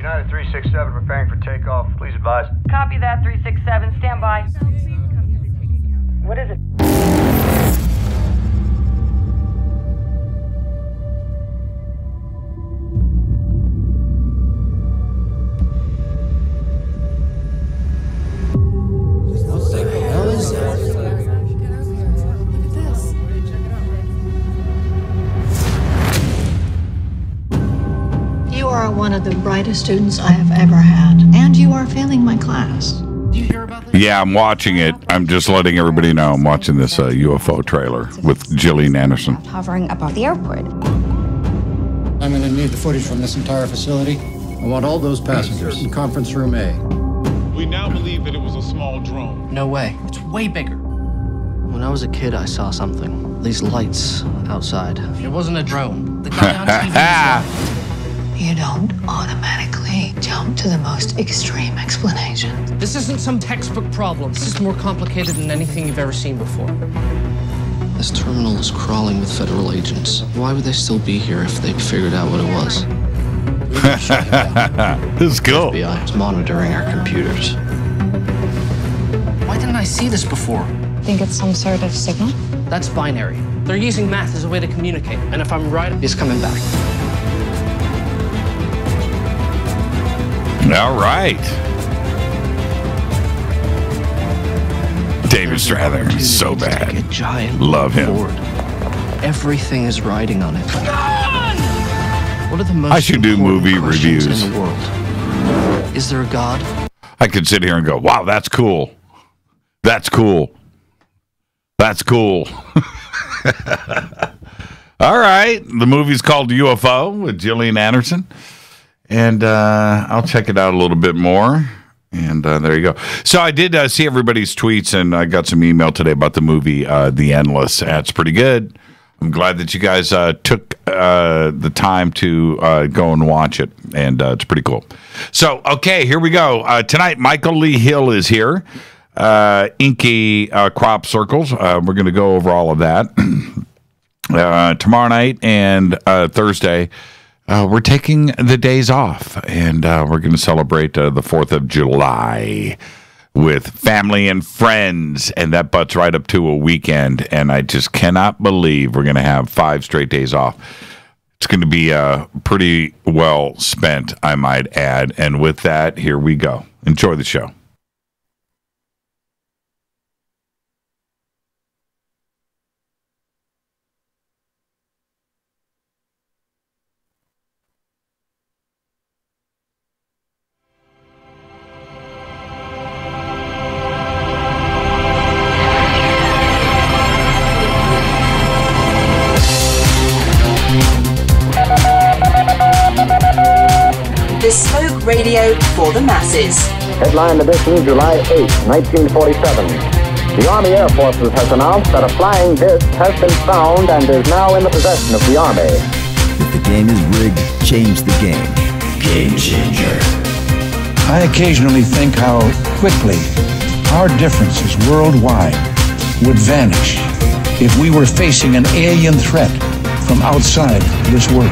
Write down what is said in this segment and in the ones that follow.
United 367 preparing for takeoff. Please advise. Copy that, 367. Stand by. What is it? What the hell is that? You are one of the brightest students I have ever had, and you are failing my class. Yeah, I'm watching it. I'm just letting everybody know I'm watching this UFO trailer with Gillian Anderson. Hovering above the airport. I'm going to need the footage from this entire facility. I want all those passengers in conference room A. We now believe that it was a small drone. No way. It's way bigger. When I was a kid, I saw something. These lights outside. It wasn't a drone. The guy on TV You don't automatically jump to the most extreme explanation. This isn't some textbook problem. This is more complicated than anything you've ever seen before. This terminal is crawling with federal agents. Why would they still be here if they'd figured out what it was? This is cool. The FBI is monitoring our computers. Why didn't I see this before? Think it's some sort of signal? That's binary. They're using math as a way to communicate. And if I'm right, he's coming back. All right. David Strathairn is so bad. Like a giant love him. board. Everything is riding on it. What are the most I should do movie reviews in the world? Is there a God? I could sit here and go, wow, that's cool. That's cool. That's cool. All right. The movie's called UFO with Gillian Anderson. And I'll check it out a little bit more. And there you go. So I did see everybody's tweets, and I got some email today about the movie The Endless. It's pretty good. I'm glad that you guys took the time to go and watch it, and it's pretty cool. So, okay, here we go. Tonight, Michael Lee Hill is here. Inky Crop Circles. We're going to go over all of that. Tomorrow night and Thursday, we're taking the days off, and we're going to celebrate the 4th of July with family and friends, and that butts right up to a weekend, and I just cannot believe we're going to have 5 straight days off. It's going to be pretty well spent, I might add, and with that, here we go. Enjoy the show. Bespoke radio for the masses. Headline edition, July 8, 1947. The Army Air Forces has announced that a flying disc has been found and is now in the possession of the Army. If the game is rigged, change the game. Game changer. I occasionally think how quickly our differences worldwide would vanish if we were facing an alien threat from outside this world.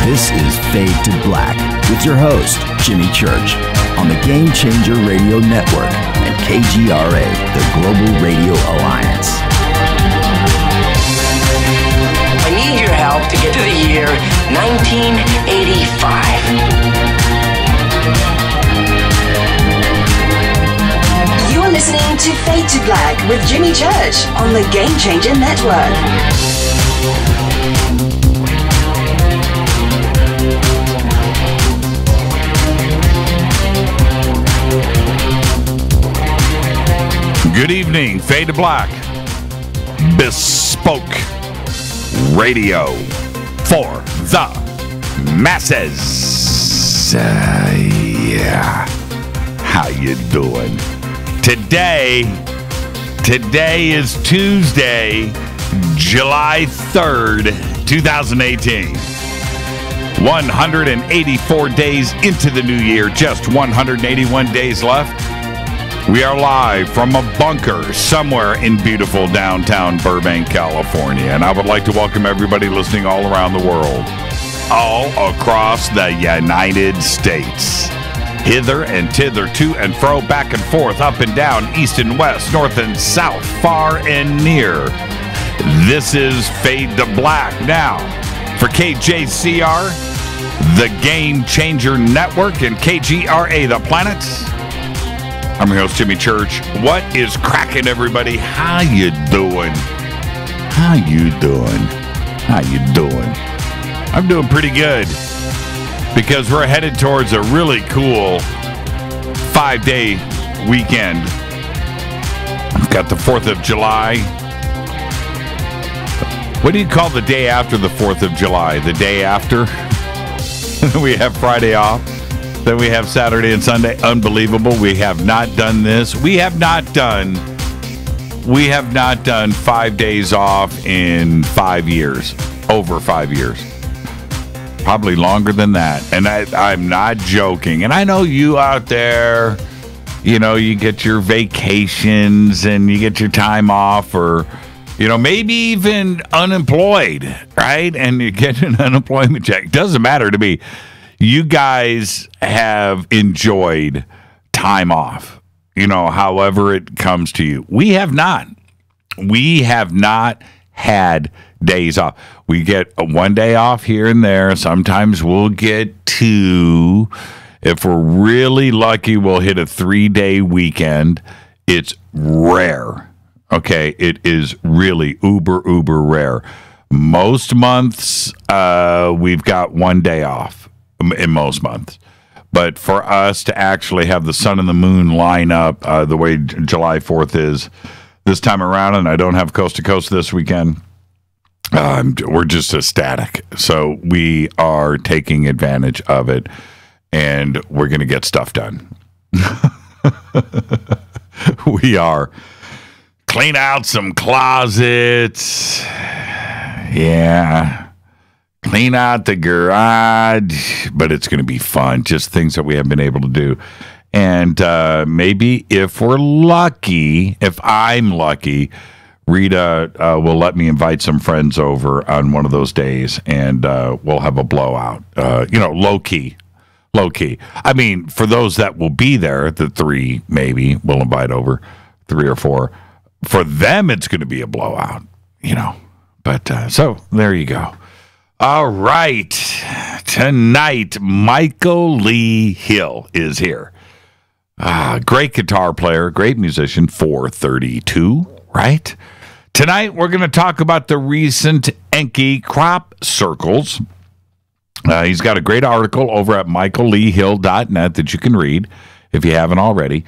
This is Fade to Black with your host, Jimmy Church, on the Game Changer Radio Network and KGRA, the Global Radio Alliance. I need your help to get to the year 1985. You're listening to Fade to Black with Jimmy Church on the Game Changer Network. Good evening, Fade to Black, Bespoke Radio for the masses. Yeah, how you doing? Today is Tuesday, July 3rd, 2018. 184 days into the new year, just 181 days left. We are live from a bunker somewhere in beautiful downtown Burbank, California. And I would like to welcome everybody listening all around the world, all across the United States. Hither and thither, to and fro, back and forth, up and down, east and west, north and south, far and near. This is Fade to Black. Now, for KJCR, the Game Changer Network, and KGRA, the Planet, I'm your host, Jimmy Church. What is cracking, everybody? How you doing? How you doing? How you doing? I'm doing pretty good because we're headed towards a really cool 5-day weekend. We've got the 4th of July. What do you call the day after the 4th of July? The day after? We have Friday off. Then we have Saturday and Sunday. Unbelievable. We have not done this. We have not done 5 days off in 5 years. Over 5 years. Probably longer than that. And I'm not joking. And I know you out there, you know, you get your vacations and you get your time off, or, you know, maybe even unemployed, right? And you get an unemployment check. Doesn't matter to me. You guys have enjoyed time off, you know, however it comes to you. We have not. We have not had days off. We get one day off here and there. Sometimes we'll get 2. If we're really lucky, we'll hit a 3-day weekend. It's rare. Okay, it is really uber rare. Most months, we've got 1 day off in most months. But for us to actually have the sun and the moon line up the way July 4th is this time around, and I don't have Coast to Coast this weekend, we're just ecstatic. So we are taking advantage of it, and we're going to get stuff done. We are. Clean out some closets. Yeah. Clean out the garage. But it's going to be fun. Just things that we haven't been able to do. And maybe if we're lucky, if I'm lucky, Rita will let me invite some friends over on one of those days, and we'll have a blowout. You know, low key. Low key. I mean, for those that will be there, the 3 maybe we'll invite over, 3 or 4. For them, it's going to be a blowout, you know. But so there you go. All right. Tonight, Michael Lee Hill is here. Great guitar player, great musician, 432, right? Tonight, we're going to talk about the recent Enki crop circles. He's got a great article over at michaelleehill.net that you can read if you haven't already.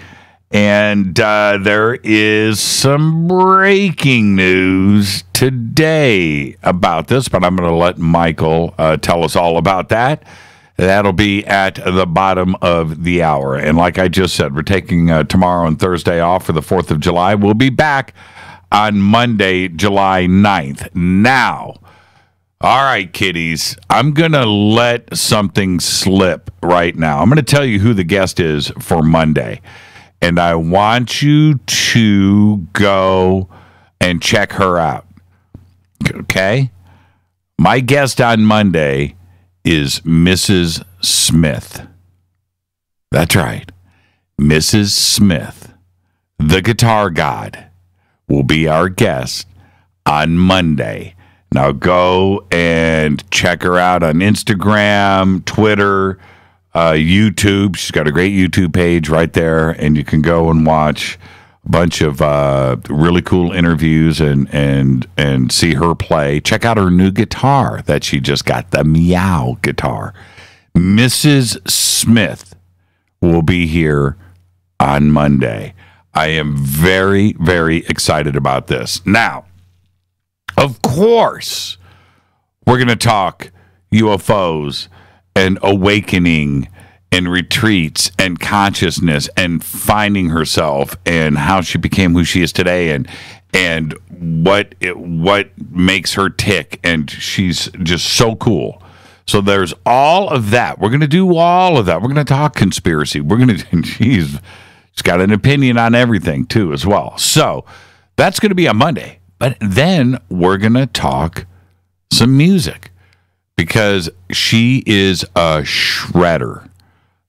And there is some breaking news today about this, but I'm going to let Michael tell us all about that. That'll be at the bottom of the hour. And like I just said, we're taking tomorrow and Thursday off for the 4th of July. We'll be back on Monday, July 9th. Now, all right, kiddies, I'm going to let something slip right now. I'm going to tell you who the guest is for Monday. And I want you to go and check her out. Okay? My guest on Monday is Mrs. Smith. That's right. Mrs. Smith, the guitar god, will be our guest on Monday. Now go and check her out on Instagram, Twitter, YouTube. She's got a great YouTube page right there, and you can go and watch a bunch of really cool interviews and see her play. Check out her new guitar that she just got, the Meow guitar. Mrs. Smith will be here on Monday. I am very, very excited about this. Now, of course, we're going to talk UFOs and awakening and retreats and consciousness and finding herself and how she became who she is today and what makes her tick. And she's just so cool. So there's all of that. We're going to do all of that. We're going to talk conspiracy. We're going to, She's got an opinion on everything, too, as well. So that's going to be on Monday. But then we're going to talk some music because she is a shredder.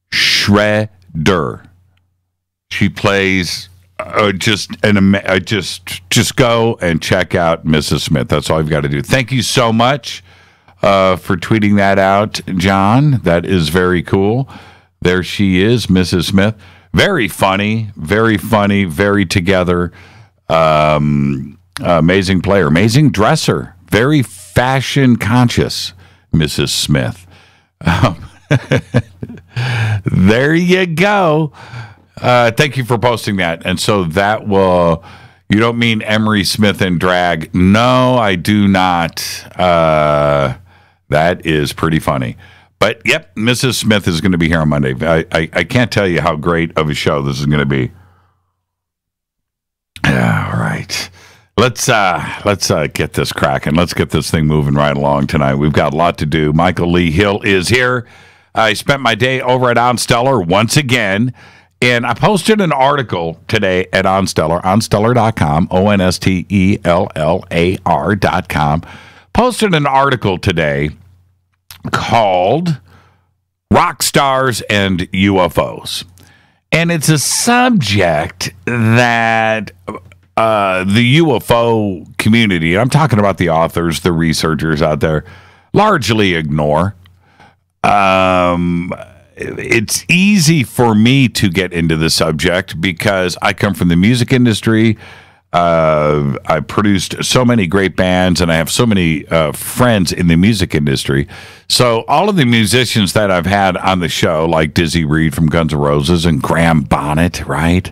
She plays just go and check out Mrs. Smith. That's all you've got to do. Thank you so much for tweeting that out, John. That is very cool. There she is, Mrs. Smith. Very funny, very together. Amazing player, amazing dresser, very fashion conscious, Mrs. Smith. There you go. Thank you for posting that. And so that will, you don't mean Emery Smith and drag. No, I do not. That is pretty funny. But yep, Mrs. Smith is going to be here on Monday. I can't tell you how great of a show this is going to be. All right. Let's get this cracking. Let's get this thing moving right along tonight. We've got a lot to do. Michael Lee Hill is here. I spent my day over at OnStellar once again, and I posted an article today at OnStellar, onstellar.com, OnStellar.com. Posted an article today called Rock Stars and UFOs. And it's a subject that the UFO community, I'm talking about the authors, the researchers out there, largely ignore. It's easy for me to get into the subject because I come from the music industry. I produced so many great bands, and I have so many friends in the music industry. So all of the musicians that I've had on the show, like Dizzy Reed from Guns N' Roses and Graham Bonnet, right?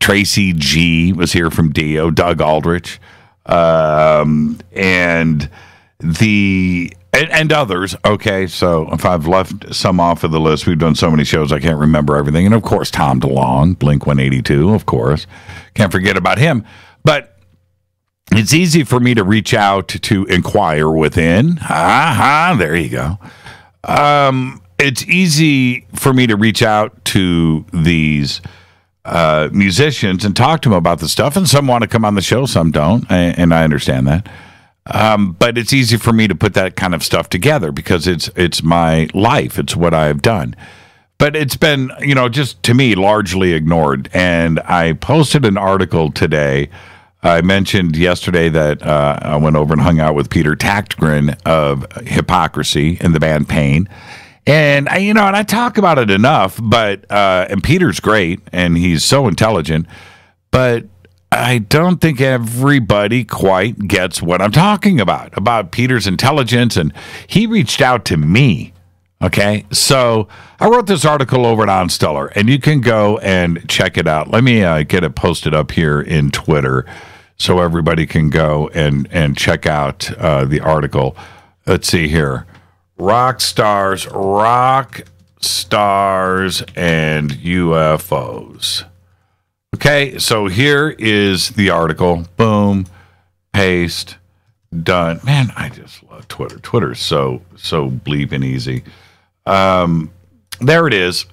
Tracy G was here from Dio, Doug Aldrich, and others. Okay, so if I've left some off of the list, we've done so many shows I can't remember everything. And of course, Tom DeLonge, Blink-182, of course. Can't forget about him. But it's easy for me to reach out to inquire within. There you go. It's easy for me to reach out to these musicians and talk to them about the stuff. And some want to come on the show, some don't. And I understand that. But it's easy for me to put that kind of stuff together because it's my life. It's what I've done. But it's been, just to me, largely ignored. And I posted an article today. I mentioned yesterday that I went over and hung out with Peter Tachtgren of Hypocrisy and the band Pain. And, and I talk about it enough, but, and Peter's great and he's so intelligent, but I don't think everybody quite gets what I'm talking about Peter's intelligence. And he reached out to me. Okay. So I wrote this article over at OnStellar, and you can go and check it out. Let me get it posted up here in Twitter so everybody can go and check out the article. Let's see here. Rock stars and UFOs. Okay, so here is the article. Boom, paste, done. Man, I just love Twitter. Twitter's so bleeping easy. There it is.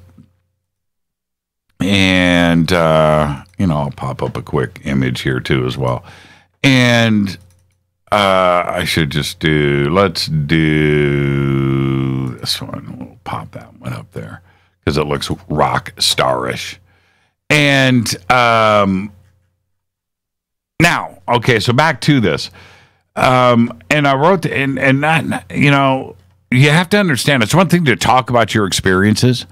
And, I'll pop up a quick image here too as well. And I should let's do this one. We'll pop that one up there because it looks rock starish. And now, okay, so back to this. And I wrote, and not, you have to understand, it's one thing to talk about your experiences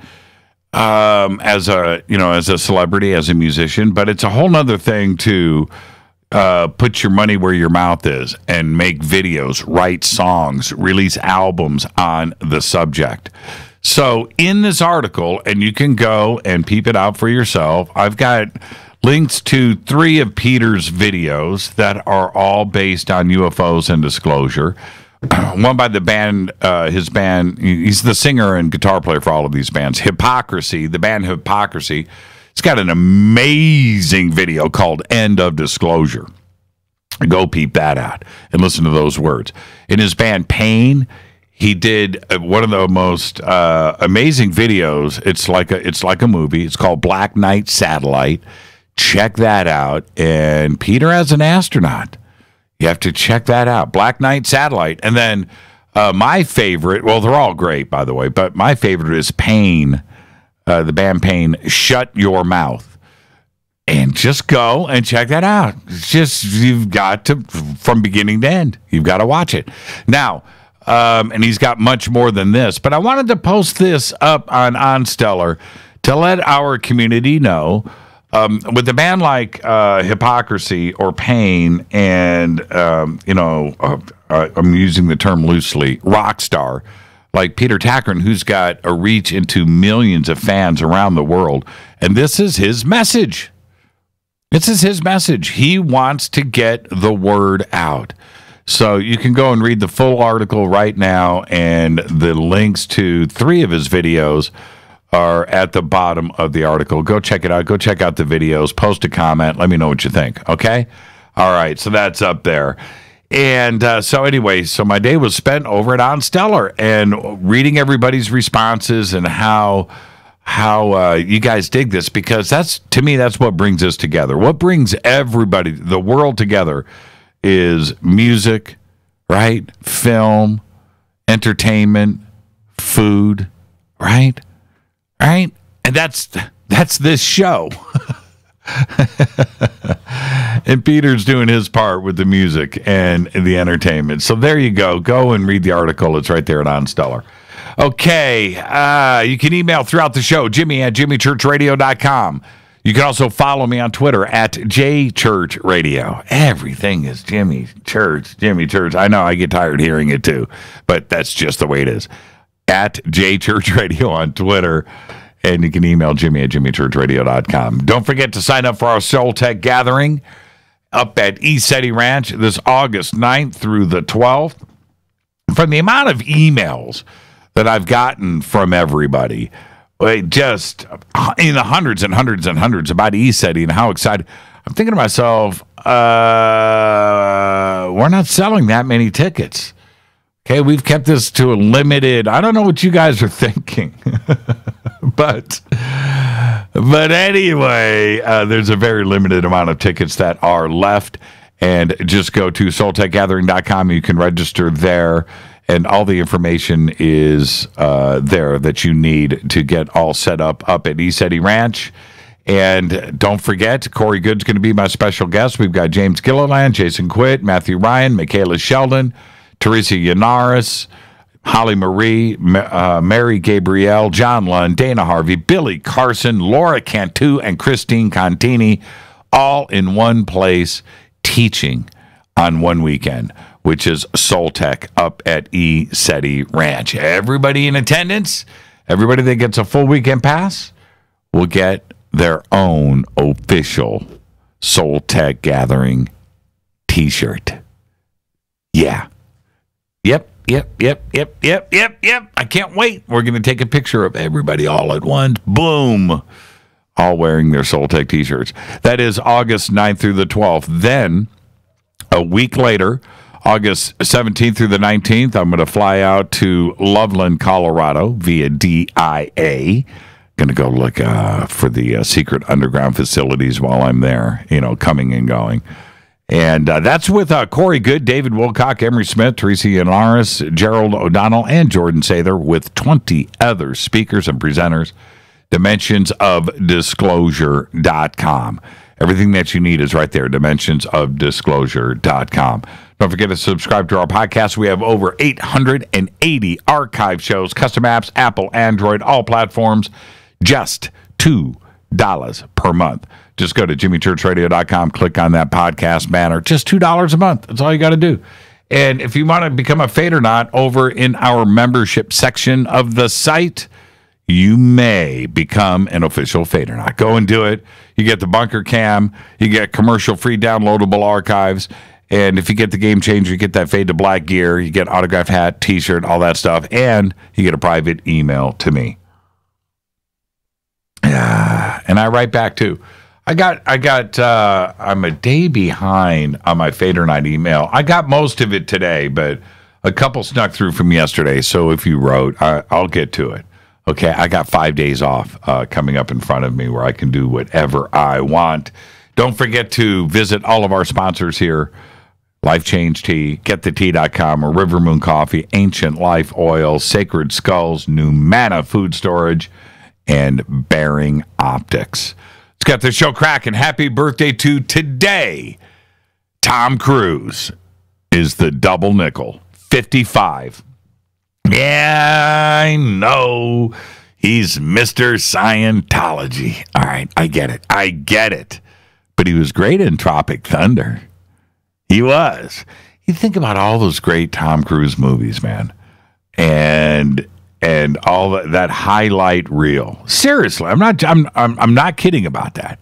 as a celebrity, as a musician, but it's a whole nother thing to put your money where your mouth is and make videos, write songs, release albums on the subject. So in this article, and you can go and peep it out for yourself, I've got links to 3 of Peter's videos that are all based on UFOs and disclosure. One by the band, his band, he's the singer and guitar player for all of these bands. Hypocrisy, the band Hypocrisy. It's got an amazing video called End of Disclosure. Go peep that out and listen to those words. In his band Pain, He did one of the most amazing videos. It's like a movie. It's called Black Knight Satellite. Check that out. And Peter as an astronaut. You have to check that out. Black Knight Satellite. And then my favorite, well, they're all great, by the way, but my favorite is Pain, the band Pain, Shut Your Mouth. And just go and check that out. It's just, you've got to, from beginning to end, you've got to watch it. Now, and he's got much more than this, but I wanted to post this up on Stellar to let our community know, with a band like Hypocrisy or Pain and, I'm using the term loosely, rock star, like Peter Tackern, who's got a reach into millions of fans around the world. And this is his message. This is his message. He wants to get the word out. So you can go and read the full article right now, and the links to 3 of his videos are at the bottom of the article. Go check it out. Go check out the videos. Post a comment. Let me know what you think, okay? All right, so that's up there. And so anyway, so my day was spent over at On Stellar and reading everybody's responses and how you guys dig this, because to me, that's what brings us together. What brings everybody, the world together, is music, right? Film, entertainment, food, right? Right? And that's this show. And Peter's doing his part with the music and the entertainment. So there you go. Go and read the article. It's right there at On Stellar. Okay, you can email throughout the show, Jimmy@jimmychurchradio.com. You can also follow me on Twitter at JChurchRadio. Everything is Jimmy Church. I know I get tired hearing it too, but that's just the way it is. At JChurchRadio on Twitter. And you can email Jimmy@jimmychurchradio.com. Don't forget to sign up for our Soul Tech Gathering up at ECETI Ranch this August 9th through the 12th. From the amount of emails that I've gotten from everybody, just in the hundreds and hundreds and hundreds about ECETI and how excited, I'm thinking to myself, we're not selling that many tickets. Okay, we've kept this to a limited, I don't know what you guys are thinking, but anyway, there's a very limited amount of tickets that are left, and just go to soultechgathering.com. You can register there, and all the information is there that you need to get all set up at ECETI Ranch. And don't forget, Corey Good's going to be my special guest. We've got James Gilliland, Jason Quitt, Matthew Ryan, Michaela Sheldon, Teresa Yanaris, Holly Marie, Mary Gabrielle, John Lund, Dana Harvey, Billy Carson, Laura Cantu, and Christine Contini, all in one place, teaching on one weekend, which is Soul Tech up at ECETI Ranch. Everybody in attendance, everybody that gets a full weekend pass, will get their own official Soul Tech Gathering t-shirt. Yeah. Yep. I can't wait. We're going to take a picture of everybody all at once. Boom. All wearing their Soul Tech t-shirts. That is August 9th through the 12th. Then, a week later, August 17th through the 19th, I'm going to fly out to Loveland, Colorado via DIA. Going to go look for the secret underground facilities while I'm there, coming and going. And that's with Corey Good, David Wilcock, Emery Smith, Teresa Yanaris, Gerald O'Donnell, and Jordan Sather, with 20 other speakers and presenters. DimensionsOfDisclosure.com. Everything that you need is right there, DimensionsOfDisclosure.com. Don't forget to subscribe to our podcast. We have over 880 archive shows, custom apps, Apple, Android, all platforms, just $2 per month. Just go to jimmychurchradio.com, click on that podcast banner. Just $2 a month. That's all you got to do. And if you want to become a Fadernaut over in our membership section of the site, you may become an official Fadernaut. Go and do it. You get the bunker cam. You get commercial-free downloadable archives. And if you get the Game Changer, you get that Fade to Black gear. You get autographed hat, T-shirt, all that stuff. And you get a private email to me. And I write back, too. I'm a day behind on my Fader Night email. I got most of it today, but A couple snuck through from yesterday, so if you wrote, I'll get to it. Okay, I got 5 days off coming up in front of me where I can do whatever I want. Don't forget to visit all of our sponsors here. Life Change Tea, GetTheTea.com, or River Moon Coffee, Ancient Life Oil, Sacred Skulls, Numana Food Storage, and Bearing Optics. Let's get the show cracking. Happy birthday to today. Tom Cruise is the double nickel, 55. Yeah, I know. He's Mr. Scientology. All right, I get it. But he was great in Tropic Thunder. He was. You think about all those great Tom Cruise movies, man. And all that highlight reel. Seriously, I'm not kidding about that.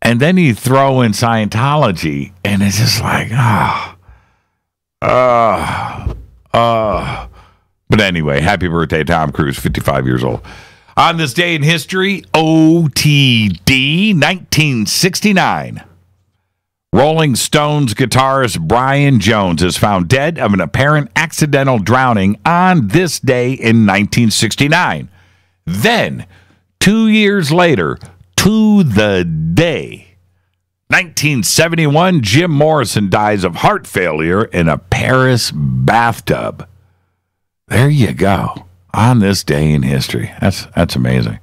And then you throw in Scientology, and it's just like, But anyway, happy birthday, Tom Cruise, 55 years old. On this day in history, OTD, 1969. Rolling Stones guitarist Brian Jones is found dead of an apparent accidental drowning on this day in 1969. Then, 2 years later, to the day, 1971, Jim Morrison dies of heart failure in a Paris bathtub. There you go. On this day in history. That's amazing.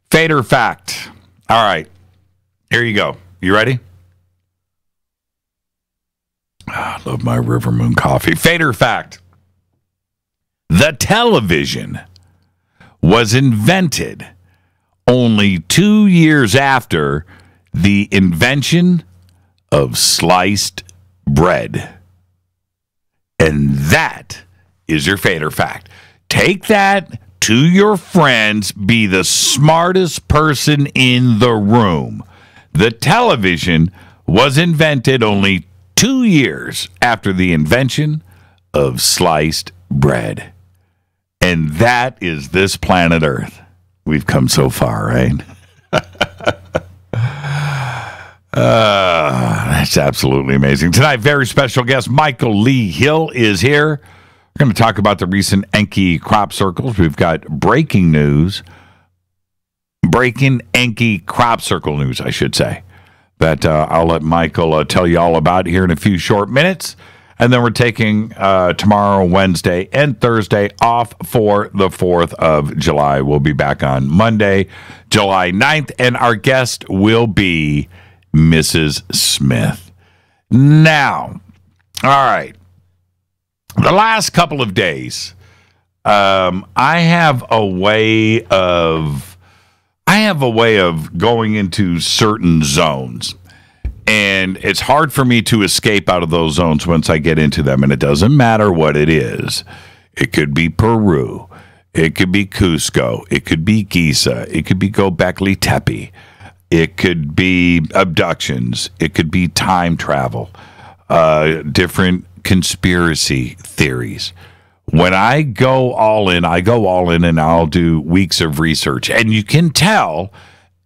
Fate or fact. All right. Here you go. You ready? I love my River Moon coffee. Fate or fact. The television was invented only 2 years after the invention of sliced bread. And that is your fate or fact. Take that to your friends. Be the smartest person in the room. The television was invented only 2 years after the invention of sliced bread. And that is this planet Earth. We've come so far, right? That's absolutely amazing. Tonight, very special guest Michael Lee Hill is here. We're going to talk about the recent Enki crop circles. We've got breaking news. Breaking Enki crop circle news, I should say. That I'll let Michael tell you all about here in a few short minutes. And then we're taking tomorrow, Wednesday, and Thursday off for the 4th of July. We'll be back on Monday, July 9th, and our guest will be Mrs. Smith. Now, all right. The last couple of days, I have a way of going into certain zones. And it's hard for me to escape out of those zones once I get into them. And it doesn't matter what it is. It could be Peru. It could be Cusco. It could be Giza. It could be Göbekli Tepe. It could be abductions. It could be time travel. Different conspiracy theories. When I go all in and I'll do weeks of research. And you can tell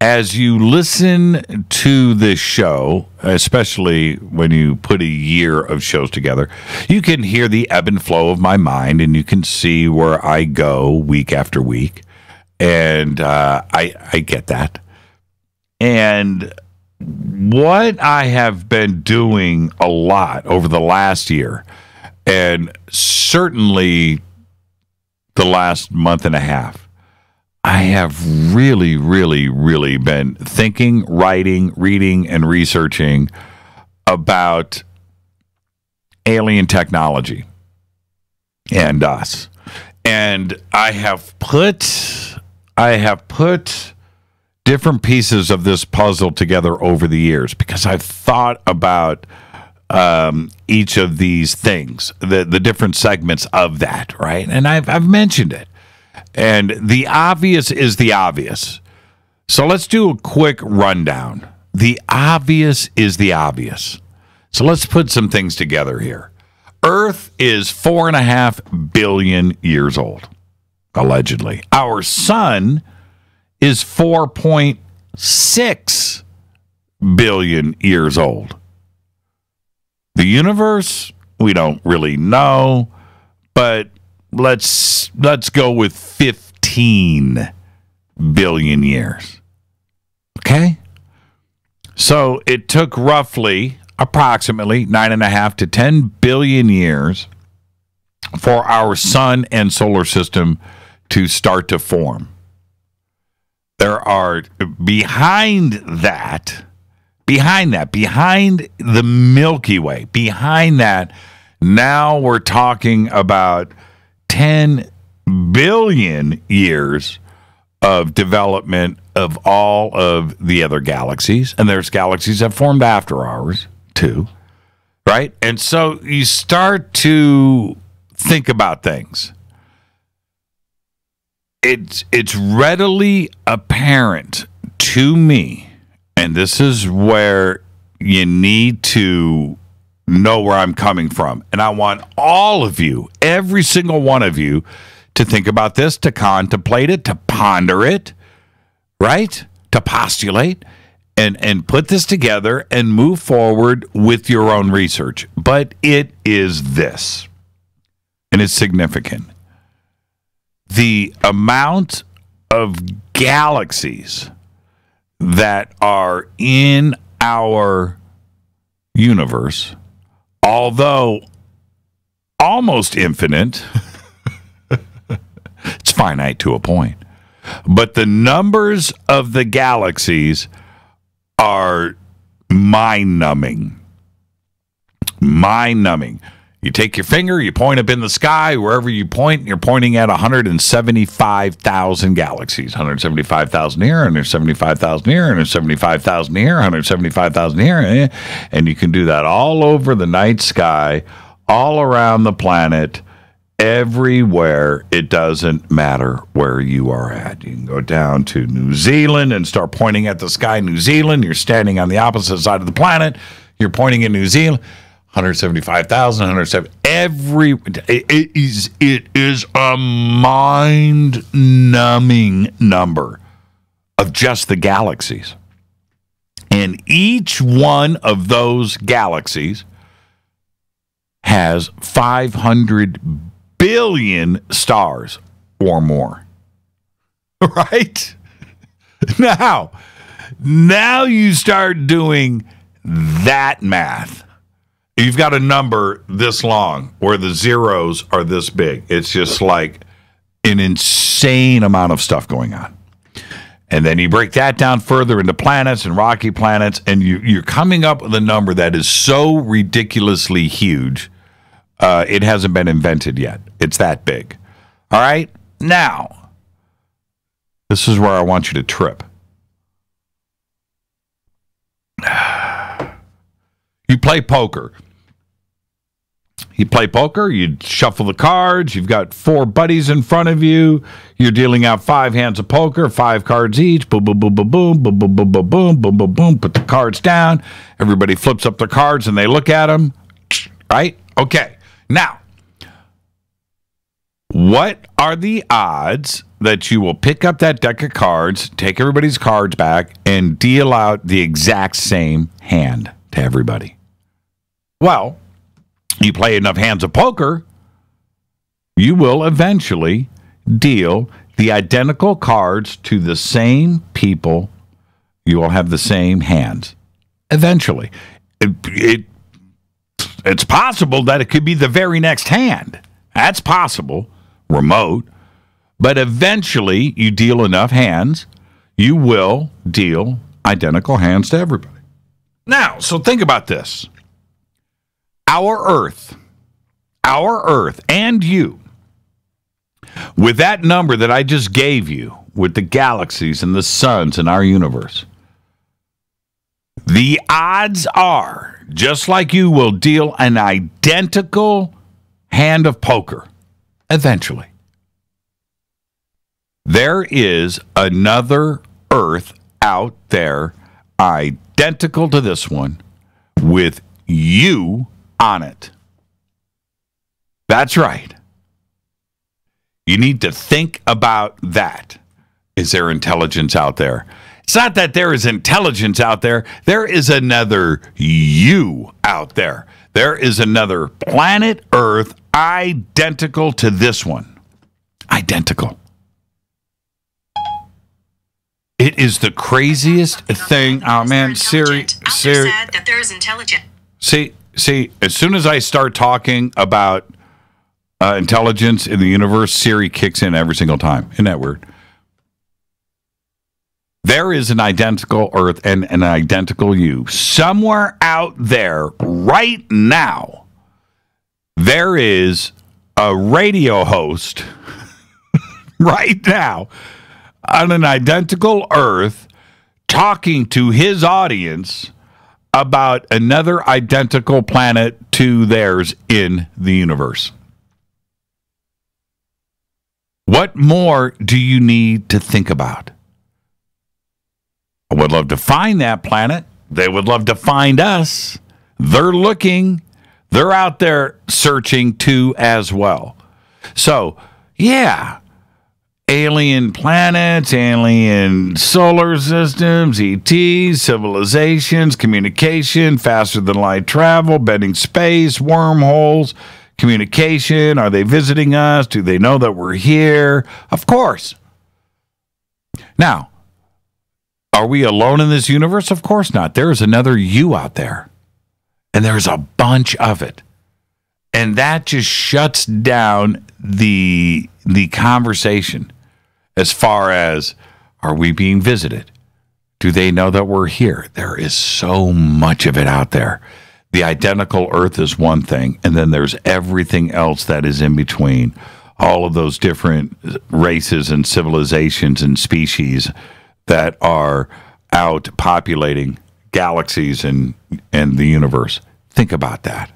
as you listen to this show, especially when you put a year of shows together, you can hear the ebb and flow of my mind, and you can see where I go week after week. And I get that. And what I have been doing a lot over the last year, and certainly the last month and a half, I have really, really, really been thinking, writing, reading, and researching about alien technology and us. And I have put different pieces of this puzzle together over the years because I've thought about each of these things, the different segments of that, right? And I've mentioned it. And the obvious is the obvious. So let's do a quick rundown. The obvious is the obvious. So let's put some things together here. Earth is 4.5 billion years old, allegedly. Our sun is 4.6 billion years old. The universe, we don't really know, but let's go with 15 billion years. Okay? So it took approximately 9.5 to 10 billion years for our sun and solar system to start to form. There are behind the Milky Way, behind that, now we're talking about 10 billion years of development of all of the other galaxies. And there's galaxies that formed after ours, too. Right? And so you start to think about things. It's readily apparent to me, and this is where you need to know where I'm coming from. And I want all of you, every single one of you, to think about this, to contemplate it, to ponder it, right? To postulate and put this together and move forward with your own research. But it is this, and it's significant. The amount of galaxies that are in our universe, although almost infinite, it's finite to a point. But the numbers of the galaxies are mind-numbing. Mind-numbing. You take your finger, you point up in the sky, wherever you point, you're pointing at 175,000 galaxies. 175,000 here, 175,000 here, 175,000 here, 175,000 here. And you can do that all over the night sky, all around the planet, everywhere. It doesn't matter where you are at. You can go down to New Zealand and start pointing at the sky in New Zealand. You're standing on the opposite side of the planet. You're pointing in New Zealand. 175,000, 170. It is a mind-numbing number of just the galaxies. And each one of those galaxies has 500 billion stars or more. Right? Now you start doing that math. You've got a number this long where the zeros are this big. It's just like an insane amount of stuff going on. And then you break that down further into planets and rocky planets, and you're coming up with a number that is so ridiculously huge, it hasn't been invented yet. It's that big. All right? Now, this is where I want you to trip. You play poker. You play poker, you shuffle the cards, you've got 4 buddies in front of you, you're dealing out 5 hands of poker, 5 cards each, boom, boom, boom, boom, boom, boom, boom, boom, boom, boom, boom, boom, boom, put the cards down, everybody flips up their cards and they look at them, right? Okay, now, what are the odds that you will pick up that deck of cards, take everybody's cards back, and deal out the exact same hand to everybody? Well, you play enough hands of poker, you will eventually deal the identical cards to the same people. You will have the same hands. Eventually. It's possible that it could be the very next hand. That's possible. Remote. But eventually, you deal enough hands, you will deal identical hands to everybody. Now, so think about this. Our Earth, and you, with that number that I just gave you, with the galaxies and the suns in our universe, the odds are, just like you will deal an identical hand of poker, eventually. There is another Earth out there, identical to this one, with you on it. That's right. You need to think about that. Is there intelligence out there? It's not that there is intelligence out there. There is another you out there. There is another planet Earth identical to this one. Identical. It is the craziest thing. Oh man, Siri. That there is intelligence. See, as soon as I start talking about intelligence in the universe, Siri kicks in every single time. Isn't that weird? There is an identical Earth and an identical you. Somewhere out there right now, there is a radio host right now on an identical Earth talking to his audience about another identical planet to theirs in the universe. What more do you need to think about? I would love to find that planet. They would love to find us. They're looking. They're out there searching too as well. So, yeah, alien planets, alien solar systems, ETs, civilizations, communication, faster than light travel, bending space, wormholes, communication. Are they visiting us? Do they know that we're here? Of course. Now, are we alone in this universe? Of course not. There's another you out there. And there's a bunch of it. And that just shuts down the conversation as far as, are we being visited? Do they know that we're here? There is so much of it out there. The identical Earth is one thing, and then there's everything else that is in between. All of those different races and civilizations and species that are out populating galaxies and the universe. Think about that.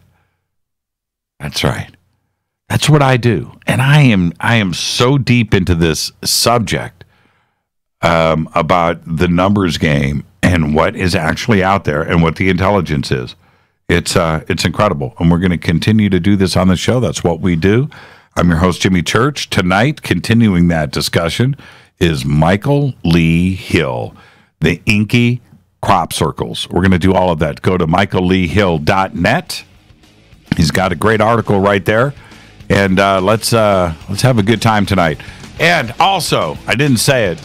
That's right. That's what I do. And I am so deep into this subject about the numbers game and what is actually out there and what the intelligence is. It's incredible. And we're going to continue to do this on the show. That's what we do. I'm your host, Jimmy Church. Tonight, continuing that discussion, is Michael Lee Hill, the inky crop circles. We're going to do all of that. Go to michaelleehill.net. He's got a great article right there. And let's have a good time tonight. And also, I didn't say it,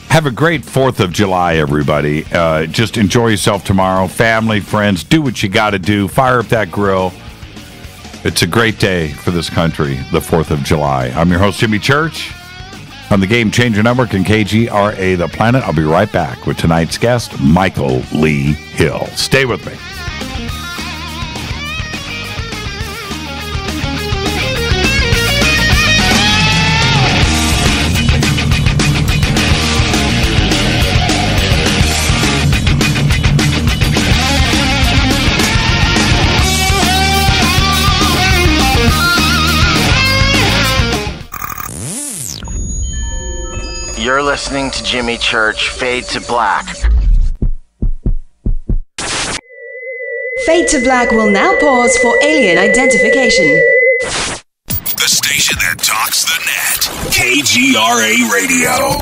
have a great 4th of July, everybody. Just enjoy yourself tomorrow. Family, friends, do what you got to do. Fire up that grill. It's a great day for this country, the 4th of July. I'm your host, Jimmy Church, on the Game Changer Network and KGRA The Planet. I'll be right back with tonight's guest, Michael Lee Hill. Stay with me. You're listening to Jimmy Church, Fade to Black. Fade to Black will now pause for alien identification. The station that talks the net. KGRA Radio.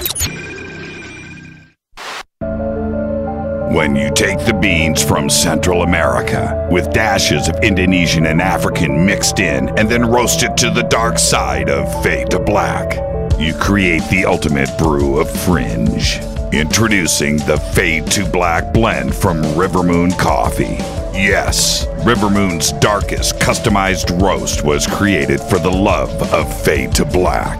When you take the beans from Central America with dashes of Indonesian and African mixed in and then roast it to the dark side of Fade to Black, you create the ultimate brew of fringe. Introducing the Fade to Black blend from River Moon Coffee. Yes, River Moon's darkest customized roast was created for the love of Fade to Black.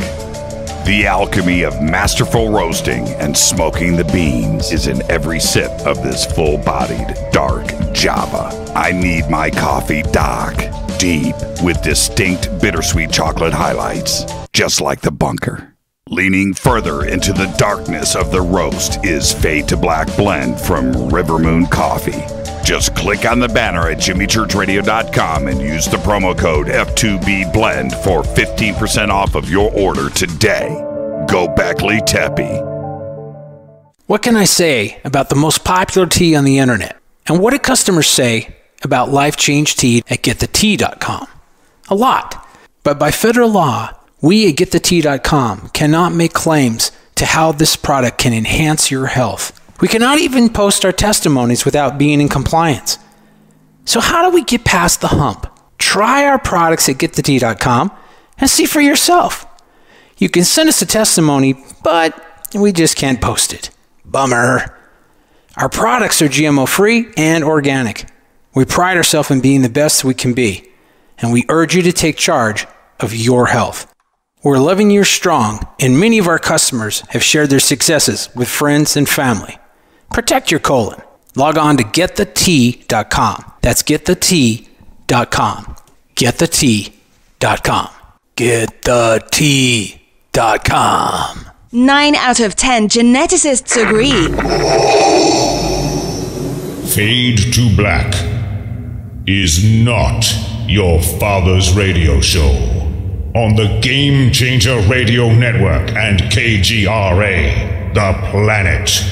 The alchemy of masterful roasting and smoking the beans is in every sip of this full-bodied dark Java. I need my coffee dark, deep, with distinct bittersweet chocolate highlights, just like the bunker. Leaning further into the darkness of the roast is Fade to Black blend from River Moon Coffee. Just click on the banner at jimmychurchradio.com and use the promo code F2BBLEND for 15% off of your order today. Go Beckley Teppy. What can I say about the most popular tea on the internet? And what do customers say about Life Change Tea at GetTheTea.com? A lot. But by federal law, we at GetTheTea.com cannot make claims to how this product can enhance your health. We cannot even post our testimonies without being in compliance. So how do we get past the hump? Try our products at getthetea.com and see for yourself. You can send us a testimony, but we just can't post it. Bummer. Our products are GMO-free and organic. We pride ourselves in being the best we can be, and we urge you to take charge of your health. We're 11 years strong, and many of our customers have shared their successes with friends and family. Protect your colon. Log on to getthetea.com. That's getthetea.com. Getthetea.com. Getthetea.com. 9 out of 10 geneticists agree. Fade to Black is not your father's radio show on the Game Changer Radio Network and KGRA, The Planet.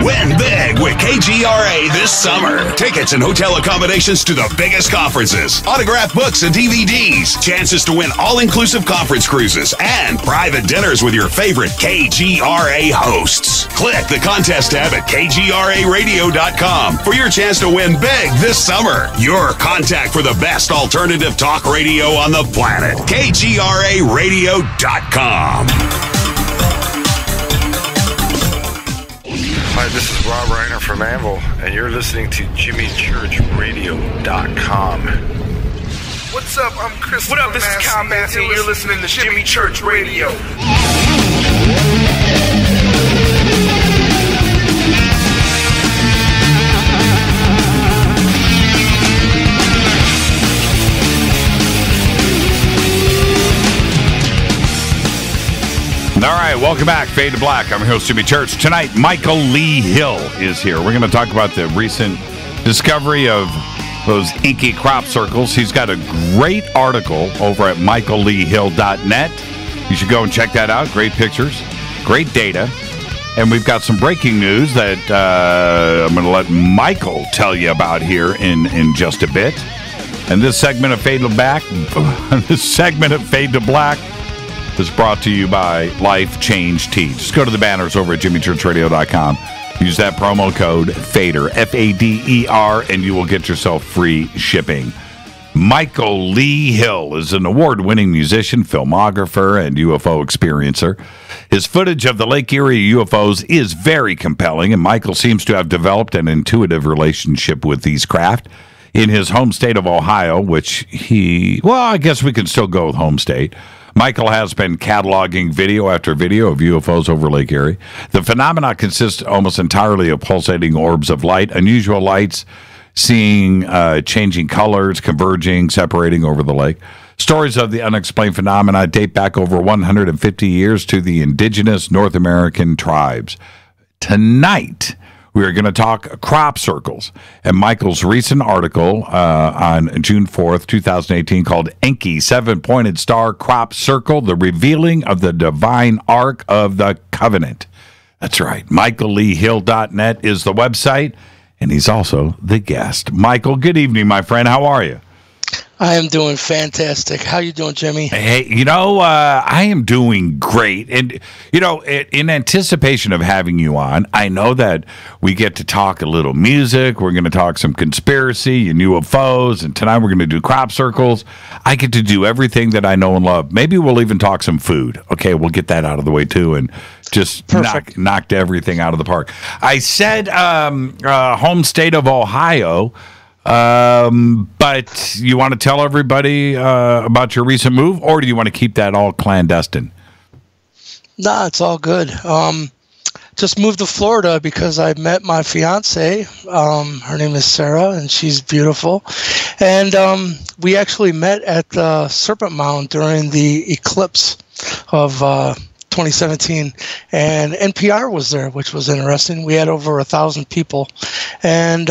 Win big with KGRA this summer. Tickets and hotel accommodations to the biggest conferences, autographed books and DVDs, chances to win all-inclusive conference cruises, and private dinners with your favorite KGRA hosts. Click the contest tab at kgraradio.com for your chance to win big this summer. Your contact for the best alternative talk radio on the planet. kgraradio.com. Hi, this is Rob Reiner from Anvil, and you're listening to JimmyChurchRadio.com. What's up? I'm Chris. What up? This is Kyle Massey, and you're listening to Jimmy Church Radio. All right, welcome back. Fade to Black. I'm your host, Jimmy Church. Tonight, Michael Lee Hill is here. We're going to talk about the recent discovery of those inky crop circles. He's got a great article over at michaelleehill.net. You should go and check that out. Great pictures, great data. And we've got some breaking news that I'm going to let Michael tell you about here in just a bit. And this segment of Fade to Black, is brought to you by Life Change Tea. Just go to the banners over at jimmychurchradio.com. Use that promo code FADER, F-A-D-E-R, and you will get yourself free shipping. Michael Lee Hill is an award-winning musician, filmographer, and UFO experiencer. His footage of the Lake Erie UFOs is very compelling, and Michael seems to have developed an intuitive relationship with these craft. In his home state of Ohio, which I guess we can still go with home state, Michael has been cataloging video after video of UFOs over Lake Erie. The phenomena consists almost entirely of pulsating orbs of light, unusual lights, seeing changing colors, converging, separating over the lake. Stories of the unexplained phenomena date back over 150 years to the indigenous North American tribes. Tonight, we are going to talk crop circles and Michael's recent article on June 4th, 2018 called Enki, Seven-Pointed Star Crop Circle, The Revealing of the Divine Ark of the Covenant. That's right. MichaelLeeHill.net is the website, and he's also the guest. Michael, good evening, my friend. How are you? I am doing fantastic. How you doing, Jimmy? Hey, I am doing great. And, in anticipation of having you on, I know that we get to talk a little music. We're going to talk some conspiracy and UFOs. And tonight we're going to do crop circles. I get to do everything that I know and love. Maybe we'll even talk some food. Okay, we'll get that out of the way, too, and just knocked everything out of the park. I said home state of Ohio. But you want to tell everybody about your recent move, or do you want to keep that all clandestine? Nah, it's all good. Just moved to Florida because I met my fiance. Her name is Sarah, and she's beautiful. And we actually met at the Serpent Mound during the eclipse of 2017, and NPR was there, which was interesting. We had over 1,000 people, and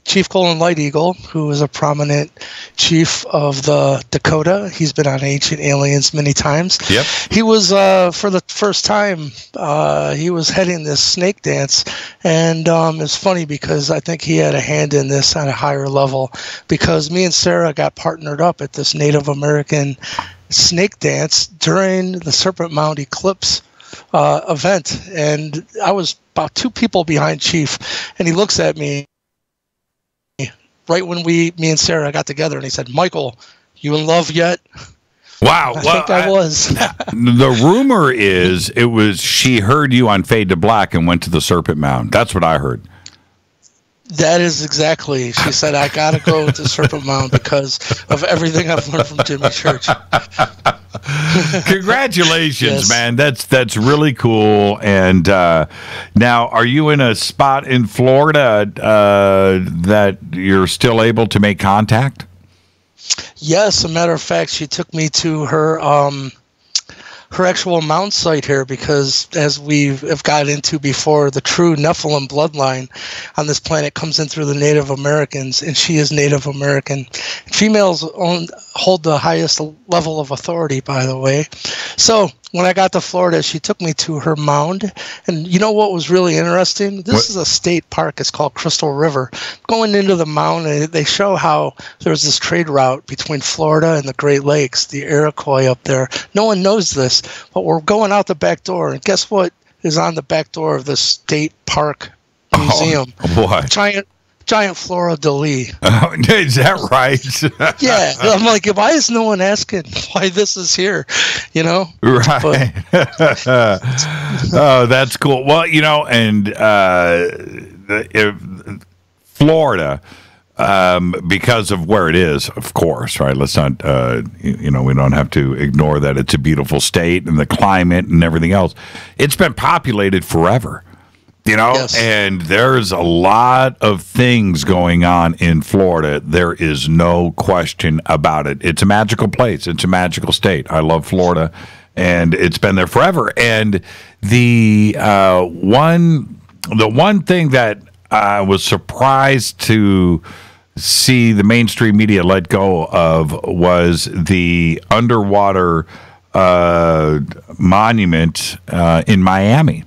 Chief Colin Light Eagle, who is a prominent chief of the Dakota. He's been on Ancient Aliens many times. Yep. He was, for the first time, he was heading this snake dance. And it's funny because I think he had a hand in this on a higher level, because me and Sarah got partnered up at this Native American snake dance during the Serpent Mound eclipse event. And I was about 2 people behind Chief, and he looks at me right when me and Sarah got together, and he said, "Michael, you in love yet?" Wow. I think I was. The rumor is she heard you on Fade to Black and went to the Serpent Mound. That's what I heard. That is exactly. She said, I got to go to Serpent Mound because of everything I've learned from Jimmy Church. Congratulations, man. That's really cool. And now, are you in a spot in Florida that you're still able to make contact? Yes, a matter of fact, she took me to her actual mound site here because, as we have got into before, the true Nephilim bloodline on this planet comes in through the Native Americans, and she is Native American. Females hold the highest level of authority, by the way. So when I got to Florida, she took me to her mound, and you know what was really interesting? This is a state park. It's called Crystal River. Going into the mound, they show how there's this trade route between Florida and the Great Lakes, the Iroquois up there. No one knows this, but we're going out the back door, and guess what is on the back door of the state park museum? What? Giant Flora de Lis. Oh, is that right? Yeah. I'm like, why is no one asking why this is here? You know? Right. Oh, that's cool. Well, you know, and Florida, because of where it is, of course, right? Let's not, we don't have to ignore that it's a beautiful state and the climate and everything else. It's been populated forever. Yes. And there's a lot of things going on in Florida. There is no question about it. It's a magical place. It's a magical state. I love Florida, and it's been there forever. And the one thing that I was surprised to see the mainstream media let go of was the underwater monument in Miami.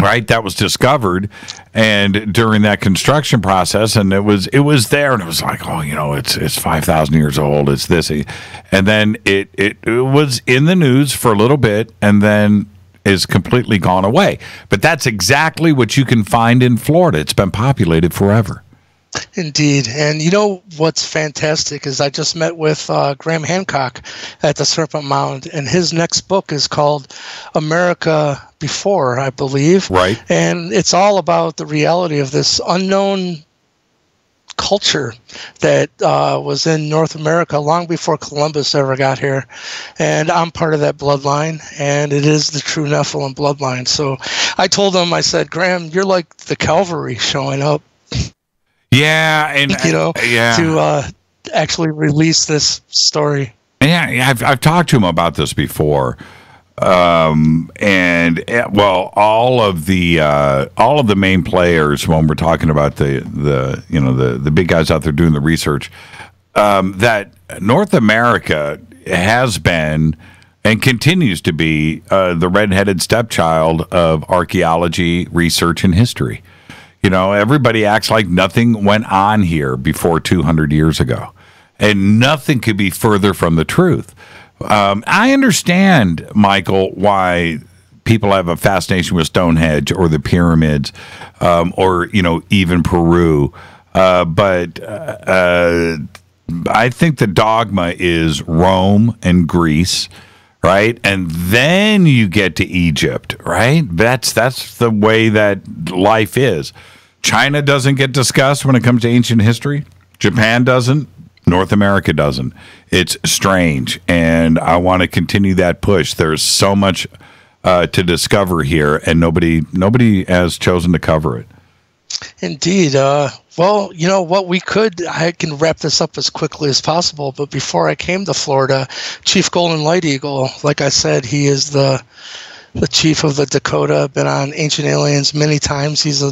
Right, that was discovered, and during that construction process, and it was there, and it was like, oh, it's 5,000 years old, it's this, and then it was in the news for a little bit, and then is completely gone away. But that's exactly what you can find in Florida. It's been populated forever. Indeed. And you know what's fantastic is I just met with Graham Hancock at the Serpent Mound, and his next book is called America Before, I believe. Right. And it's all about the reality of this unknown culture that was in North America long before Columbus ever got here. And I'm part of that bloodline, and it is the true Nephilim bloodline. So I told him, I said, Graham, you're like the cavalry showing up. Yeah, and to actually release this story. Yeah, I've talked to him about this before, all of the main players when we're talking about the big guys out there doing the research, that North America has been and continues to be the redheaded stepchild of archaeology, research, and history. Everybody acts like nothing went on here before 200 years ago, and nothing could be further from the truth. I understand, Michael, why people have a fascination with Stonehenge or the pyramids, or even Peru. But I think the dogma is Rome and Greece. Right, and then you get to Egypt. Right, that's the way that life is. China doesn't get discussed when it comes to ancient history. Japan doesn't. North America doesn't. It's strange, and I want to continue that push. There's so much to discover here, and nobody has chosen to cover it. Indeed. Well, you know what, I can wrap this up as quickly as possible, but before I came to Florida, Chief Golden Light Eagle, like I said, he is the chief of the Dakota, been on Ancient Aliens many times. He's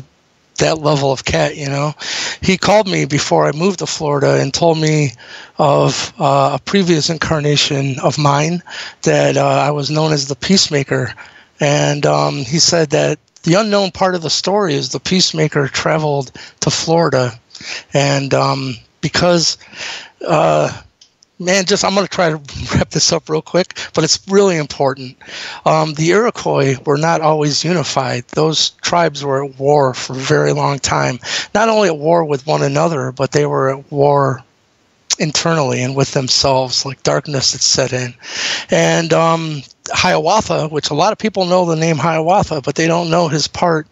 that level of cat, He called me before I moved to Florida and told me of a previous incarnation of mine that I was known as the Peacemaker. And he said that the unknown part of the story is the Peacemaker traveled to Florida, and because man, I'm going to try to wrap this up real quick, but it's really important. The Iroquois were not always unified. Those tribes were at war for a very long time. Not only at war with one another, but they were at war internally and with themselves, like darkness had set in. And Hiawatha, which a lot of people know the name Hiawatha, but they don't know his part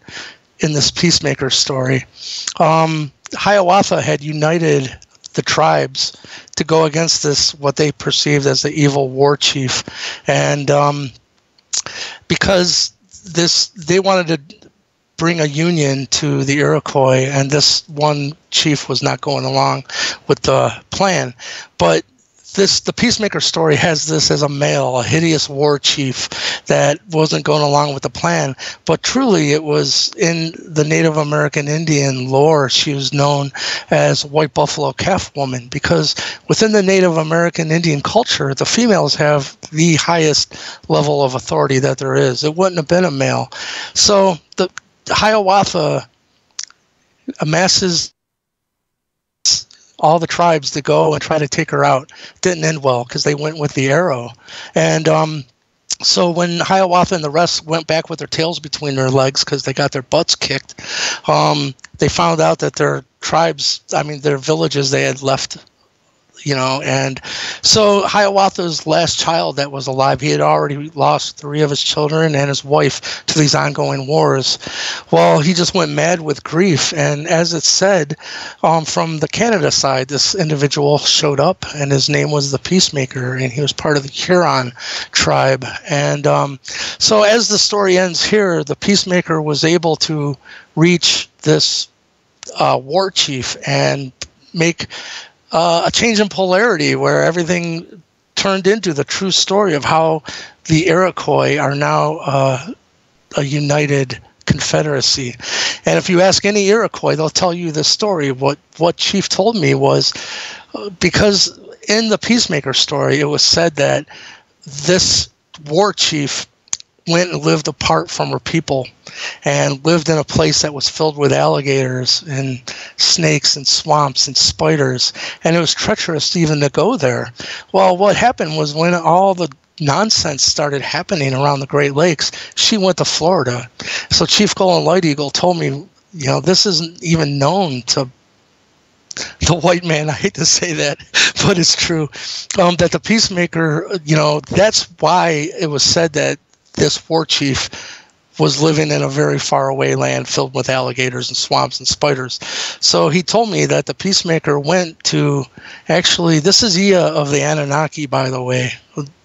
in this Peacemaker story. Hiawatha had united the tribes to go against this, what they perceived as the evil war chief. And because they wanted to bring a union to the Iroquois, and this one chief was not going along with the plan. But the Peacemaker story has this as a hideous war chief that wasn't going along with the plan. But truly, it was in the Native American Indian lore, she was known as White Buffalo Calf Woman, because within the Native American Indian culture, the females have the highest level of authority that there is. It wouldn't have been a male. So the Hiawatha amasses all the tribes to go and try to take her out. Didn't end well because they went with the arrow. And so when Hiawatha and the rest went back with their tails between their legs because they got their butts kicked, they found out that their tribes, their villages they had left, and so Hiawatha's last child that was alive, he had already lost 3 of his children and his wife to these ongoing wars. Well, he just went mad with grief, and as it said, from the Canada side, this individual showed up, and his name was the Peacemaker, and he was part of the Huron tribe. And so as the story ends here, the Peacemaker was able to reach this war chief and make a change in polarity where everything turned into the true story of how the Iroquois are now a united confederacy. And if you ask any Iroquois, they'll tell you this story. What Chief told me was because in the Peacemaker story, it was said that this war chief went and lived apart from her people and lived in a place that was filled with alligators and snakes and swamps and spiders, and it was treacherous even to go there. Well, what happened was when all the nonsense started happening around the Great Lakes, she went to Florida. So Chief Golden Light Eagle told me, this isn't even known to the white man. I hate to say that, but it's true, that the Peacemaker, that's why it was said that this war chief was living in a very far away land filled with alligators and swamps and spiders. So he told me that the Peacemaker went to, actually, this is Ea of the Anunnaki, by the way.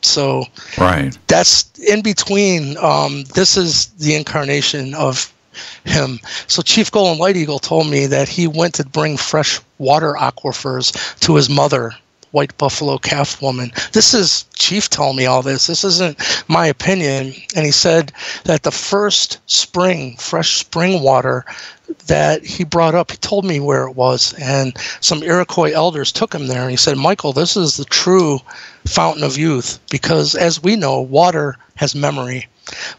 So right, that's in between. This is the incarnation of him. So Chief Golden Light Eagle told me that he went to bring fresh water aquifers to his mother, White Buffalo Calf Woman. This is Chief telling me all this. This isn't my opinion. And he said that the first fresh spring water that he brought up, he told me where it was, and some Iroquois elders took him there, and he said, Michael, this is the true fountain of youth, because as we know, water has memory.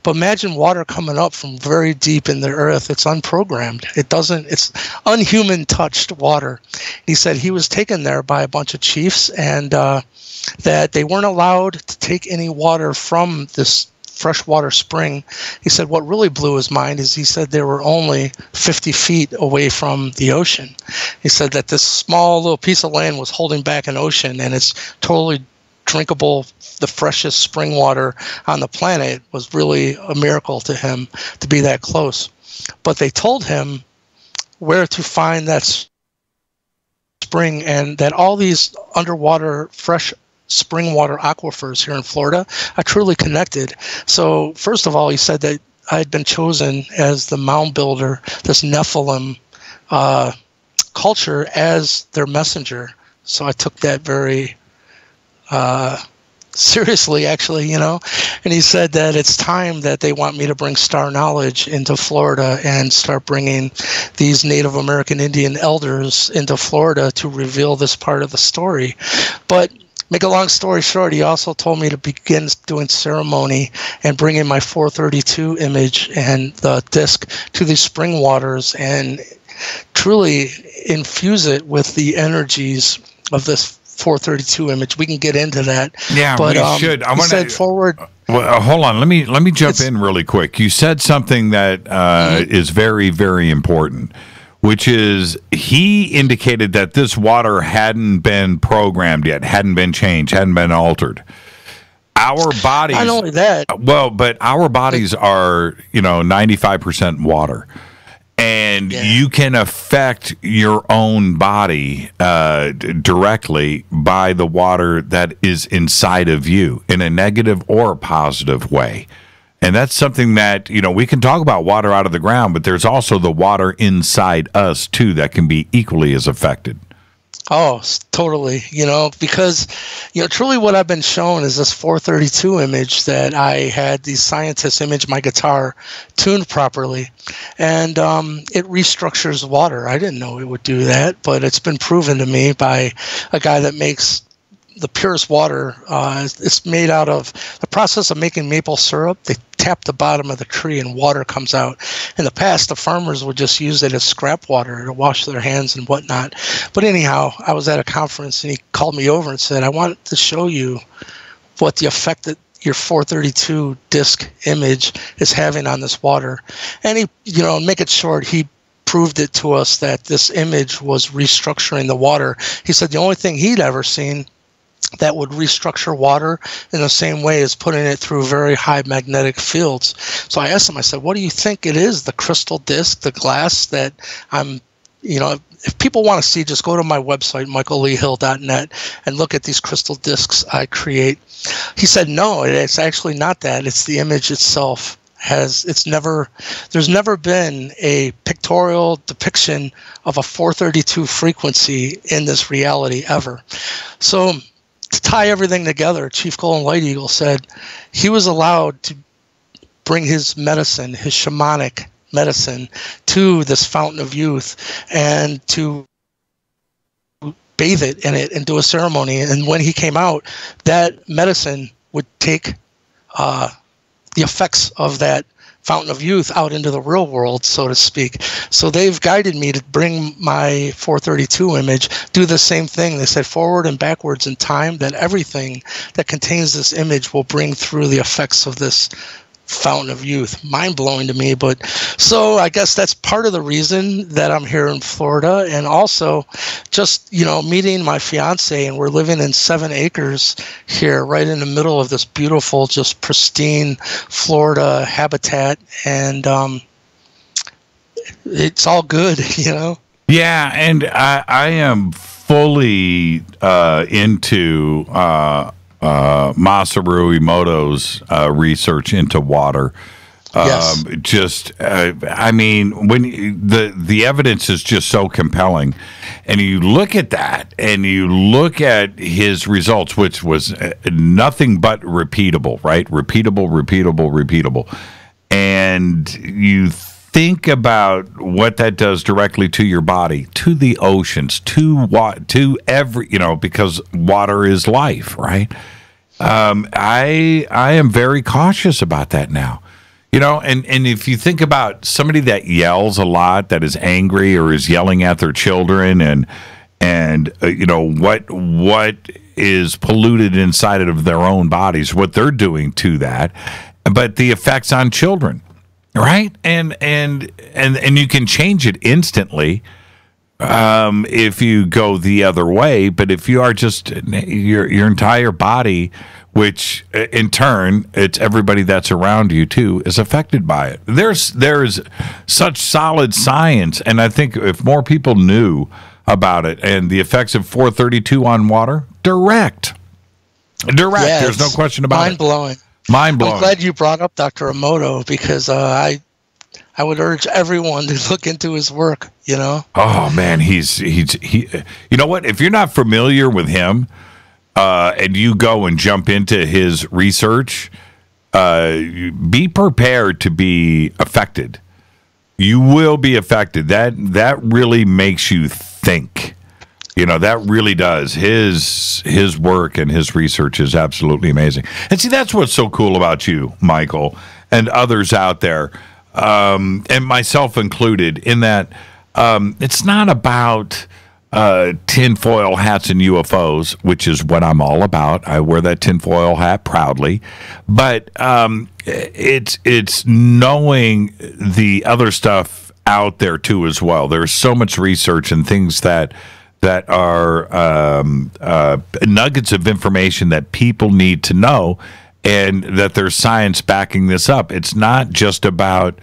But imagine water coming up from very deep in the earth. It's unprogrammed. It's unhuman touched water. He said he was taken there by a bunch of chiefs, and that they weren't allowed to take any water from this freshwater spring. He said what really blew his mind is he said they were only 50 feet away from the ocean. He said that this small little piece of land was holding back an ocean, and it's totally drinkable. The freshest spring water on the planet was really a miracle to him to be that close. But they told him where to find that spring, and that all these underwater fresh spring water aquifers here in Florida are truly connected. So first of all, he said that I had been chosen as the mound builder, this Nephilim culture, as their messenger. So I took that very seriously, actually, and he said that it's time that they want me to bring star knowledge into Florida and start bringing these Native American Indian elders into Florida to reveal this part of the story. But make a long story short, he also told me to begin doing ceremony and bring in my 432 image and the disc to these spring waters and truly infuse it with the energies of this 432 image. We can get into that. Yeah, but, we should. I want to forward. Well, hold on. Let me jump in really quick. You said something that is very, very important, which is he indicated that this water hadn't been programmed yet, hadn't been changed, hadn't been altered. Our bodies. Not only that. Well, but our bodies are, 95% water. And you can affect your own body directly by the water that is inside of you in a negative or a positive way. And that's something that, we can talk about water out of the ground, but there's also the water inside us, too, that can be equally as affected. Oh, totally. Because, truly what I've been shown is this 432 image that I had these scientists image my guitar tuned properly. And it restructures water. I didn't know it would do that, but it's been proven to me by a guy that makes the purest water. It's made out of the process of making maple syrup. They tap the bottom of the tree and water comes out. In the past, the farmers would just use it as scrap water to wash their hands and whatnot. But anyhow, I was at a conference and he called me over and said, I want to show you what the effect that your 432 disc image is having on this water. And he, make it short, he proved it to us that this image was restructuring the water. He said the only thing he'd ever seen that would restructure water in the same way as putting it through very high magnetic fields. So I asked him, I said, what do you think it is, the crystal disc, the glass that I'm, if people want to see, just go to my website, michaelleehill.net, and look at these crystal discs I create. He said, no, it's actually not that. It's the image itself. There's never been a pictorial depiction of a 432 frequency in this reality ever. So to tie everything together, Chief Golden Light Eagle said he was allowed to bring his medicine, his shamanic medicine, to this fountain of youth and to bathe it in it and do a ceremony. And when he came out, that medicine would take the effects of that fountain of youth out into the real world, so to speak. So they've guided me to bring my 432 image, do the same thing. They said forward and backwards in time, that everything that contains this image will bring through the effects of this fountain of youth. Mind-blowing to me. But so I guess that's part of the reason that I'm here in Florida, and also just meeting my fiance, and we're living in 7 acres here right in the middle of this beautiful, just pristine Florida habitat, and it's all good. Yeah, and I am fully into Masaru Emoto's research into water. Yes. I mean, when the evidence is just so compelling, and you look at that, and you look at his results, which was nothing but repeatable, right? Repeatable, and you think about what that does directly to your body, to the oceans, to every, because water is life, right? I am very cautious about that now. And if you think about somebody that yells a lot, that is angry or is yelling at their children, and what is polluted inside of their own bodies, what they're doing to that, but the effects on children, right? And you can change it instantly if you go the other way. But if you are just your entire body, which in turn, it's everybody that's around you too, is affected by it. There's such solid science, and I think if more people knew about it and the effects of 432 on water, direct. Yes, there's no question about it. Mind-blowing. I'm glad you brought up Dr. Emoto, because I would urge everyone to look into his work. Oh man, he's you know what? If you're not familiar with him, and you go and jump into his research, be prepared to be affected. You will be affected. That really makes you think. That really does. His work and his research is absolutely amazing. And see, that's what's so cool about you, Michael, and others out there, and myself included, in that it's not about tinfoil hats and UFOs, which is what I'm all about. I wear that tinfoil hat proudly, but it's knowing the other stuff out there too as well. There's so much research and things that are nuggets of information that people need to know, and that there's science backing this up. It's not just about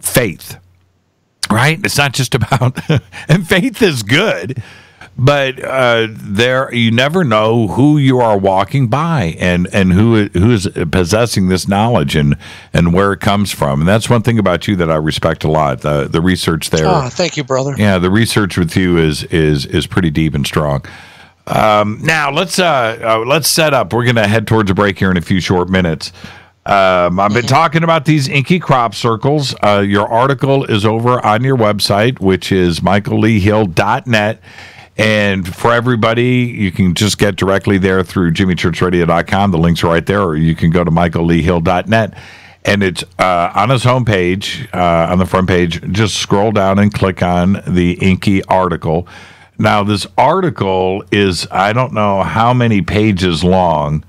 faith. Right? It's not just about, and faith is good, but you never know who you are walking by and who is possessing this knowledge and where it comes from. And that's one thing about you that I respect a lot. The research there. Oh, thank you, brother. Yeah, the research with you is pretty deep and strong. Now let's set up. We're going to head towards a break here in a few short minutes. I've been talking about these inky crop circles. Your article is over on your website, which is michaelleehill.net. And for everybody, you can just get directly there through jimmychurchradio.com. The links are right there, or you can go to michaelleehill.net. And it's on his homepage, on the front page. Just scroll down and click on the inky article. Now, this article is, I don't know how many pages long,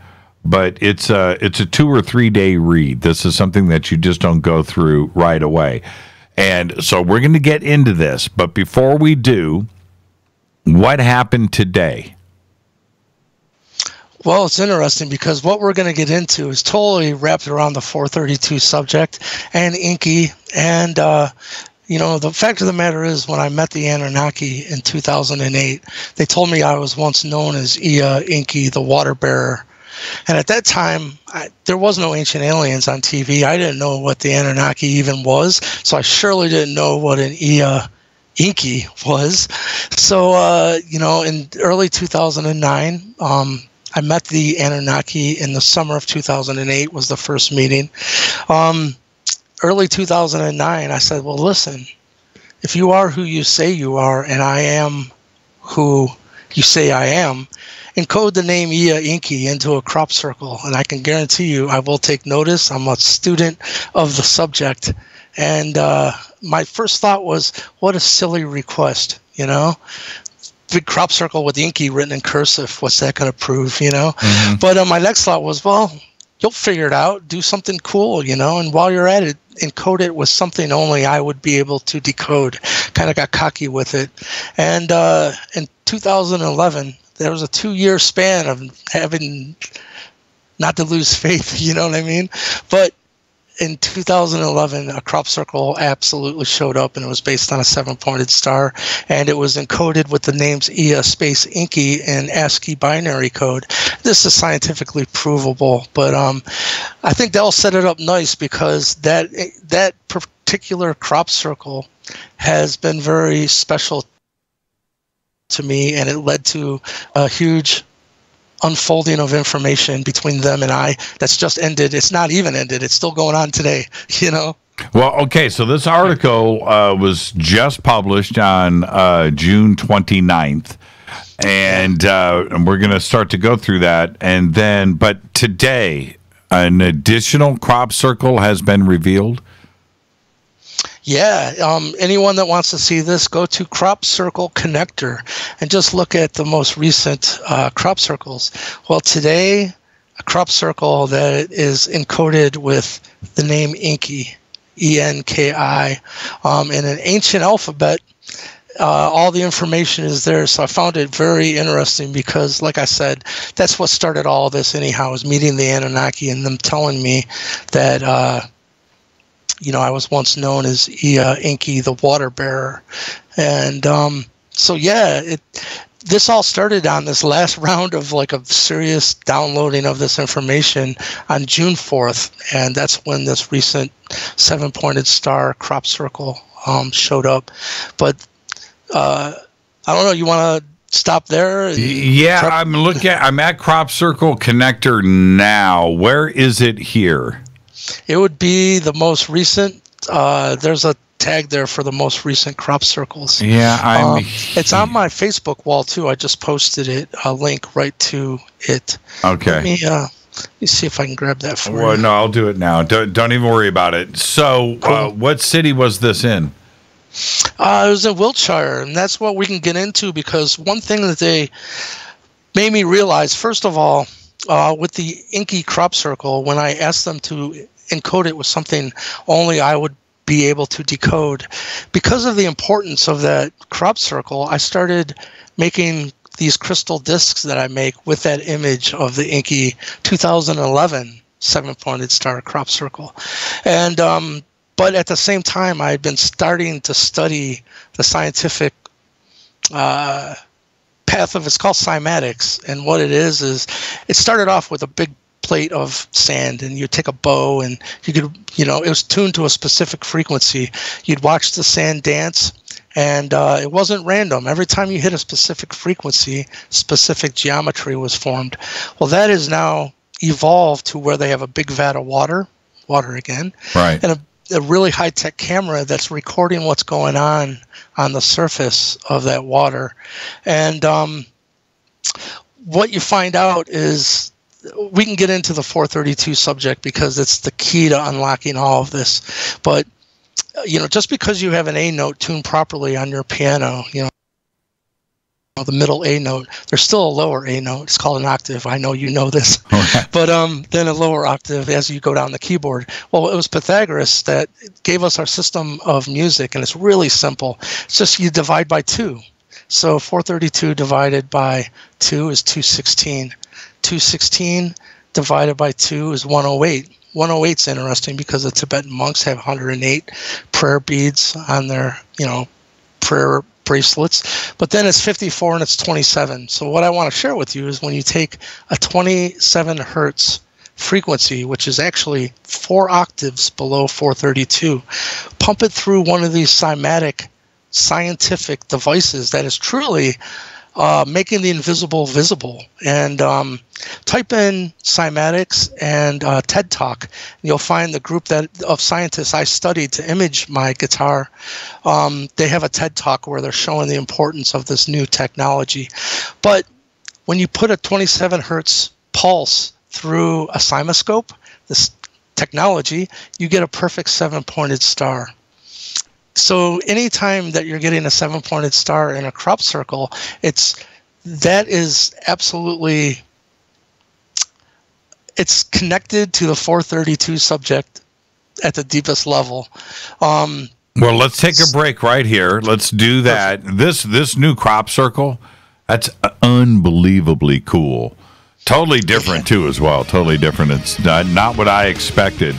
but it's a 2 or 3 day read. This is something that you just don't go through right away. And so we're going to get into this. But before we do, what happened today? Well, it's interesting because what we're going to get into is totally wrapped around the 432 subject and inky. And, the fact of the matter is, when I met the Anunnaki in 2008, they told me I was once known as Inky, the water bearer. And at that time, there was no Ancient Aliens on TV. I didn't know what the Anunnaki even was, so I surely didn't know what an Inky was. So, in early 2009, I met the Anunnaki in the summer of 2008 was the first meeting. Early 2009, I said, well, listen, if you are who you say you are, and I am who you say I am, encode the name Inky into a crop circle, and I can guarantee you I will take notice. I'm a student of the subject. And my first thought was, what a silly request, Big crop circle with Inky written in cursive. What's that going to prove, Mm-hmm. But my next thought was, well, you'll figure it out. Do something cool, and while you're at it, encode it with something only I would be able to decode. Kind of got cocky with it. And in 2011, there was a 2-year span of having not to lose faith, you know what I mean? But in 2011, a crop circle absolutely showed up, and it was based on a 7-pointed star, and it was encoded with the names space Inky in ASCII binary code. This is scientifically provable, but I think they'll set it up nice because that particular crop circle has been very special to me, and it led to a huge unfolding of information between them and I that's just ended. It's not even ended. It's still going on today, Well, okay, so this article was just published on June 29th, and we're going to start to go through that. And then, but today, an additional crop circle has been revealed. Yeah, anyone that wants to see this, go to Crop Circle Connector and just look at the most recent crop circles. Well, today, a crop circle that is encoded with the name Inky, E-N-K-I, in an ancient alphabet. All the information is there, so I found it very interesting because, like I said, that's what started all this anyhow, was meeting the Anunnaki and them telling me that I was once known as Inky, the water bearer. And this all started on this last round of like a serious downloading of this information on June 4th. And that's when this recent 7-pointed star crop circle showed up. But I don't know, you want to stop there? Yeah, I'm at Crop Circle Connector now. Where is it here? It would be the most recent. There's a tag there for the most recent crop circles. Yeah, it's on my Facebook wall too. I just posted it, a link right to it. Okay. Let me see if I can grab that for you. Well, no, I'll do it now. Don't even worry about it. So, Cool. What city was this in? It was in Wiltshire, and that's what we can get into, because one thing that they made me realize, first of all, with the inky crop circle, when I asked them to encode it with something only I would be able to decode, because of the importance of that crop circle, I started making these crystal discs that I make with that image of the inky 2011 7-pointed star crop circle. And but at the same time, I had been starting to study the scientific path of, it's called cymatics, and what it is it started off with a big plate of sand, and you take a bow, and you could, it was tuned to a specific frequency. You'd watch the sand dance, and it wasn't random. Every time you hit a specific frequency, specific geometry was formed. Well, that is now evolved to where they have a big vat of water again, right, and a really high-tech camera that's recording what's going on the surface of that water. And what you find out is, we can get into the 432 subject because it's the key to unlocking all of this. But, just because you have an A note tuned properly on your piano, the middle A note, there's still a lower A note. It's called an octave. I know you know this. Okay. But then a lower octave as you go down the keyboard. Well, it was Pythagoras that gave us our system of music, and it's really simple. It's just you divide by 2. So 432 divided by 2 is 216. 216 divided by 2 is 108. 108 is interesting because the Tibetan monks have 108 prayer beads on their, prayer bracelets. But then it's 54 and it's 27. So what I want to share with you is when you take a 27 hertz frequency, which is actually 4 octaves below 432, pump it through one of these cymatic scientific devices that is truly making the invisible visible. And type in cymatics and TED Talk, and you'll find the group of scientists I studied to image my guitar. They have a TED Talk where they're showing the importance of this new technology. But when you put a 27 hertz pulse through a cymoscope, this technology, you get a perfect 7-pointed star. So anytime that you're getting a 7-pointed star in a crop circle, that is absolutely, it's connected to the 432 subject at the deepest level. Well, let's take a break right here. Let's do that. This new crop circle, that's unbelievably cool. Totally different too, as well. Totally different. It's not what I expected.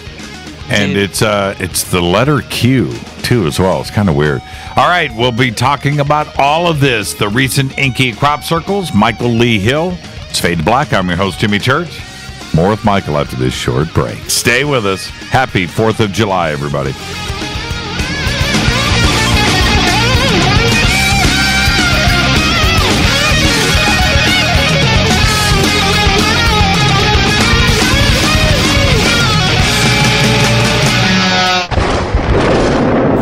And it's the letter Q, too, as well. It's kind of weird. All right, we'll be talking about all of this, the recent inky crop circles, Michael Lee Hill. It's Fade to Black. I'm your host, Jimmy Church. More with Michael after this short break. Stay with us. Happy 4th of July, everybody.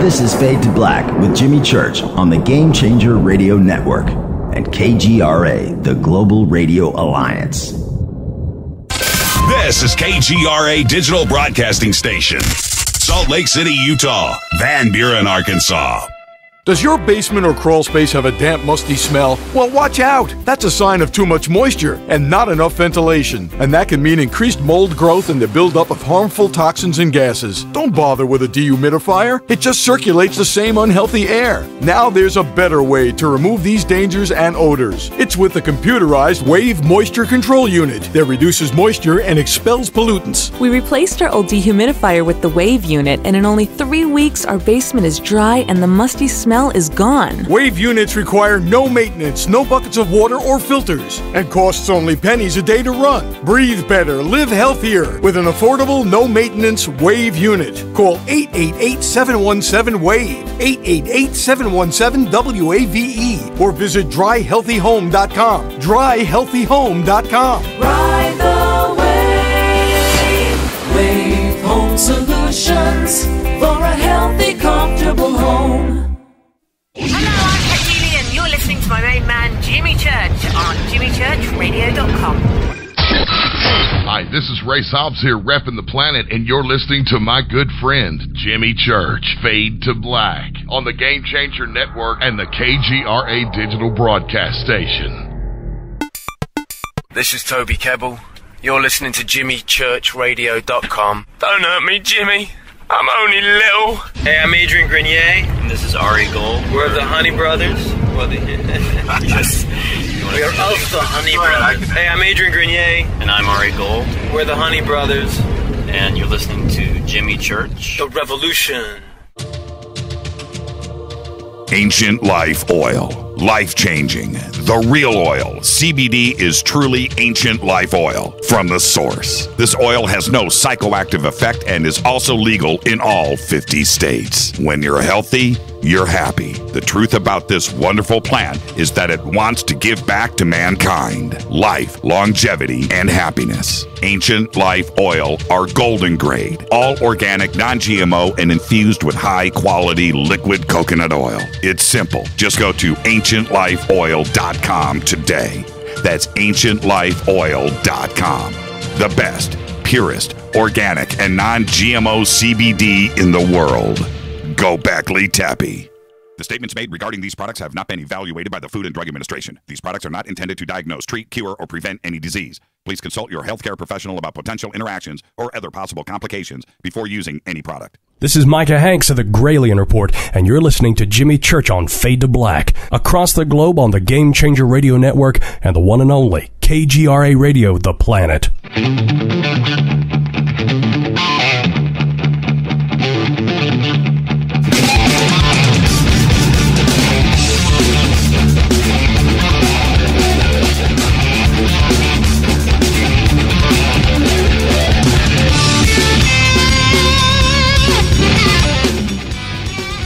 This is Fade to Black with Jimmy Church on the Game Changer Radio Network and KGRA, the Global Radio Alliance. This is KGRA Digital Broadcasting Station, Salt Lake City, Utah, Van Buren, Arkansas. Does your basement or crawl space have a damp, musty smell? Well, watch out! That's a sign of too much moisture and not enough ventilation. And that can mean increased mold growth and the buildup of harmful toxins and gases. Don't bother with a dehumidifier. It just circulates the same unhealthy air. Now there's a better way to remove these dangers and odors. It's with the computerized Wave Moisture Control Unit that reduces moisture and expels pollutants. We replaced our old dehumidifier with the Wave unit, and in only 3 weeks, our basement is dry and the musty smell is gone. Wave units require no maintenance, no buckets of water or filters, and costs only pennies a day to run. Breathe better, live healthier with an affordable, no-maintenance Wave unit. Call 888-717-WAVE, 888-717-WAVE, or visit dryhealthyhome.com. Dryhealthyhome.com. Ride the wave. Wave Home Solutions for a healthy, comfortable home. Hello, I'm Katie, and you're listening to my main man, Jimmy Church, on jimmychurchradio.com. I this is Ray Hobbs here repping the planet, and you're listening to my good friend, Jimmy Church, Fade to Black, on the Game Changer Network and the KGRA Digital Broadcast Station. This is Toby Kebbell. You're listening to JimmyChurchRadio.com. Don't hurt me, Jimmy. I'm only little. Hey, I'm Adrian Grenier. And this is Ari Gold. We're the Honey Brothers. We're of the Honey Brothers. Hey, I'm Adrian Grenier. And I'm Ari Gold. We're the Honey Brothers. And you're listening to Jimmy Church. The Revolution. Ancient Life Oil. Life-changing. The real oil. CBD is truly ancient life oil from the source. This oil has no psychoactive effect and is also legal in all 50 states. When you're healthy, you're happy. The truth about this wonderful plant is that it wants to give back to mankind life, longevity, and happiness. Ancient Life Oil are golden grade, all organic, non-GMO, and infused with high-quality liquid coconut oil. It's simple. Just go to ancientlifeoil.com today. That's ancientlifeoil.com. The best, purest, organic, and non-GMO CBD in the world. Go Beckley Tappy. The statements made regarding these products have not been evaluated by the Food and Drug Administration. These products are not intended to diagnose, treat, cure, or prevent any disease. Please consult your healthcare professional about potential interactions or other possible complications before using any product. This is Micah Hanks of the Gralien Report, and you're listening to Jimmy Church on Fade to Black, across the globe on the Game Changer Radio Network and the one and only KGRA Radio, The Planet.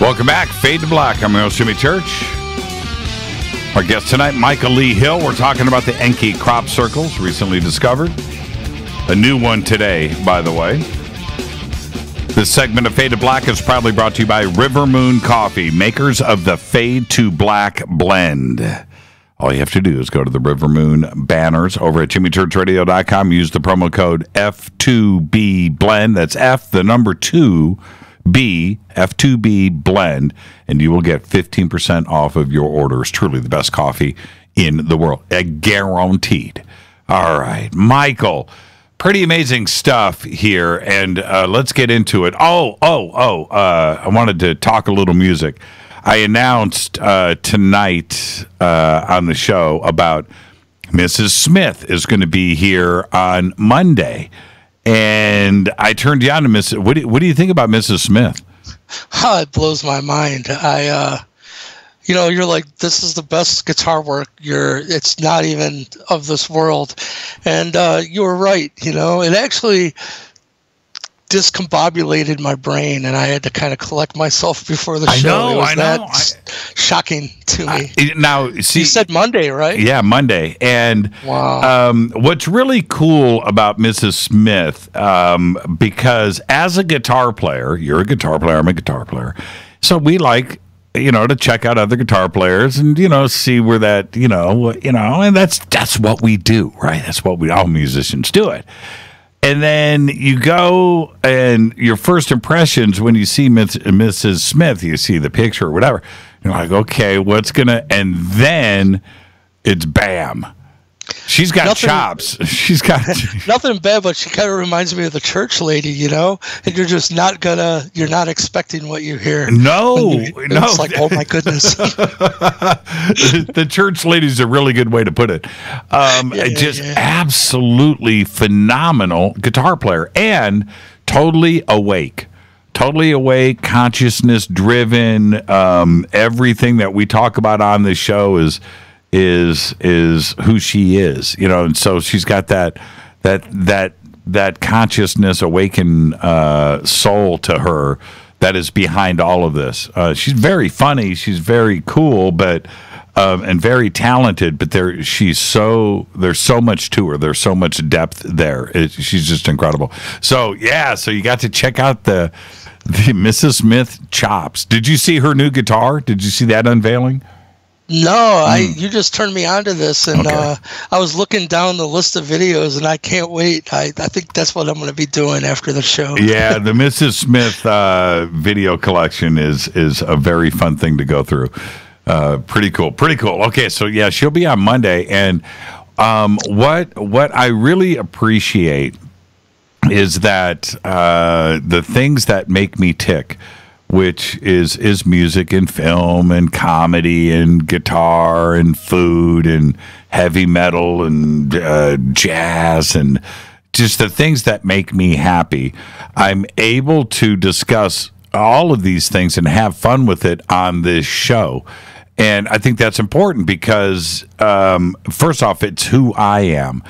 Welcome back, Fade to Black. I'm your host, Jimmy Church. Our guest tonight, Michael Lee Hill. We're talking about the Enki crop circles, recently discovered. A new one today, by the way. This segment of Fade to Black is proudly brought to you by River Moon Coffee, makers of the Fade to Black blend. All you have to do is go to the River Moon banners over at JimmyChurchRadio.com. Use the promo code F2B blend. That's F, the number 2, B, F2B blend, and you will get 15% off of your orders. Truly the best coffee in the world. Guaranteed. All right, Michael, pretty amazing stuff here, and let's get into it. I wanted to talk a little music. I announced tonight on the show about Mrs. Smith is going to be here on Monday. And I turned you on to Miss. What do you think about Mrs. Smith? Oh, it blows my mind. You're like, this is the best guitar work. It's not even of this world, and you were right. It actually discombobulated my brain, and I had to kind of collect myself before the show. I know. Shocking to me. Now, see, you said Monday, right? Yeah, Monday. And wow. What's really cool about Mrs. Smith, because as a guitar player, you're a guitar player, I'm a guitar player, so we like, to check out other guitar players and, see where that, and that's what we do, right? That's what all musicians do it. And then you go, and your first impressions when you see Mrs. Smith, you see the picture or whatever, you're like, okay, and then it's bam. She's got chops. She's got nothing bad, but she kind of reminds me of the church lady, and you're just you're not expecting what you hear. No. It's like, oh my goodness. The church lady's a really good way to put it. Absolutely phenomenal guitar player and totally awake, consciousness driven. Everything that we talk about on this show is who she is, and so she's got that consciousness, awakened soul to her that is behind all of this. She's very funny, she's very cool, but and very talented. But there's so much to her. There's so much depth there. She's just incredible. So you got to check out the Mrs. Smith chops. Did you see her new guitar? Did you see that unveiling? No, you just turned me on to this, and I was looking down the list of videos, and I can't wait. I think that's what I'm going to be doing after the show. Yeah, the Mrs. Smith video collection is a very fun thing to go through. Pretty cool. Okay, so yeah, she'll be on Monday, and what I really appreciate is that the things that make me tick, which is music and film and comedy and guitar and food and heavy metal and jazz and just the things that make me happy. I'm able to discuss all of these things and have fun with it on this show. And I think that's important because, first off, it's who I am.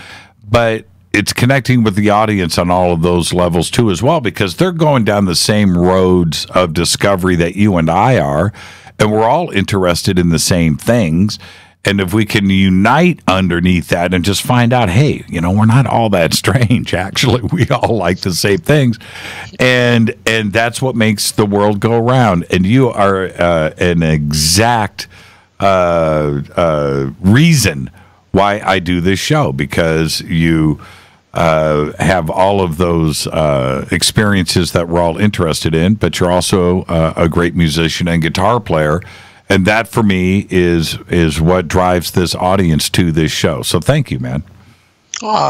But it's connecting with the audience on all of those levels too as well, because they're going down the same roads of discovery that you and I are, and we're all interested in the same things. And if we can unite underneath that and just find out, hey, we're not all that strange. Actually, we all like the same things, and that's what makes the world go around. And you are an exact reason why I do this show, because you have all of those experiences that we're all interested in, but you're also a great musician and guitar player, and that for me is what drives this audience to this show. So thank you, man.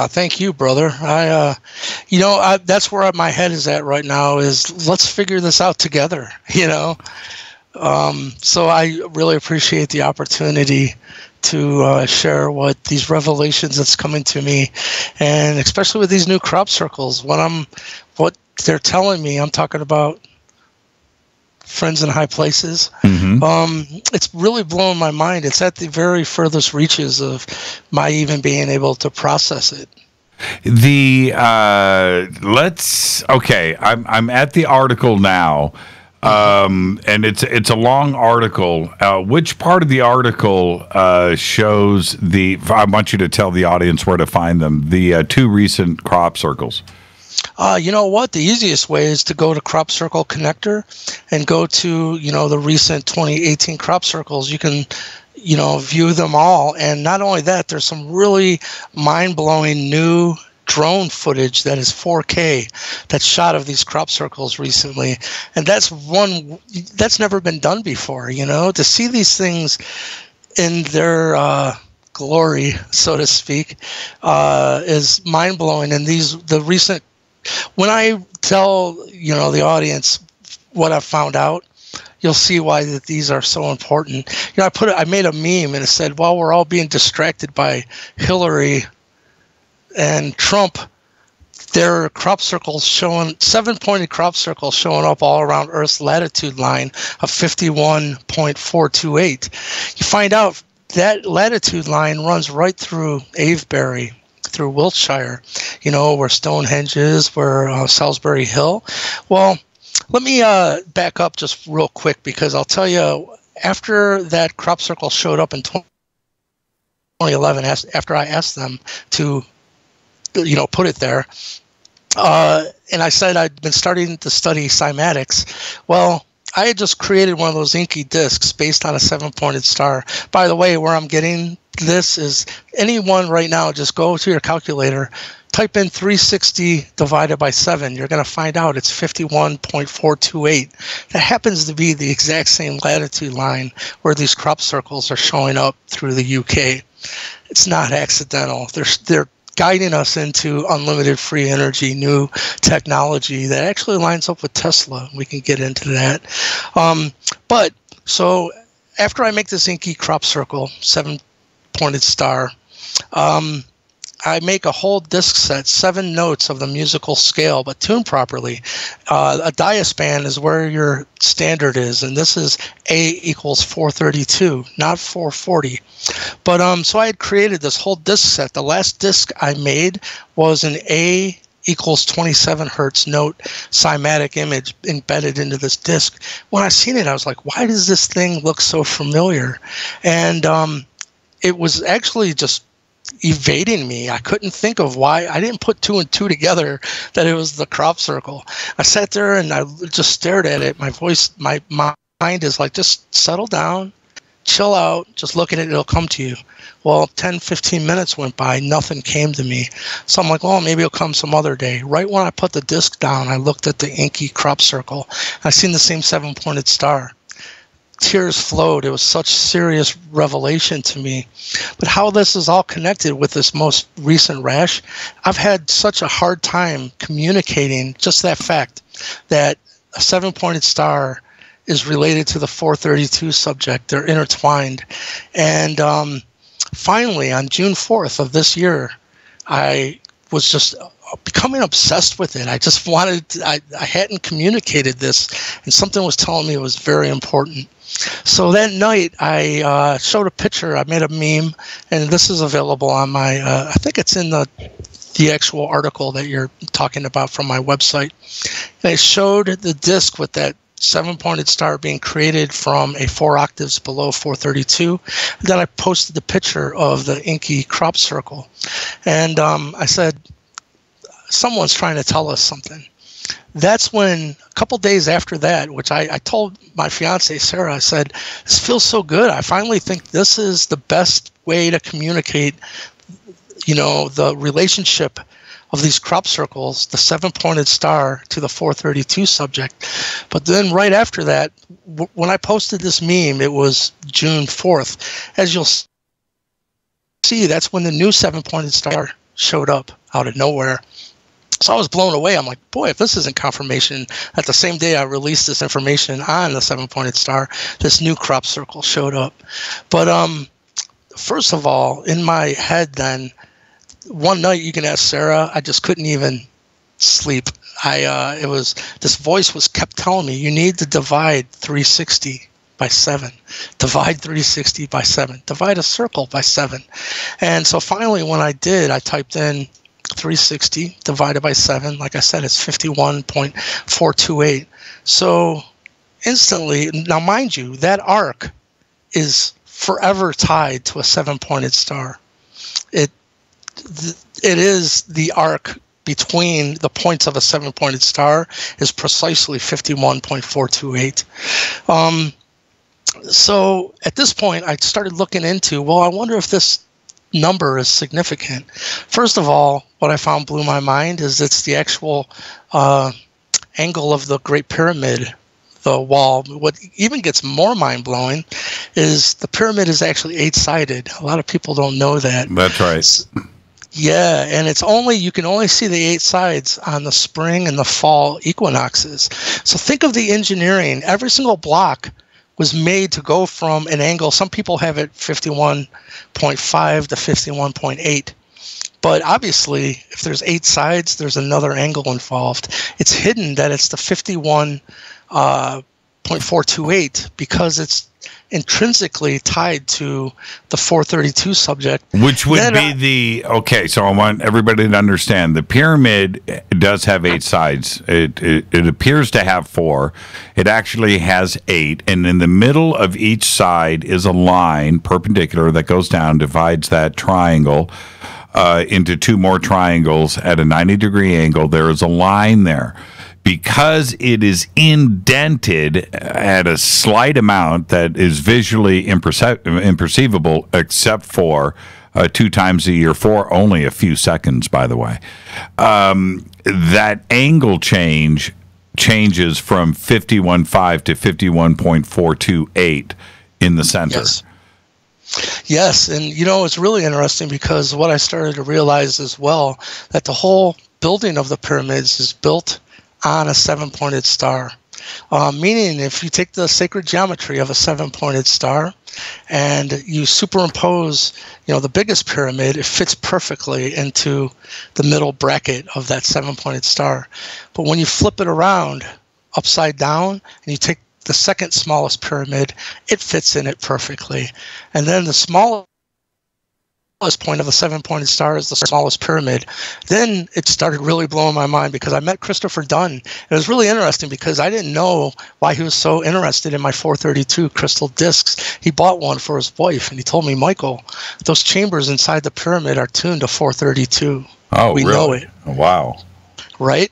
Thank you, brother. That's where my head is at right now, is let's figure this out together, So I really appreciate the opportunity to share what these revelations that's coming to me, and especially with these new crop circles. What they're telling me, I'm talking about friends in high places. It's really blowing my mind. It's at the very furthest reaches of my even being able to process it. I'm at the article now. And it's a long article. Which part of the article shows I want you to tell the audience where to find them, the two recent crop circles. You know what? The easiest way is to go to Crop Circle Connector and go to, the recent 2018 crop circles. You can, view them all. And not only that, there's some really mind-blowing new drone footage that is 4K that's shot of these crop circles recently, and that's one that's never been done before. To see these things in their glory, so to speak, is mind-blowing. And when I tell the audience what I've found out, you'll see why that these are so important. I made a meme and it said, while we're all being distracted by Hillary and Trump, there are crop circles showing, 7-pointed crop circles showing up all around Earth's latitude line of 51.428. You find out that latitude line runs right through Avebury, through Wiltshire, where Stonehenge is, where Salisbury Hill. Well, let me back up just real quick, because I'll tell you, after that crop circle showed up in 2011, after I asked them to put it there. And I said I'd been starting to study cymatics. Well, I had just created one of those inky discs based on a 7-pointed star. By the way, where I'm getting this is, anyone right now, just go to your calculator, type in 360 divided by 7. You're going to find out it's 51.428. That happens to be the exact same latitude line where these crop circles are showing up through the UK. It's not accidental. They're guiding us into unlimited free energy, new technology that actually lines up with Tesla. We can get into that. But so after I make this inky crop circle, 7-pointed star, I make a whole disc set, 7 notes of the musical scale, but tuned properly. A diaspan is where your standard is, and this is A equals 432, not 440. But so I had created this whole disc set. The last disc I made was an A equals 27 hertz note cymatic image embedded into this disc. When I seen it, I was like, why does this thing look so familiar? And it was actually just evading me. I couldn't think of why. I didn't put 2 and 2 together that it was the crop circle. I sat there and I just stared at it. My mind is like, just settle down, chill out, just look at it, it'll come to you. Well, 10, 15 minutes went by, nothing came to me. So I'm like, well, maybe it'll come some other day. Right when I put the disc down, I looked at the inky crop circle. I seen the same 7-pointed star. Tears flowed. It was such serious revelation to me. But how this is all connected with this most recent rash, I've had such a hard time communicating just that fact that a 7-pointed star is related to the 432 subject. They're intertwined. And finally, on June 4th of this year, I was just becoming obsessed with it. I just wanted, I hadn't communicated this, and something was telling me it was very important. So that night, I showed a picture. I made a meme, and this is available on my, I think it's in the actual article that you're talking about from my website. And I showed the disc with that 7-pointed star being created from a 4 octaves below 432. And then I posted the picture of the inky crop circle. And I said, someone's trying to tell us something. That's when, a couple days after that, which I told my fiance, Sarah, I said, this feels so good. I finally think this is the best way to communicate, the relationship of these crop circles, the 7-pointed star to the 432 subject. But then right after that, when I posted this meme, it was June 4th. As you'll see, that's when the new 7-pointed star showed up out of nowhere. So I was blown away. I'm like, boy, if this isn't confirmation, that the same day I released this information on the 7-pointed star, this new crop circle showed up. But first of all, in my head then, one night, you can ask Sarah, I just couldn't even sleep. This voice kept telling me, you need to divide 360 by 7. Divide 360 by 7. Divide a circle by 7. And so finally, when I did, I typed in 360 divided by 7. Like I said, it's 51.428. So instantly, now mind you, that arc is forever tied to a 7-pointed star. It is the arc between the points of a 7-pointed star is precisely 51.428. So at this point, I started looking into, well, I wonder if this number is significant. First of all, what I found blew my mind is it's the actual angle of the Great Pyramid, the wall. What even gets more mind-blowing is the pyramid is actually 8-sided. A lot of people don't know that. That's right. Yeah, and you can only see the 8 sides on the spring and the fall equinoxes. So think of the engineering. Every single block was made to go from an angle. Some people have it 51.5 to 51.8. But obviously, if there's 8 sides, there's another angle involved. It's hidden that it's the 51.428 because it's intrinsically tied to the 432 subject. Which would be so I want everybody to understand, the pyramid does have 8 sides. It appears to have 4. It actually has 8, and in the middle of each side is a line perpendicular that goes down, divides that triangle into 2 more triangles at a 90-degree angle. There is a line there. Because it is indented at a slight amount that is visually imperceivable, except for 2 times a year for only a few seconds, by the way, that angle changes from 51.5 to 51.428 in the center. Yes, and it's really interesting because what I started to realize as well, that the whole building of the pyramids is built on a 7-pointed star, meaning if you take the sacred geometry of a 7-pointed star and you superimpose, the biggest pyramid, it fits perfectly into the middle bracket of that 7-pointed star. But when you flip it around upside down and you take the second smallest pyramid, it fits in it perfectly. And then the smallest point of the 7-pointed star is the smallest pyramid. Then it started really blowing my mind because I met Christopher Dunn. It was really interesting because I didn't know why he was so interested in my 432 crystal discs. He bought one for his wife, and he told me, Michael, those chambers inside the pyramid are tuned to 432. Oh, we really? know it. Wow. Right?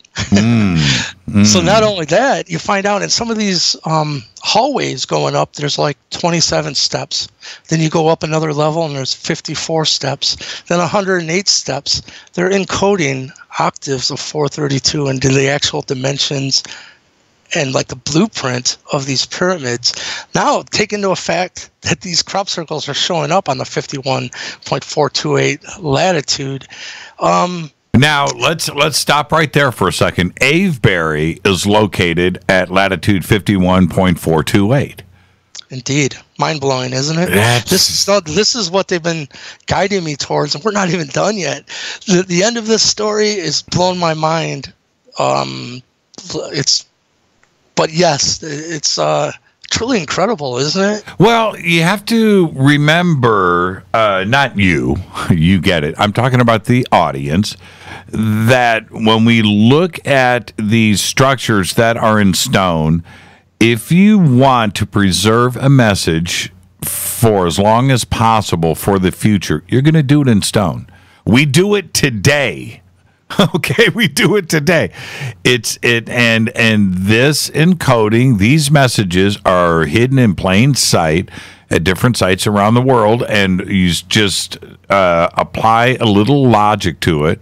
So not only that, you find out in some of these hallways going up, there's like 27 steps. Then you go up another level and there's 54 steps. Then 108 steps. They're encoding octaves of 432 into the actual dimensions and like the blueprint of these pyramids. Now, take into effect that these crop circles are showing up on the 51.428 latitude. Now, let's stop right there for a second. Avebury is located at latitude 51.428. Indeed. Mind-blowing, isn't it? This is what they've been guiding me towards, and we're not even done yet. The end of this story is blowing my mind. It's truly incredible, isn't it? Well, you have to remember, not you get it. I'm talking about the audience, that when we look at these structures that are in stone, if you want to preserve a message for as long as possible for the future, you're going to do it in stone. We do it today. Okay, we do it today. And this encoding, these messages are hidden in plain sight at different sites around the world, and you just apply a little logic to it,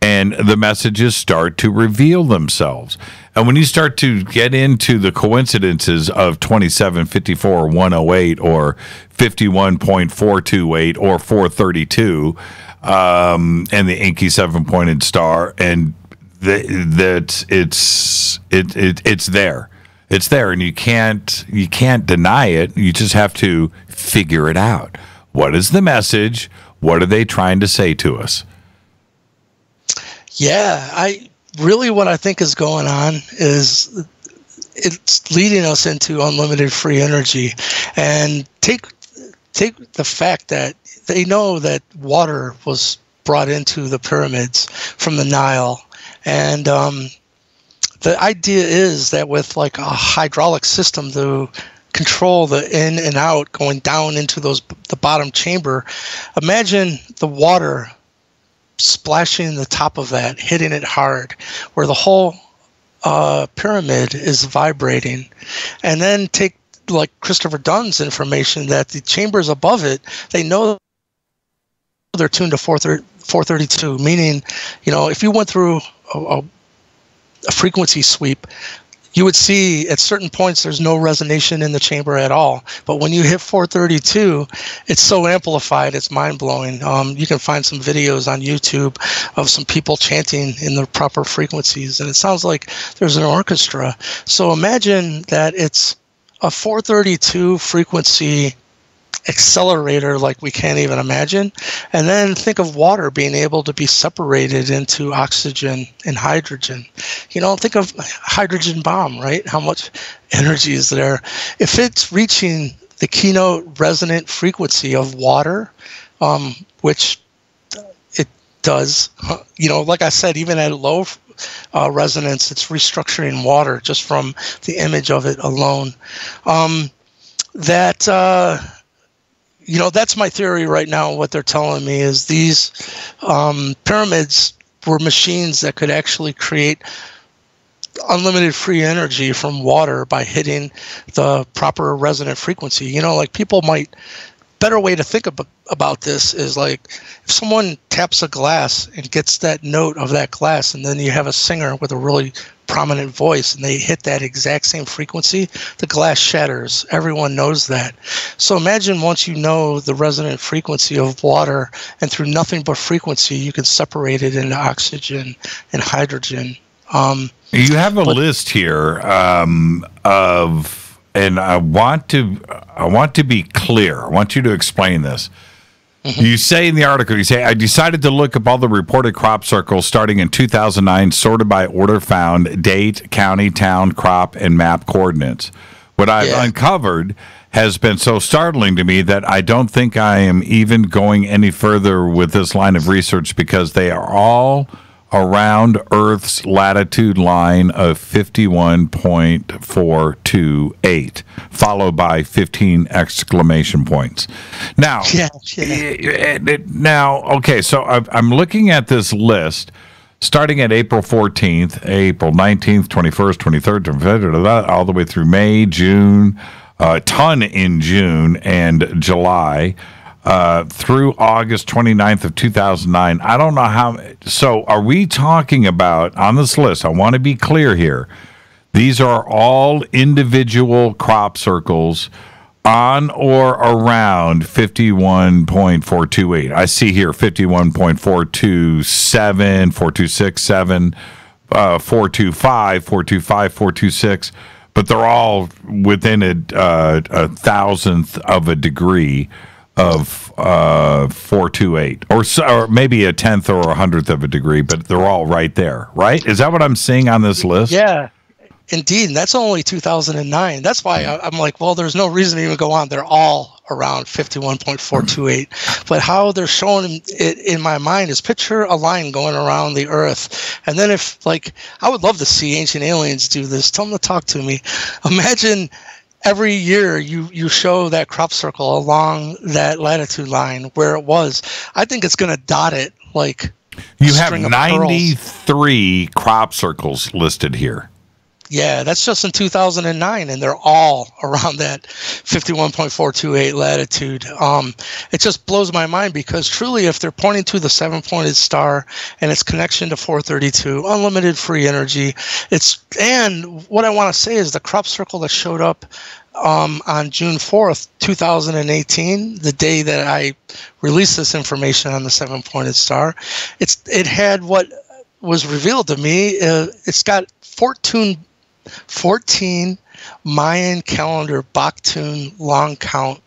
and the messages start to reveal themselves. And when you start to get into the coincidences of 2754, 108, or 51.428, or 432, and the inky 7-pointed star, and it's there. It's there, and you can't deny it. You just have to figure it out. What is the message? What are they trying to say to us? Yeah, what I think is going on is it's leading us into unlimited free energy. And take the fact that they know that water was brought into the pyramids from the Nile. And the idea is that with like a hydraulic system to control the in and out going down into the bottom chamber, imagine the water splashing the top of that, hitting it hard, where the whole pyramid is vibrating. And then take like Christopher Dunn's information that the chambers above it, they know they're tuned to 432, meaning, if you went through a frequency sweep, you would see at certain points there's no resonation in the chamber at all. But when you hit 432, it's so amplified, it's mind-blowing. You can find some videos on YouTube of some people chanting in the proper frequencies, and it sounds like there's an orchestra. So imagine that it's a 432 frequency accelerator like we can't even imagine. And then think of water being able to be separated into oxygen and hydrogen. Think of hydrogen bomb, right? How much energy is there? If it's reaching the keynote resonant frequency of water, which it does, like I said, even at low resonance, it's restructuring water just from the image of it alone. That's my theory right now. What they're telling me is these pyramids were machines that could actually create unlimited free energy from water by hitting the proper resonant frequency. People might, better way to think about this is like if someone taps a glass and gets that note of that glass, and then you have a singer with a really prominent voice and they hit that exact same frequency, the glass shatters. Everyone knows that. So imagine once you know the resonant frequency of water, and through nothing but frequency you can separate it into oxygen and hydrogen. You have a list here of, and I want to be clear. I want you to explain this. You say in the article, I decided to look up all the reported crop circles starting in 2009, sorted by order found, date, county, town, crop, and map coordinates. What I've uncovered has been so startling to me that I don't think I am even going any further with this line of research, because they are all around Earth's latitude line of 51.428, followed by 15 exclamation points. Now, okay, so I'm looking at this list. starting at April 14th, April 19th, 21st, 23rd, 25th, all the way through May, June, a ton in June and July, through August 29th of 2009. I don't know how. So are we talking about, on this list, I want to be clear here, these are all individual crop circles on or around 51.428. I see here 51.427, 4267, 425, 425, 426, but they're all within a thousandth of a degree of 428, or maybe a tenth or a hundredth of a degree, but they're all right there, right? Is that what I'm seeing on this list? Yeah. Indeed, and that's only 2009. That's why I'm like, well, there's no reason to even go on. They're all around 51.428. But how they're showing it in my mind is picture a line going around the Earth. And then if, like, I would love to see ancient aliens do this. Tell them to talk to me. Imagine every year you show that crop circle along that latitude line where it was. I think it's going to dot it like you have 93 crop circles listed here. Yeah, that's just in 2009, and they're all around that 51.428 latitude. It just blows my mind because truly, if they're pointing to the seven-pointed star and its connection to 432, unlimited free energy, and what I want to say is the crop circle that showed up on June 4th, 2018, the day that I released this information on the seven-pointed star, it had what was revealed to me. It's got 14 Mayan calendar Baktun long count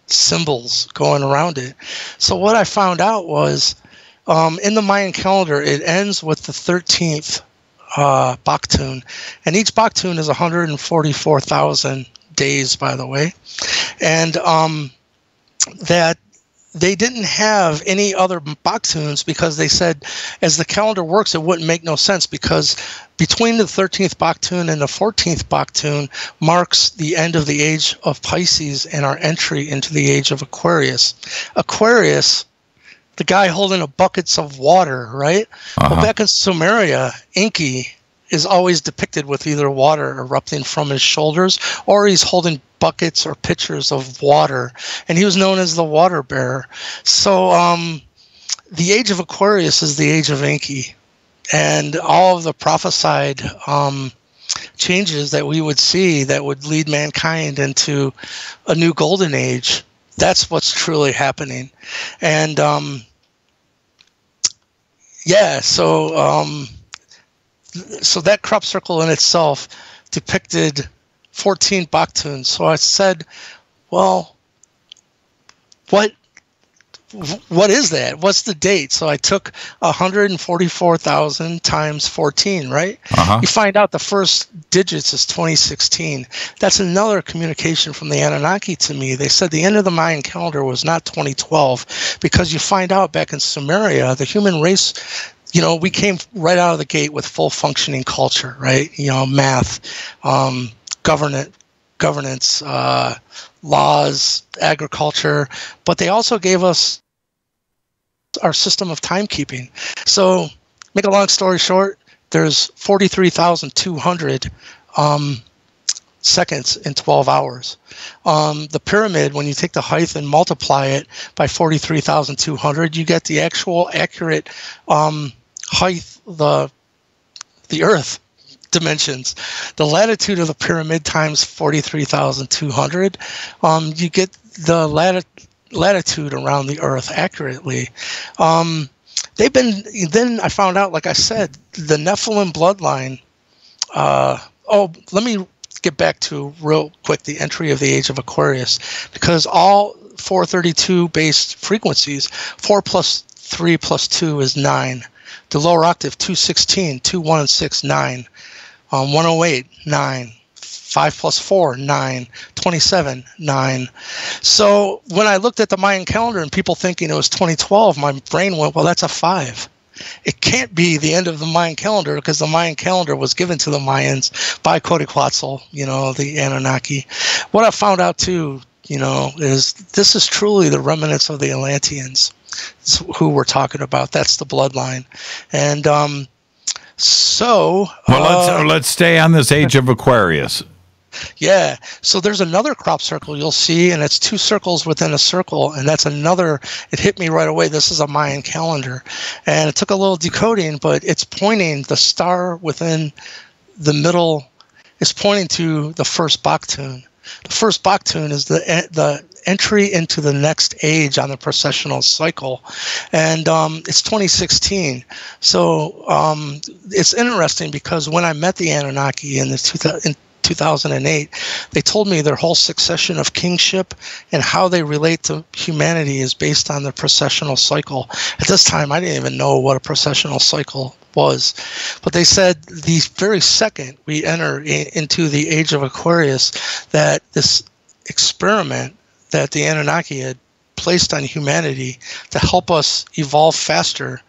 symbols going around it. So what I found out was in the Mayan calendar, it ends with the 13th Baktun. And each Baktun is 144,000 days, by the way. And that they didn't have any other Baktuns because they said as the calendar works, it wouldn't make no sense because between the 13th Baktun and the 14th Baktun marks the end of the age of Pisces and our entry into the age of Aquarius. Aquarius, the guy holding buckets of water, right? Well, back in Sumeria, Enki is always depicted with either water erupting from his shoulders or he's holding buckets or pitchers of water, and he was known as the water bearer. So the age of Aquarius is the age of Enki, and all of the prophesied changes that we would see that would lead mankind into a new golden age, that's what's truly happening. And so that crop circle in itself depicted 14 Baktuns. So I said, well, what is that? What's the date? So I took 144,000 times 14, right? You find out the first digits is 2016. That's another communication from the Anunnaki to me. They said the end of the Mayan calendar was not 2012 because you find out back in Sumeria, the human race, we came right out of the gate with full functioning culture, right? Math, governance, laws, agriculture, but they also gave us our system of timekeeping. So, make a long story short, there's 43,200 seconds in 12 hours. The pyramid, when you take the height and multiply it by 43,200, you get the actual accurate height, the Earth dimensions. The latitude of the pyramid times 43,200, you get the latitude around the Earth accurately. Then I found out, like I said, the Nephilim bloodline. Let me get back to real quick the entry of the age of Aquarius, because all 432 based frequencies, 4 plus 3 plus 2 is 9. The lower octave, 216, 2, 1, and 6, 9. 108, 9. 5 plus 4, 9. 27, 9. So when I looked at the Mayan calendar and people thinking it was 2012, my brain went, well, that's a 5. It can't be the end of the Mayan calendar because the Mayan calendar was given to the Mayans by Quetzalcoatl, the Anunnaki. What I found out too, is this is truly the remnants of the Atlanteans who we're talking about. That's the bloodline. And So, let's stay on this age of Aquarius. Yeah. So there's another crop circle you'll see, and it's 2 circles within a circle, and that's another. It hit me right away. This is a Mayan calendar, and it took a little decoding, but it's pointing the star within the middle is pointing to the first Baktun. The first Baktun is the entry into the next age on the precessional cycle, and it's 2016. So it's interesting because when I met the Anunnaki in 2008, they told me their whole succession of kingship and how they relate to humanity is based on the precessional cycle. At this time, I didn't even know what a precessional cycle was, but they said the very second we enter into the age of Aquarius, that this experiment that the Anunnaki had placed on humanity to help us evolve faster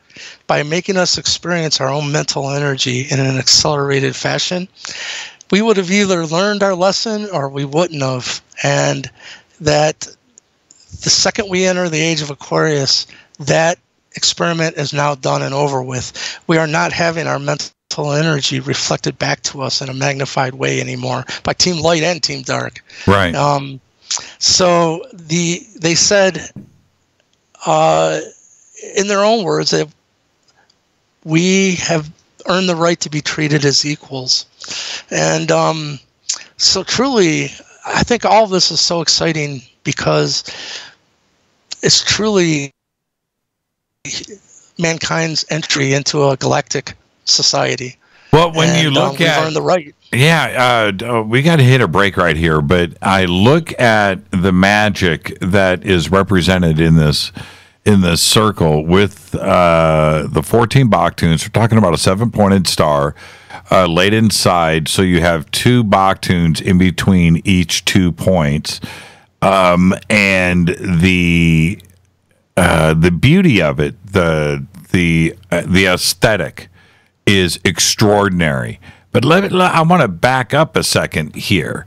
by making us experience our own mental energy in an accelerated fashion, we would have either learned our lesson or we wouldn't have. And that the second we enter the age of Aquarius, that experiment is now done and over with. We are not having our mental energy reflected back to us in a magnified way anymore by Team Light and Team Dark. Right. So they said, in their own words, that we have earned the right to be treated as equals. And so truly, I think all of this is so exciting because it's truly mankind's entry into a galactic society. Well, when you look at, we've earned the right. Yeah, we got to hit a break right here, but I look at the magic that is represented in this circle with the 14 Baktuns. We're talking about a 7-pointed star laid inside, so you have 2 Baktuns in between each 2 points, and the beauty of it, the aesthetic is extraordinary. But I want to back up a second here.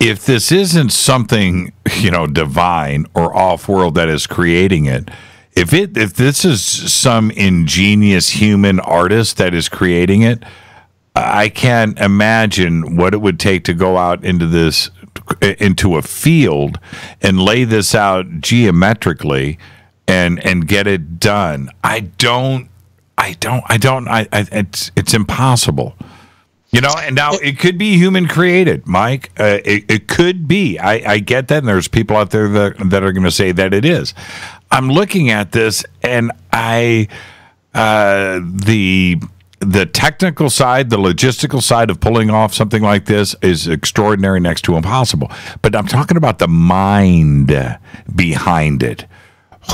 If this isn't something, divine or off-world that is creating it, if this is some ingenious human artist that is creating it, I can't imagine what it would take to go out into a field and lay this out geometrically and get it done. It's impossible. And now it could be human created, Mike. It could be. I get that, and there's people out there that are going to say that it is. I'm looking at this, and the technical side, the logistical side of pulling off something like this is extraordinary, next to impossible. But I'm talking about the mind behind it.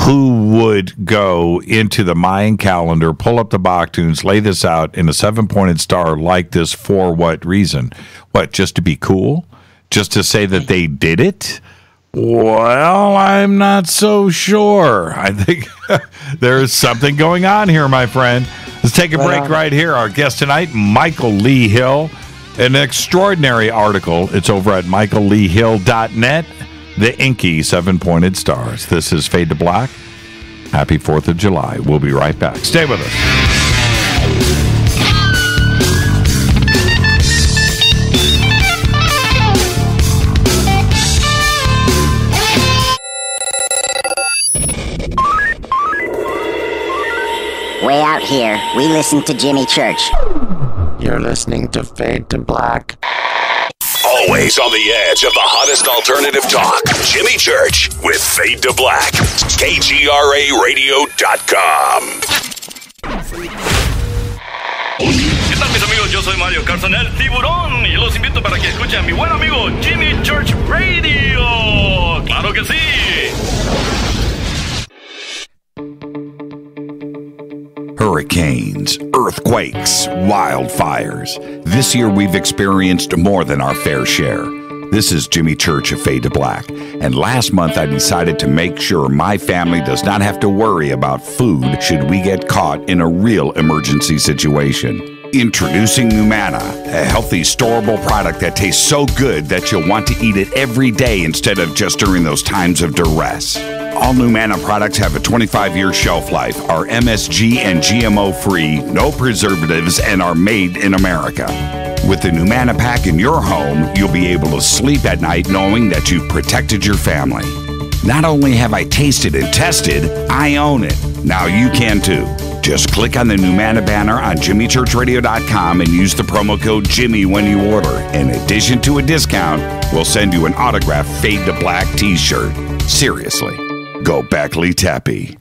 Who would go into the Mayan calendar, pull up the Baktuns, lay this out in a 7-pointed star like this for what reason? What, just to be cool? Just to say that they did it? Well, I'm not so sure. I think there's something going on here, my friend. Let's take a break right here. Our guest tonight, Michael Lee Hill. An extraordinary article. It's over at michaelleehill.net. The inky 7-pointed stars. This is Fade to Black. Happy 4th of July. We'll be right back. Stay with us. Way out here, we listen to Jimmy Church. You're listening to Fade to Black. Always on the edge of the hottest alternative talk. Jimmy Church with Fade to Black. KGRARadio.com. ¿Qué tal, mis amigos? Yo soy Mario Carson, el tiburón, y los invito para que escuchen a mi buen amigo Jimmy Church Radio. ¡Claro que sí! Hurricanes, earthquakes, wildfires. This year we've experienced more than our fair share. This is Jimmy Church of Fade to Black, and last month I decided to make sure my family does not have to worry about food should we get caught in a real emergency situation. Introducing Numana, a healthy, storable product that tastes so good that you'll want to eat it every day instead of just during those times of duress. All Numana products have a 25-year shelf life, are MSG and GMO free, no preservatives, and are made in America. With the Numana pack in your home, you'll be able to sleep at night knowing that you've protected your family. Not only have I tasted and tested, I own it. Now you can too. Just click on the Numana banner on JimmyChurchRadio.com and use the promo code Jimmy when you order. In addition to a discount, we'll send you an autographed Fade to Black t-shirt. Seriously, go Beckley Tappy.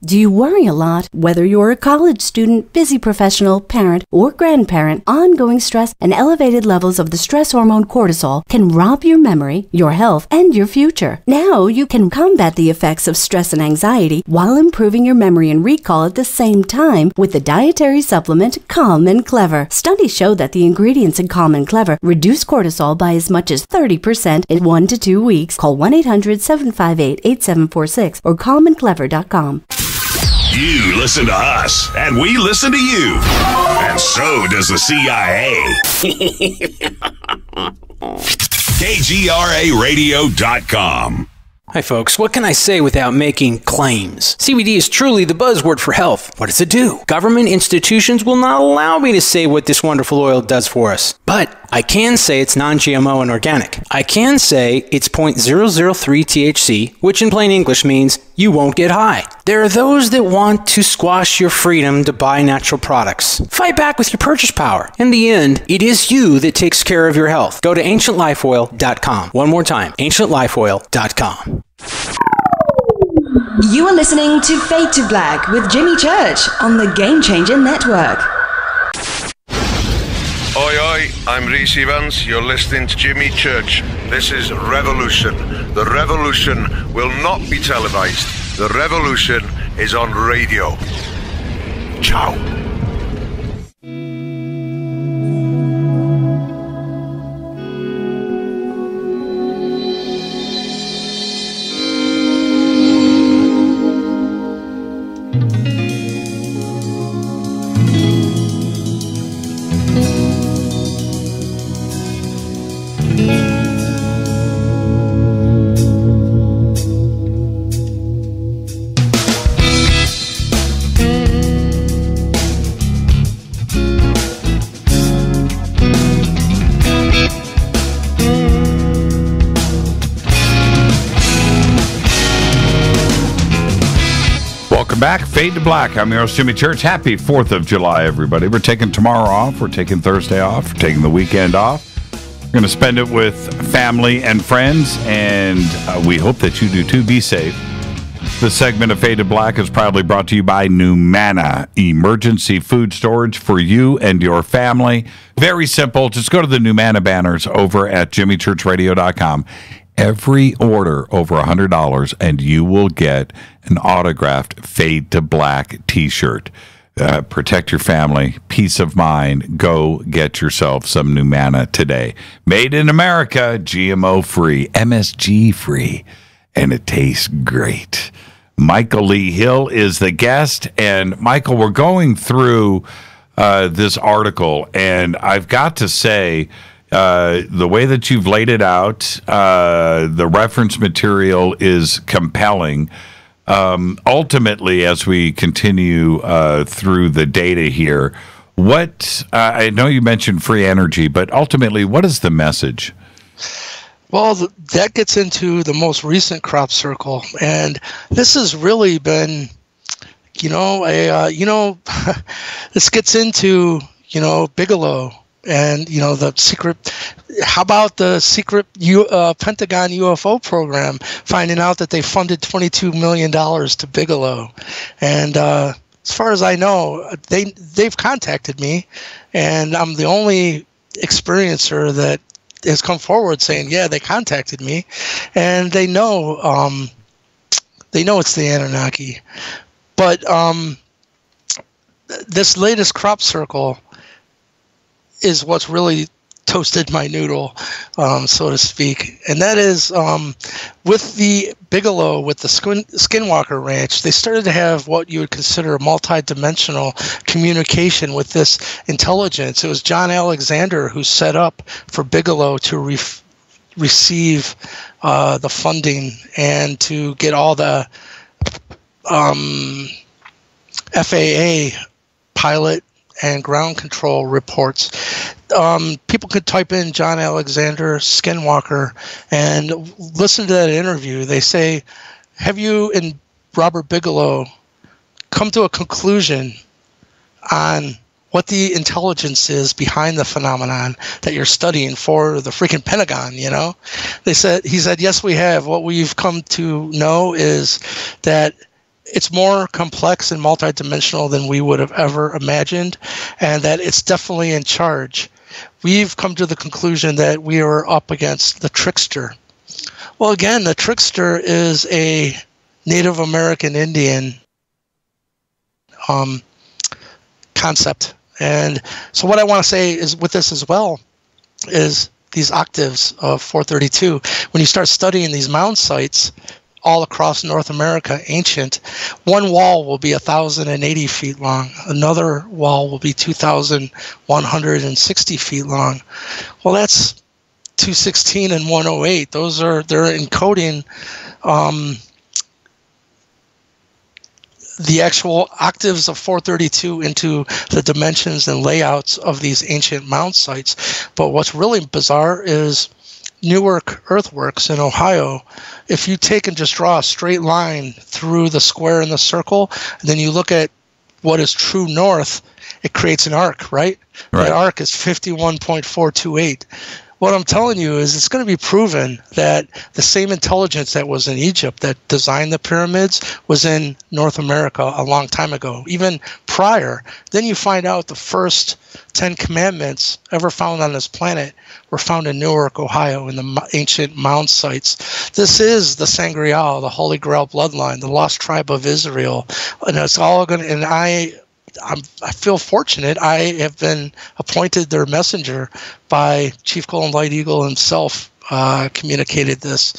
Do you worry a lot? Whether you're a college student, busy professional, parent, or grandparent, ongoing stress and elevated levels of the stress hormone cortisol can rob your memory, your health, and your future. Now you can combat the effects of stress and anxiety while improving your memory and recall at the same time with the dietary supplement Calm and Clever. Studies show that the ingredients in Calm and Clever reduce cortisol by as much as 30% in 1 to 2 weeks. Call 1-800-758-8746 or calmandclever.com. You listen to us, and we listen to you. And so does the CIA. KGRARadio.com. Hi folks, what can I say without making claims? CBD is truly the buzzword for health. What does it do? Government institutions will not allow me to say what this wonderful oil does for us. But I can say it's non-GMO and organic. I can say it's 0.003 THC, which in plain English means you won't get high. There are those that want to squash your freedom to buy natural products. Fight back with your purchase power. In the end, it is you that takes care of your health. Go to ancientlifeoil.com. One more time, ancientlifeoil.com. You are listening to Fade to Black with Jimmy Church on the Game Changer Network. Oi, oi, I'm Reese Evans. You're listening to Jimmy Church. This is Revolution. The revolution will not be televised. The revolution is on radio. Ciao. Back, Fade to Black. I'm your host, Jimmy Church. Happy 4th of July, everybody. We're taking tomorrow off. We're taking Thursday off. We're taking the weekend off. We're going to spend it with family and friends, and we hope that you do too. Be safe. This segment of Fade to Black is proudly brought to you by Numana, emergency food storage for you and your family. Very simple. Just go to the Numana banners over at JimmyChurchRadio.com. Every order over $100, and you will get an autographed Fade to Black t-shirt. Protect your family, peace of mind. Go get yourself some Numana today. Made in America, GMO free, MSG free, and it tastes great. Michael Lee Hill is the guest, and Michael, we're going through this article, and I've got to say, the way that you've laid it out, the reference material is compelling. Ultimately, as we continue through the data here, what I know you mentioned free energy, but ultimately, what is the message? Well, that gets into the most recent crop circle, and this has really been, this gets into, Bigelow. And, the secret, how about the secret Pentagon UFO program, finding out that they funded $22 million to Bigelow. And as far as I know, they've contacted me, and I'm the only experiencer that has come forward saying, yeah, they contacted me, and they know it's the Anunnaki. But this latest crop circle is what's really toasted my noodle, so to speak. And that is with the Bigelow, with the Skinwalker Ranch, they started to have what you would consider a multi-dimensional communication with this intelligence. It was John Alexander who set up for Bigelow to receive the funding and to get all the FAA pilot and ground control reports. People could type in John Alexander Skinwalker and listen to that interview. They say, have you and Robert Bigelow come to a conclusion on what the intelligence is behind the phenomenon that you're studying for the freaking Pentagon, you know? He said, yes, we have. What we've come to know is that it's more complex and multidimensional than we would have ever imagined, and that it's definitely in charge. We've come to the conclusion that we are up against the trickster. Well, again, the trickster is a Native American Indian concept. And so what I want to say is with this as well is these octaves of 432. When you start studying these mound sites all across North America, ancient, one wall will be 1,080 feet long. Another wall will be 2,160 feet long. Well, that's 216 and 108. They're encoding the actual octaves of 432 into the dimensions and layouts of these ancient mound sites. But what's really bizarre is Newark Earthworks in Ohio. If you take and just draw a straight line through the square and the circle, and then you look at what is true north, it creates an arc, right? That arc is 51.428. What I'm telling you is it's going to be proven that the same intelligence that was in Egypt that designed the pyramids was in North America a long time ago, even prior. Then you find out the first 10 commandments ever found on this planet were found in Newark, Ohio, in the ancient mound sites. This is the Sangreal, the Holy Grail bloodline, the lost tribe of Israel. And it's all going to, and I feel fortunate. I have been appointed their messenger by Chief Golden Light Eagle himself. Communicated this.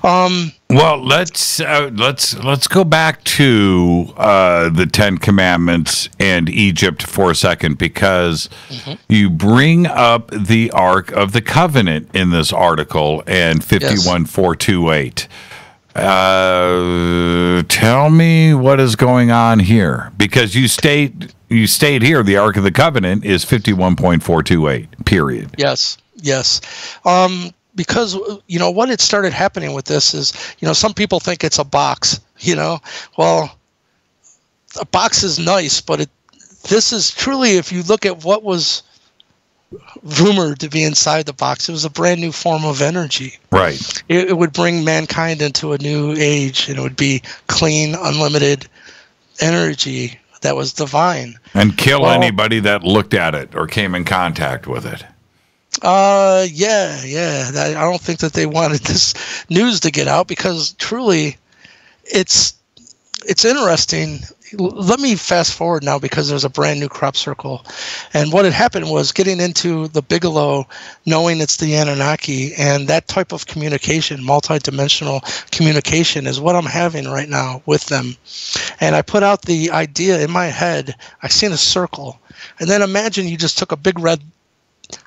Well, let's go back to the 10 Commandments and Egypt for a second, because you bring up the Ark of the Covenant in this article and 51428. Tell me what is going on here, because you state here the Ark of the Covenant is 51.428. Period. Yes. Because, what had started happening with this is, some people think it's a box, Well, a box is nice, but this is truly, if you look at what was rumored to be inside the box, it was a brand new form of energy. Right. It would bring mankind into a new age, and it would be clean, unlimited energy that was divine. And kill anybody that looked at it or came in contact with it. Yeah. I don't think that they wanted this news to get out, because truly it's interesting. Let me fast forward now, because there's a brand new crop circle. And what had happened was getting into the Bigelow, knowing it's the Anunnaki, and that type of communication, multidimensional communication, is what I'm having right now with them. And I put out the idea in my head. I seen a circle. And then imagine you just took a big red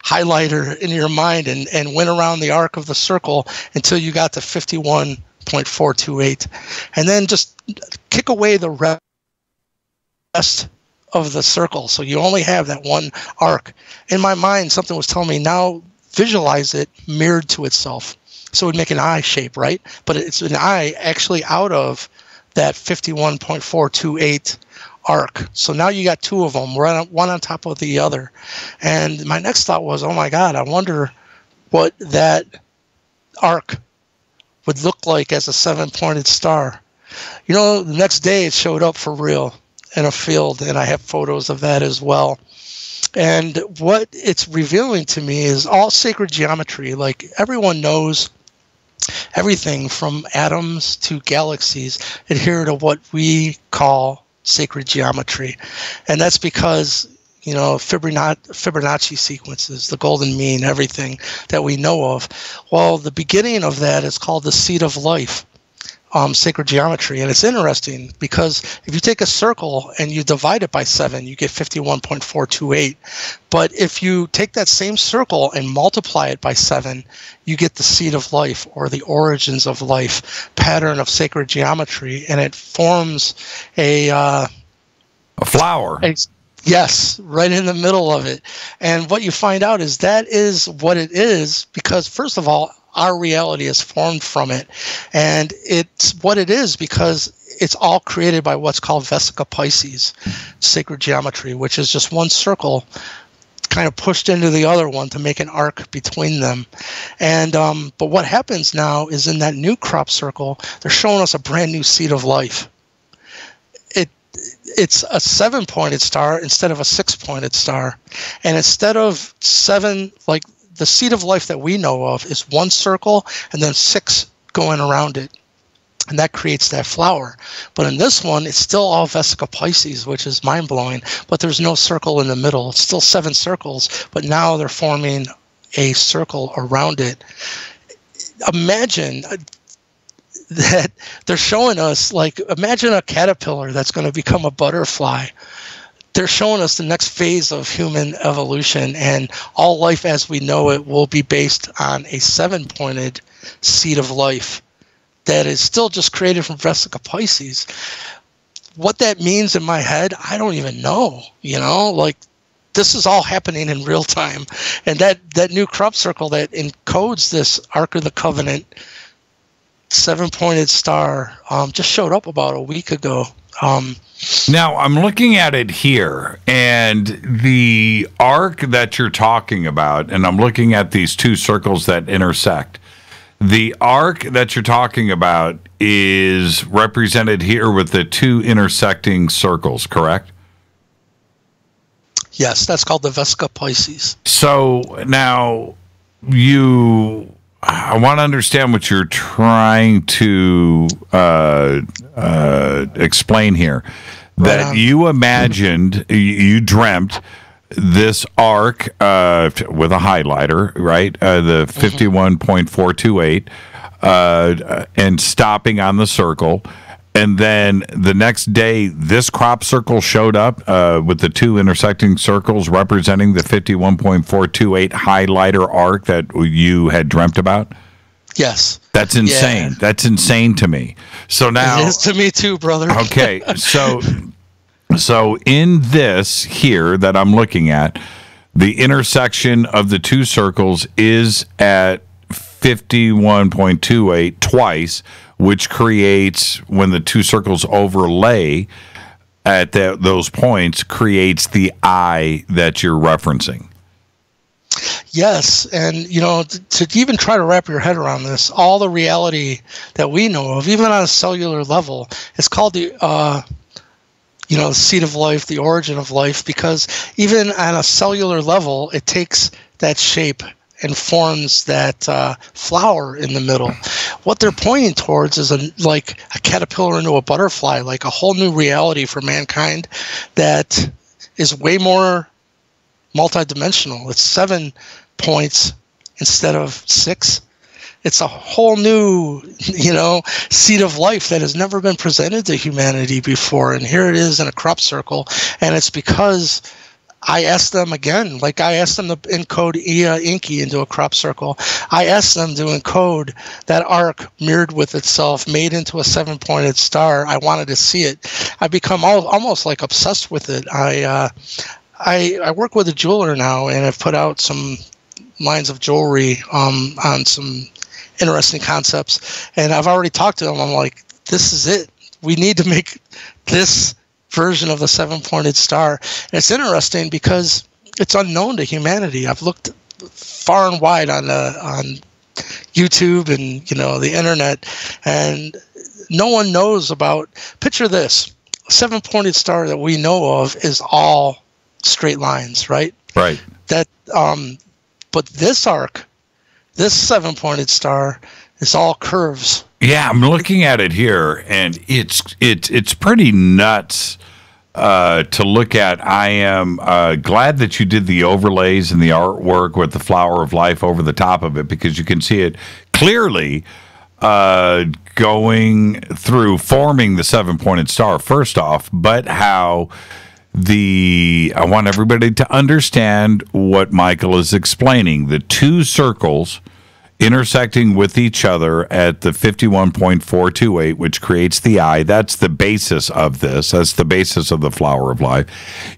highlighter in your mind and went around the arc of the circle until you got to 51.428. And then just kick away the rest of the circle. So you only have that one arc. In my mind, something was telling me, now visualize it mirrored to itself. So it would make an eye shape, right? But it's an eye actually out of that 51.428 arc. So now you got two of them, one on top of the other. And my next thought was, oh my God, I wonder what that arc would look like as a 7-pointed star. The next day it showed up for real in a field, and I have photos of that as well. And what it's revealing to me is all sacred geometry. Like, everyone knows everything from atoms to galaxies adhere to what we call sacred geometry. And that's because, Fibonacci sequences, the golden mean, everything that we know of. Well, the beginning of that is called the seed of life. sacred geometry. And it's interesting because if you take a circle and you divide it by 7, you get 51.428. But if you take that same circle and multiply it by 7, you get the seed of life, or the origins of life pattern of sacred geometry, and it forms a flower. Yes, right in the middle of it. And what you find out is that is what it is, because first of all, our reality is formed from it. And it's what it is because it's all created by what's called Vesica Pisces, sacred geometry, which is just one circle kind of pushed into the other one to make an arc between them. And but what happens now is in that new crop circle, they're showing us a brand new seed of life. It's a 7-pointed star instead of a 6-pointed star. And instead of 7, like the seed of life that we know of is one circle and then 6 going around it. And that creates that flower. But in this one, it's still all Vesica Pisces, which is mind-blowing. But there's no circle in the middle. It's still 7 circles, but now they're forming a circle around it. Imagine that they're showing us, like, imagine a caterpillar that's going to become a butterfly. They're showing us the next phase of human evolution, and all life as we know it will be based on a 7-pointed seed of life that is still just created from Vesica Pisces. What that means in my head, I don't even know, like this is all happening in real time. And that new crop circle that encodes this Ark of the Covenant 7-pointed star just showed up about a week ago. Now, I'm looking at it here, and the arc that you're talking about, and I'm looking at these 2 circles that intersect. The arc that you're talking about is represented here with the 2 intersecting circles, correct? Yes, that's called the Vesica Pisces. So now I want to understand what you're trying to explain here. That you imagined, you dreamt this arc with a highlighter, right? The 51.428, and stopping on the circle. And then the next day, this crop circle showed up with the 2 intersecting circles representing the 51.428 highlighter arc that you had dreamt about? Yes. That's insane. Yeah. That's insane to me. So now, it is to me too, brother. Okay. So in this here that I'm looking at, the intersection of the 2 circles is at 51.28 twice, which creates, when the 2 circles overlay at those points, creates the eye that you're referencing. Yes, and to even try to wrap your head around this, all the reality that we know of, even on a cellular level, it's called the the seed of life, the origin of life, because even on a cellular level, it takes that shape and forms that flower in the middle. What they're pointing towards is like a caterpillar into a butterfly, like a whole new reality for mankind that is way more multidimensional. It's 7 points instead of 6. It's a whole new, seed of life that has never been presented to humanity before. And here it is in a crop circle. And it's because I asked them again, like I asked them to encode Inky into a crop circle. I asked them to encode that arc mirrored with itself, made into a 7-pointed star. I wanted to see it. I become almost like obsessed with it. I work with a jeweler now, and I've put out some lines of jewelry on some interesting concepts. And I've already talked to them. I'm like, this is it. We need to make this version of the 7-pointed star. And it's interesting because it's unknown to humanity. I've looked far and wide on YouTube and the internet, and no one knows about. Picture this: a 7-pointed star that we know of is all straight lines, right? Right. That but this arc, this 7-pointed star, is all curves. Yeah, I'm looking at it here, and it's pretty nuts to look at. I am glad that you did the overlays and the artwork with the flower of life over the top of it, because you can see it clearly going through forming the seven-pointed star, first off, but how I want everybody to understand what Michael is explaining. The two circles intersecting with each other at the 51.428, which creates the eye. That's the basis of this. That's the basis of the flower of life.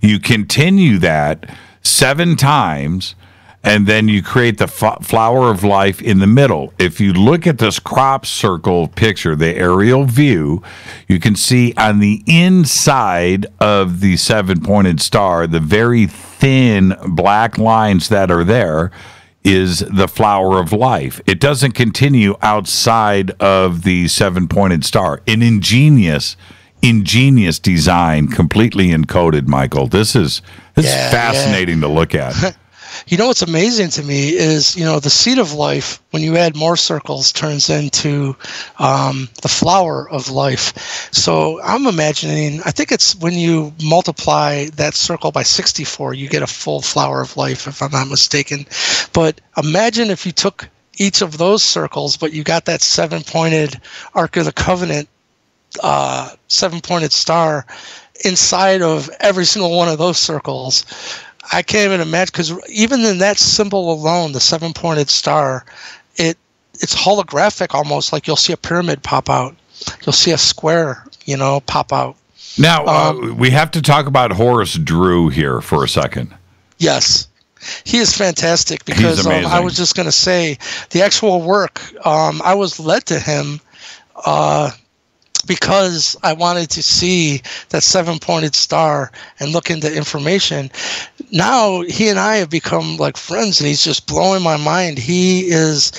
You continue that 7 times, and then you create the flower of life in the middle. If you look at this crop circle picture, the aerial view, you can see on the inside of the seven-pointed star, the very thin black lines that are there is the flower of life. It doesn't continue outside of the seven-pointed star. An ingenious design, completely encoded, Michael. This is fascinating to look at. You know what's amazing to me is, the seed of life, when you add more circles, turns into the flower of life. So I'm imagining, I think it's when you multiply that circle by 64, you get a full flower of life, if I'm not mistaken. But imagine if you took each of those circles, but you got that seven-pointed Ark of the Covenant, seven-pointed star inside of every single one of those circles. I can't even imagine, because even in that symbol alone, the seven-pointed star, it's holographic almost. Like you'll see a pyramid pop out, you'll see a square, pop out. Now we have to talk about Horace Drew here for a second. Yes, he is fantastic, because I was just going to say the actual work. I was led to him because I wanted to see that seven-pointed star and look into information. Now he and I have become like friends, and he's just blowing my mind. He is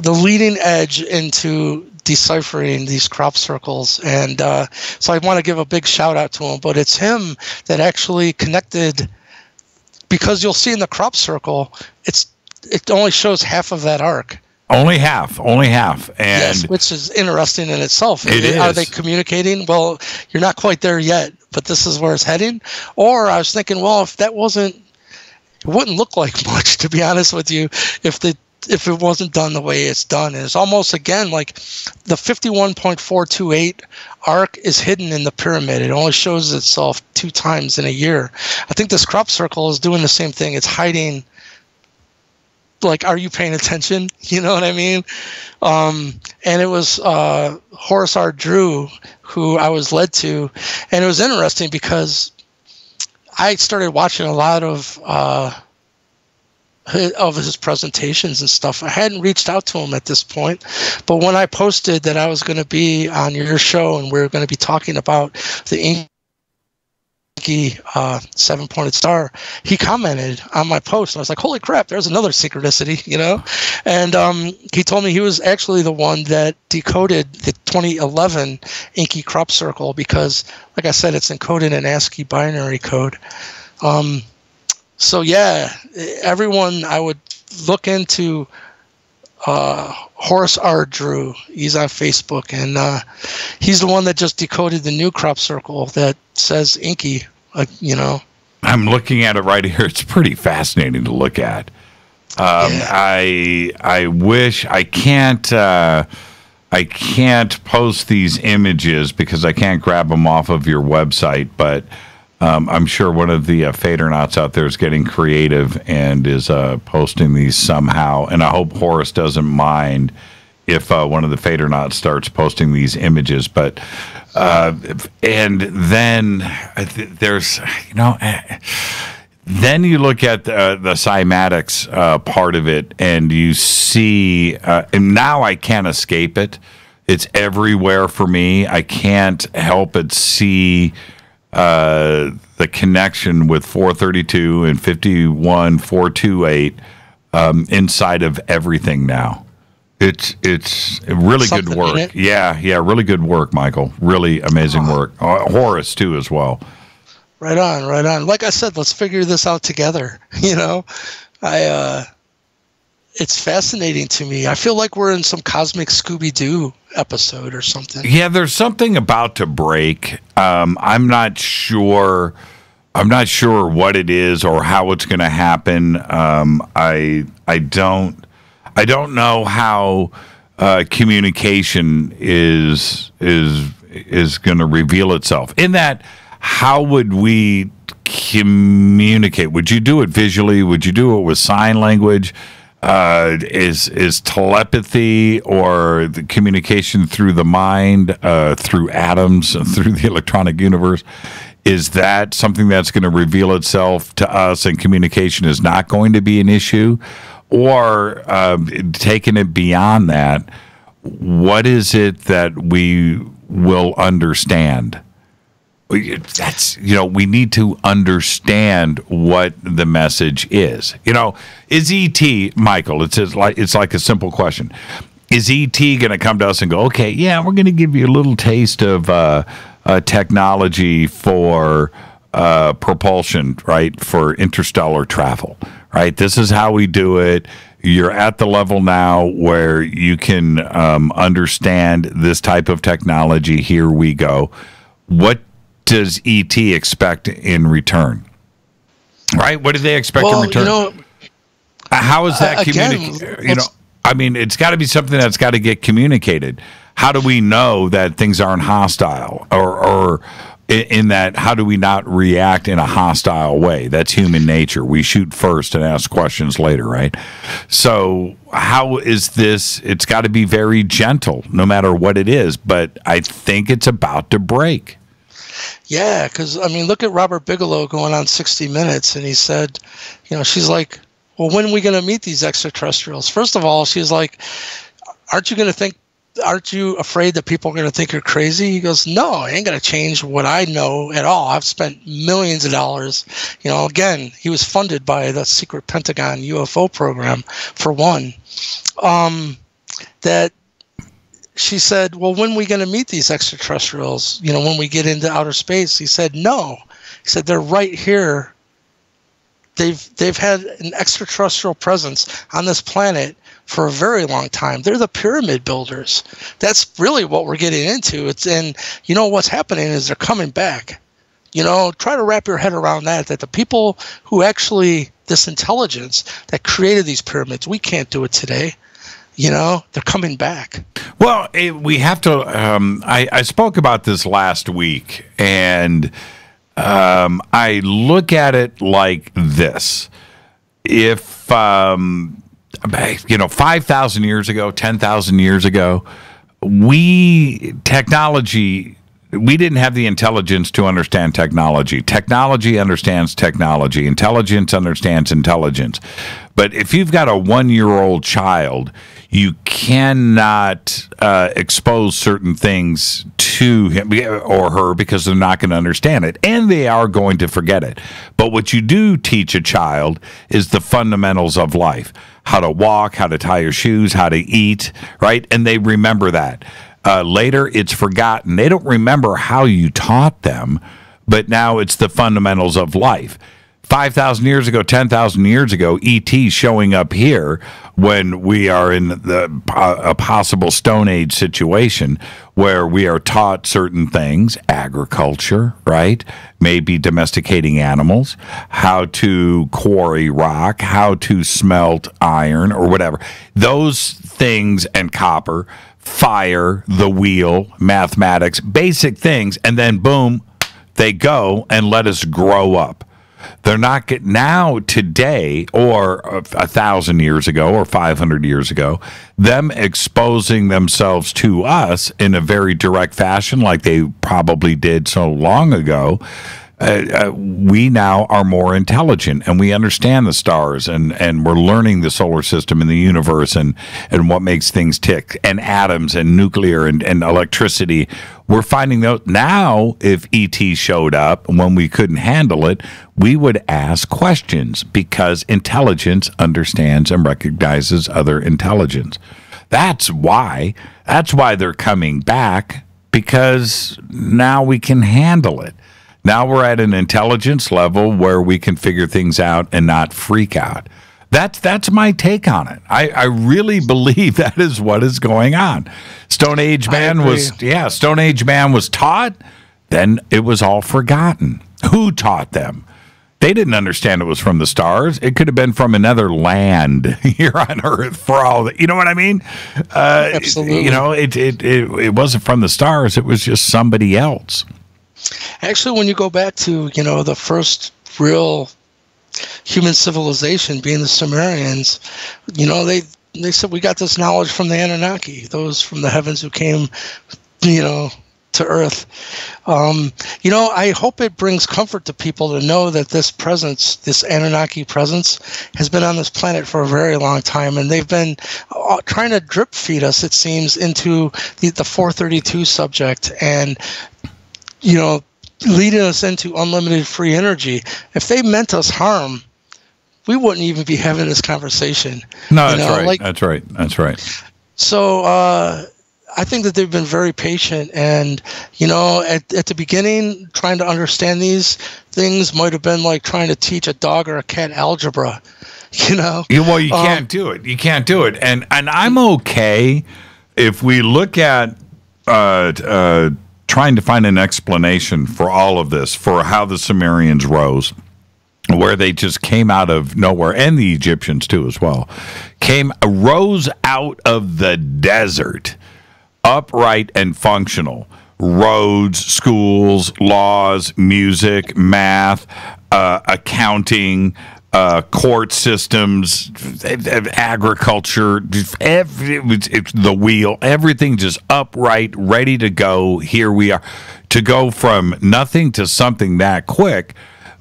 the leading edge into deciphering these crop circles, and so I want to give a big shout out to him. But it's him that actually connected, because you'll see in the crop circle, it only shows half of that arc. Only half. And yes, which is interesting in itself. Are they communicating? Well, you're not quite there yet, but this is where it's heading. Or I was thinking, well, if that wasn't, it wouldn't look like much, to be honest with you, if it wasn't done the way it's done. And it's almost, again, like the 51.428 arc is hidden in the pyramid. It only shows itself 2 times in a year. I think this crop circle is doing the same thing. It's hiding. Like, are you paying attention? You know what I mean? And it was Horace R. Drew who I was led to. And it was interesting because I started watching a lot of his presentations and stuff. I hadn't reached out to him at this point. But when I posted that I was going to be on your show and we were going to be talking about the inky seven-pointed star, he commented on my post. And I was like, holy crap, there's another synchronicity, And he told me he was actually the one that decoded the 2011 inky crop circle because, like I said, it's encoded in ASCII binary code. So, yeah, everyone, I would look into Horace R. Drew. He's on Facebook, and he's the one that just decoded the new crop circle that says inky, I'm looking at it right here. It's pretty fascinating to look at. I wish I can't post these images because I can't grab them off of your website, but I'm sure one of the Fadernauts out there is getting creative and is posting these somehow. And I hope Horace doesn't mind if one of the Fadernauts starts posting these images. But and then there's, then you look at the cymatics part of it, and you see, and now I can't escape it. It's everywhere for me. I can't help but see the connection with 432 and 51.428 inside of everything now. It's really good work. Yeah, really good work, Michael. Really amazing work. Horace too as well. Right on. Like I said, let's figure this out together. It's fascinating to me. I feel like we're in some cosmic Scooby-Doo episode or something. Yeah, there's something about to break. I'm not sure what it is or how it's going to happen. I don't know how communication is going to reveal itself. In that, how would we communicate? Would you do it visually? Would you do it with sign language? Is telepathy or the communication through the mind, through atoms, through the electronic universe? Is that something that's going to reveal itself to us and communication is not going to be an issue? Or taking it beyond that, what is it that we will understand? That's, we need to understand what the message is. Is ET, Michael, it's like a simple question. Is ET going to come to us and go, okay, yeah, we're going to give you a little taste of technology for propulsion, right, for interstellar travel, right? This is how we do it. You're at the level now where you can understand this type of technology. Here we go. What does ET expect in return? Right? What do they expect in return? How is that communicated? It's got to be something that's got to get communicated. How do we know that things aren't hostile, or in that, how do we not react in a hostile way? That's human nature. We shoot first and ask questions later, right? So how is this? It's got to be very gentle, no matter what it is, but I think it's about to break. Yeah, because, look at Robert Bigelow going on 60 Minutes, and he said, she's like, well, when are we going to meet these extraterrestrials? First of all, she's like, aren't you afraid that people are going to think you're crazy? He goes, no, I ain't going to change what I know at all. I've spent millions of dollars. Again, he was funded by the secret Pentagon UFO program, for one. That she said, well, when are we going to meet these extraterrestrials? When we get into outer space? He said, no. He said, they're right here. They've had an extraterrestrial presence on this planet for a very long time. They're the pyramid builders. That's really what we're getting into. What's happening is they're coming back. Try to wrap your head around that the people who actually, this intelligence that created these pyramids, we can't do it today. They're coming back. Well, we have to, I spoke about this last week, and I look at it like this. If, 5,000 years ago, 10,000 years ago, we didn't have the intelligence to understand technology. Technology understands technology. Intelligence understands intelligence. But if you've got a 1-year-old child, you cannot expose certain things to him or her because they're not going to understand it, and they are going to forget it. But what you do teach a child is the fundamentals of life: how to walk, how to tie your shoes, how to eat, right? And they remember that. Later, it's forgotten. They don't remember how you taught them, but now it's the fundamentals of life. 5,000 years ago, 10,000 years ago, E.T. showing up here when we are in a possible Stone Age situation where we are taught certain things, agriculture, right? Maybe domesticating animals, how to quarry rock, how to smelt iron or whatever. Those things, and copper, fire, the wheel, mathematics, basic things, and then boom, they go and let us grow up. They're not now today, or 1,000 years ago or 500 years ago, them exposing themselves to us in a very direct fashion like they probably did so long ago. We now are more intelligent, and we understand the stars, and we're learning the solar system and the universe and what makes things tick, and atoms and nuclear and electricity. We're finding those now. If ET showed up when we couldn't handle it, we would ask questions, because intelligence understands and recognizes other intelligence. That's why they're coming back, because now we can handle it. Now we're at an intelligence level where we can figure things out and not freak out. That's my take on it. I really believe that is what is going on. Stone Age Man was taught, then it was all forgotten. Who taught them? They didn't understand it was from the stars. It could have been from another land here on Earth for all that. You know what I mean? Absolutely. You know, it wasn't from the stars. It was just somebody else. Actually, when you go back to, you know, the first real human civilization being the Sumerians, you know, they said we got this knowledge from the Anunnaki, those from the heavens who came, you know, to Earth. You know, I hope it brings comfort to people to know that this presence, this Anunnaki presence, has been on this planet for a very long time, and they've been trying to drip feed us, it seems, into the 432 subject, and, you know, leading us into unlimited free energy. If they meant us harm, we wouldn't even be having this conversation. No, that's right. That's right. So I think that they've been very patient, and, you know, at the beginning, trying to understand these things might have been like trying to teach a dog or a cat algebra, you know? Well, you can't do it. You can't do it. And I'm okay if we look at trying to find an explanation for all of this, for how the Sumerians rose, where they just came out of nowhere, and the Egyptians too as well, rose out of the desert, upright and functional. Roads, schools, laws, music, math, accounting, court systems, agriculture, the wheel, everything just upright, ready to go. Here we are. To go from nothing to something that quick,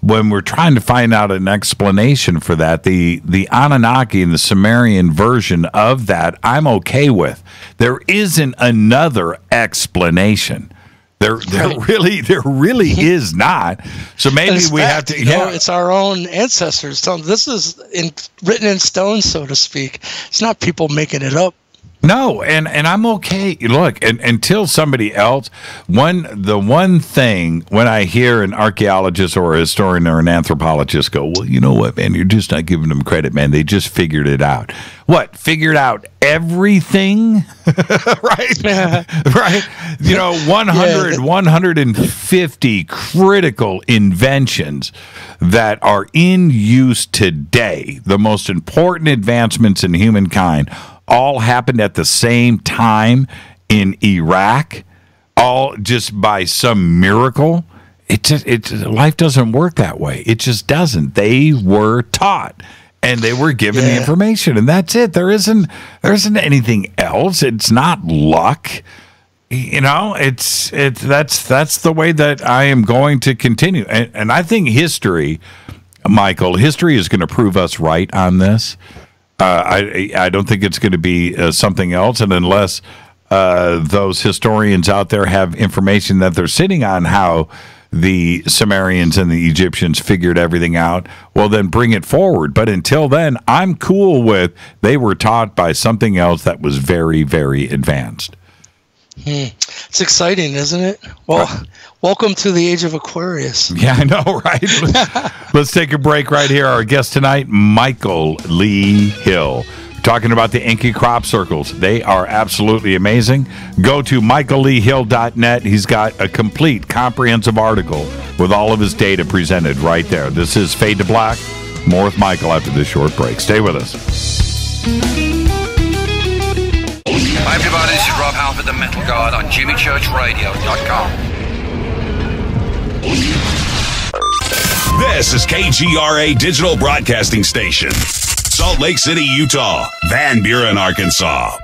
when we're trying to find out an explanation for that, the Anunnaki and the Sumerian version of that, I'm okay with. There isn't another explanation. There really is not. So maybe we have to. Yeah, it's our own ancestors. This is written in stone, so to speak. It's not people making it up. No, and I'm okay. Look, until somebody else, the one thing when I hear an archaeologist or a historian or an anthropologist go, well, you know what, man, you're just not giving them credit, man. They just figured it out. What? Figured out everything? Right? Right? You know, 150 critical inventions that are in use today, the most important advancements in humankind, all happened at the same time in Iraq, all just by some miracle. Life doesn't work that way. It just doesn't. They were taught, and they were given the information, and that's it. There isn't anything else. It's not luck. You know, that's the way that I am going to continue. And I think history, Michael, history is going to prove us right on this. I don't think it's going to be something else, and unless those historians out there have information that they're sitting on how the Sumerians and the Egyptians figured everything out, well, then bring it forward. But until then, I'm cool with they were taught by something else that was very, very advanced. It's exciting, isn't it? Well, welcome to the age of Aquarius. Yeah, I know, right? Let's take a break right here. Our guest tonight, Michael Lee Hill. We're talking about the Inky crop circles. They are absolutely amazing. Go to michaelleehill.net. He's got a complete, comprehensive article with all of his data presented right there. This is Fade to Black. More with Michael after this short break. Stay with us. Hi everybody, this is Rob Halford, the Metal Guard on JimmyChurchRadio.com. This is KGRA Digital Broadcasting Station. Salt Lake City, Utah. Van Buren, Arkansas.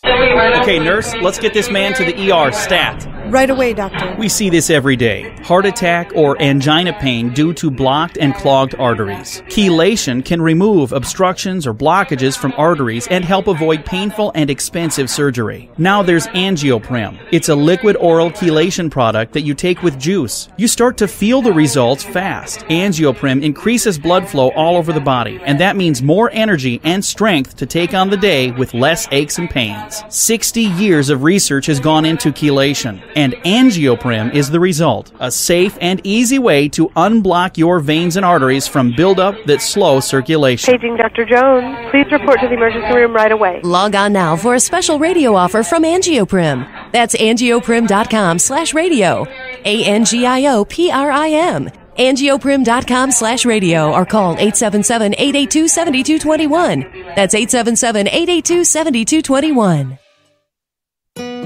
Okay, nurse, let's get this man to the ER stat. Right away, doctor. We see this every day. Heart attack or angina pain due to blocked and clogged arteries. Chelation can remove obstructions or blockages from arteries and help avoid painful and expensive surgery. Now there's Angioprim. It's a liquid oral chelation product that you take with juice. You start to feel the results fast. Angioprim increases blood flow all over the body, and that means more energy and strength to take on the day with less aches and pains. 60 years of research has gone into chelation, and Angioprim is the result. A safe and easy way to unblock your veins and arteries from buildup that slow circulation. Paging Dr. Jones. Please report to the emergency room right away. Log on now for a special radio offer from Angioprim. That's angioprim.com/radio. ANGIOPRIM. Angioprim.com/radio or call 877-882-7221. That's 877-882-7221.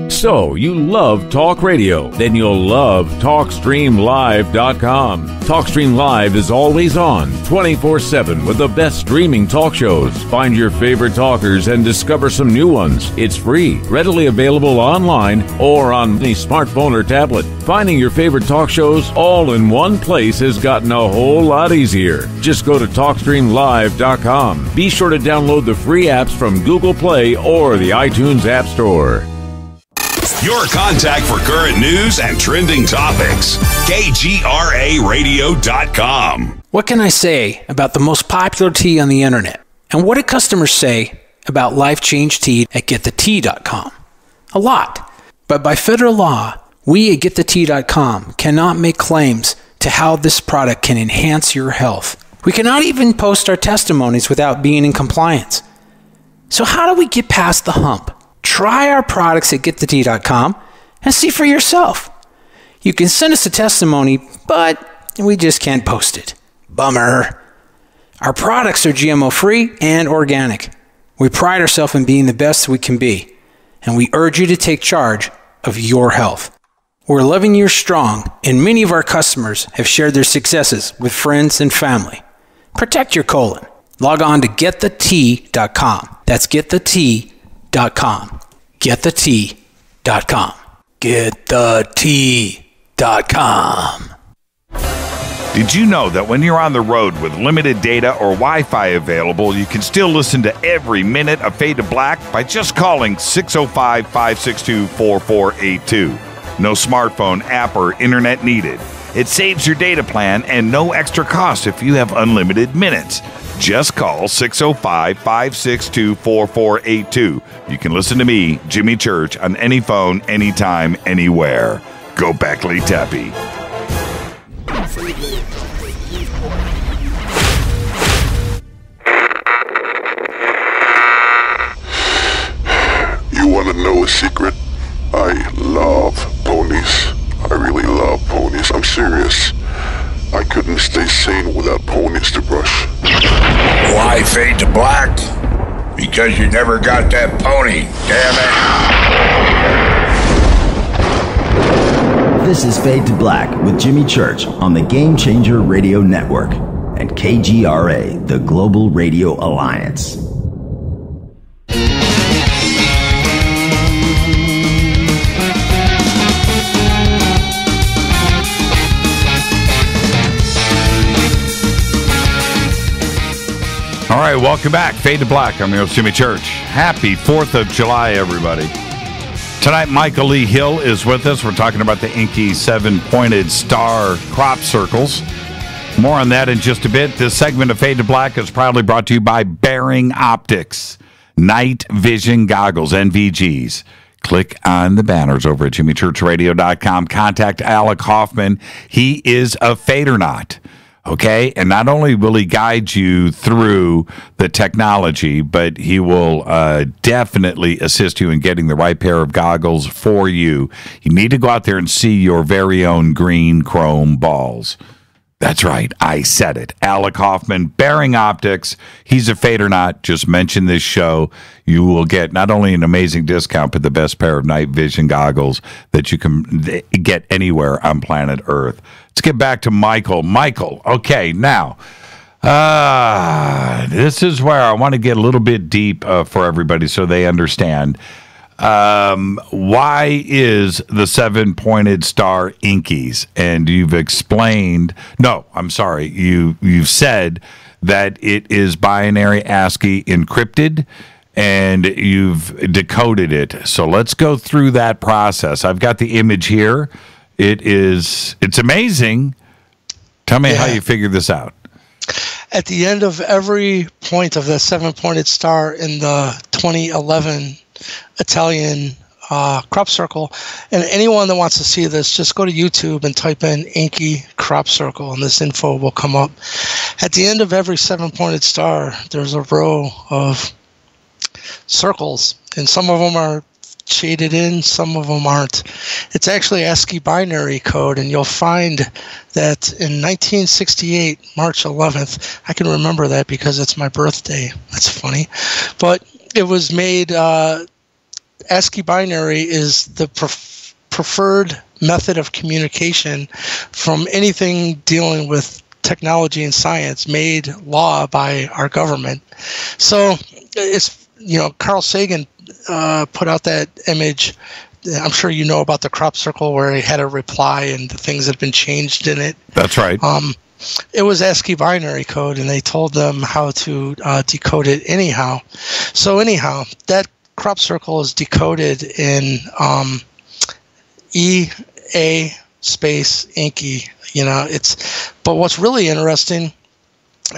So, you love talk radio? Then you'll love TalkStreamLive.com. TalkStream Live is always on, 24/7 with the best streaming talk shows. Find your favorite talkers and discover some new ones. It's free, readily available online or on any smartphone or tablet. Finding your favorite talk shows all in one place has gotten a whole lot easier. Just go to TalkStreamLive.com. Be sure to download the free apps from Google Play or the iTunes App Store. Your contact for current news and trending topics. KGRARadio.com. What can I say about the most popular tea on the internet? And what do customers say about Life Change Tea at GetTheTea.com? A lot. But by federal law, we at GetTheTea.com cannot make claims to how this product can enhance your health. We cannot even post our testimonies without being in compliance. So how do we get past the hump? Try our products at GetTheTea.com and see for yourself. You can send us a testimony, but we just can't post it. Bummer. Our products are GMO-free and organic. We pride ourselves in being the best we can be, and we urge you to take charge of your health. We're 11 years strong, and many of our customers have shared their successes with friends and family. Protect your colon. Log on to GetTheTea.com. That's GetTheTea.com. GetTheTea.com. GetTheTea.com. Did you know that when you're on the road with limited data or Wi-Fi available, you can still listen to every minute of Fade to Black by just calling 605-562-4482. No smartphone, app, or internet needed. It saves your data plan and no extra cost if you have unlimited minutes. Just call 605-562-4482. You can listen to me, Jimmy Church, on any phone, anytime, anywhere. Go Beckley Tappy. You want to know a secret? I love ponies. I really love ponies. I'm serious. I couldn't stay sane without ponies to brush. Why fade to black? Because you never got that pony, damn it. This is Fade to Black with Jimmy Church on the Game Changer Radio Network and KGRA, the Global Radio Alliance. All right, welcome back. Fade to Black. I'm your host, Jimmy Church. Happy 4th of July, everybody. Tonight, Michael Lee Hill is with us. We're talking about the inky 7-pointed star crop circles. More on that in just a bit. This segment of Fade to Black is proudly brought to you by Bearing Optics. Night Vision Goggles, NVGs. Click on the banners over at jimmychurchradio.com. Contact Alec Hoffman. He is a Fadernaut. Okay, and not only will he guide you through the technology, but he will definitely assist you in getting the right pair of goggles for you. You need to go out there and see your very own green chrome balls. That's right, I said it. Alec Hoffman, Bearing Optics. He's a Fadernaut. Just mention this show. You will get not only an amazing discount, but the best pair of night vision goggles that you can get anywhere on planet Earth. Let's get back to Michael. Michael, okay, now, this is where I want to get a little bit deep for everybody so they understand. Why is the 7-pointed star inkies? And you've explained, no, I'm sorry, you've said that it is binary ASCII encrypted, and you've decoded it. So let's go through that process. I've got the image here. It's amazing. Tell me how you figured this out. At the end of every point of the 7-pointed star in the 2011 Italian crop circle, and anyone that wants to see this, just go to YouTube and type in inky crop circle, and this info will come up. At the end of every 7-pointed star, there's a row of circles, and some of them are shaded in, some of them aren't. It's actually ASCII binary code, and you'll find that in 1968, March 11th, I can remember that because it's my birthday. That's funny. But it was made, ASCII binary is the preferred method of communication from anything dealing with technology and science, made law by our government. So it's, Carl Sagan put out that image. I'm sure you know about the crop circle where he had a reply and the things had been changed in it. That's right. It was ASCII binary code, and they told them how to decode it anyhow. So anyhow, that crop circle is decoded in EA space Inky. But what's really interesting,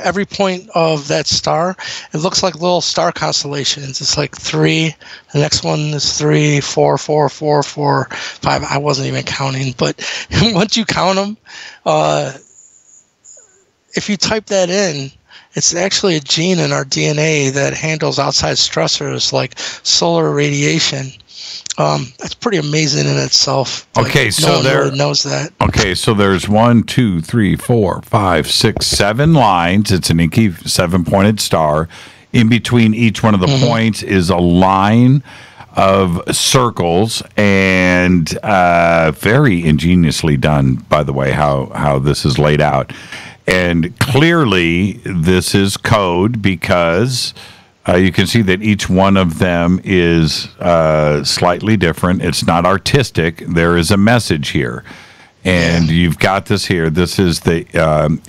every point of that star, it looks like little star constellations. It's like 3, the next one is 3, 4, 4, 4, 4, 5. I wasn't even counting, but once you count them, if you type that in, it's actually a gene in our DNA that handles outside stressors like solar radiation. That's pretty amazing in itself. Okay, so no one really knows that. Okay, so there's 1, 2, 3, 4, 5, 6, 7 lines. It's an Inky 7-pointed star. In between each one of the points is a line of circles, and very ingeniously done, by the way, how this is laid out. And clearly, this is code because you can see that each one of them is slightly different. It's not artistic. There is a message here. And you've got this here. This is the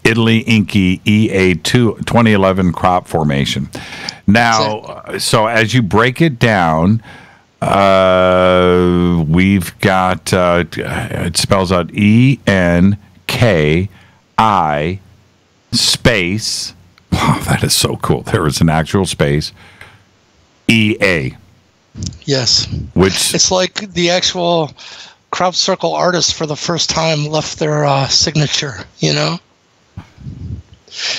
Italy Inky EA2 2011 crop formation. Now, so as you break it down, we've got, it spells out ENKI space. Wow, that is so cool. There is an actual space. EA. Yes. Which it's like the actual crop circle artist for the first time left their signature,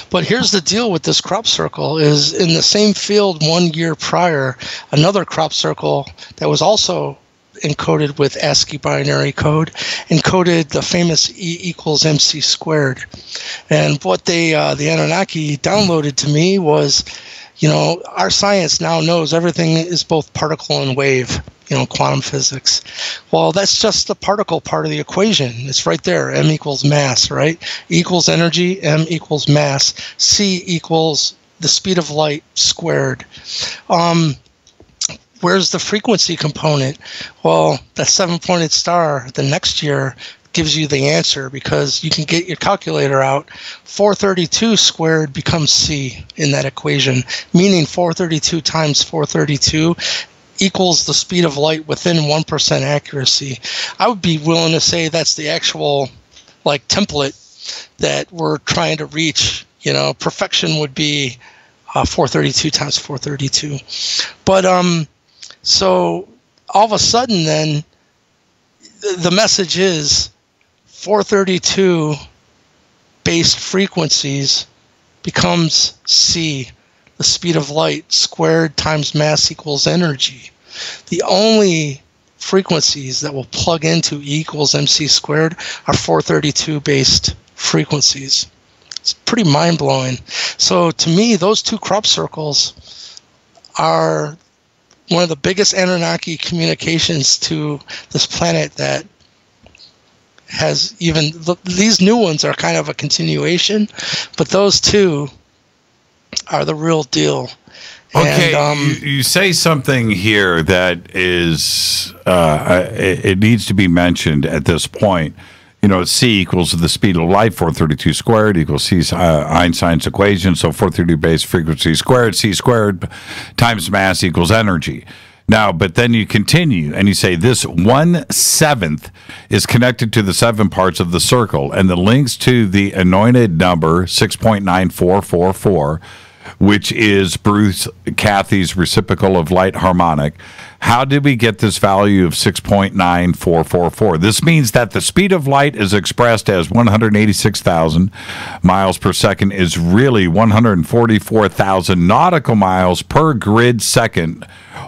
But here's the deal with this crop circle is in the same field 1 year prior, another crop circle that was also encoded with ASCII binary code, encoded the famous E equals MC squared. And what the Anunnaki downloaded to me was, our science now knows everything is both particle and wave, quantum physics. Well, that's just the particle part of the equation. It's right there. M equals mass, right? E equals energy, M equals mass. C equals the speed of light squared. Where's the frequency component? Well, that 7-pointed star the next year gives you the answer because you can get your calculator out. 432 squared becomes C in that equation, meaning 432 times 432 equals the speed of light within 1% accuracy. I would be willing to say that's the actual template that we're trying to reach. Perfection would be 432 times 432. But so all of a sudden then the message is 432 based frequencies becomes C, the speed of light squared times mass equals energy. The only frequencies that will plug into E equals MC squared are 432 based frequencies. It's pretty mind-blowing. So to me, those two crop circles are one of the biggest Anunnaki communications to this planet that has even, these new ones are kind of a continuation, but those two are the real deal. Okay, And, you say something here that is, it needs to be mentioned at this point. C equals the speed of light, 432 squared equals C, Einstein's equation. So 432 base frequency squared, C squared times mass equals energy. Now, but then you continue and you say this 1/7 is connected to the 7 parts of the circle, and the links to the anointed number 6.9444 which is Bruce Cathy's reciprocal of light harmonic. How did we get this value of 6.9444? This means that the speed of light is expressed as 186,000 miles per second is really 144,000 nautical miles per grid second,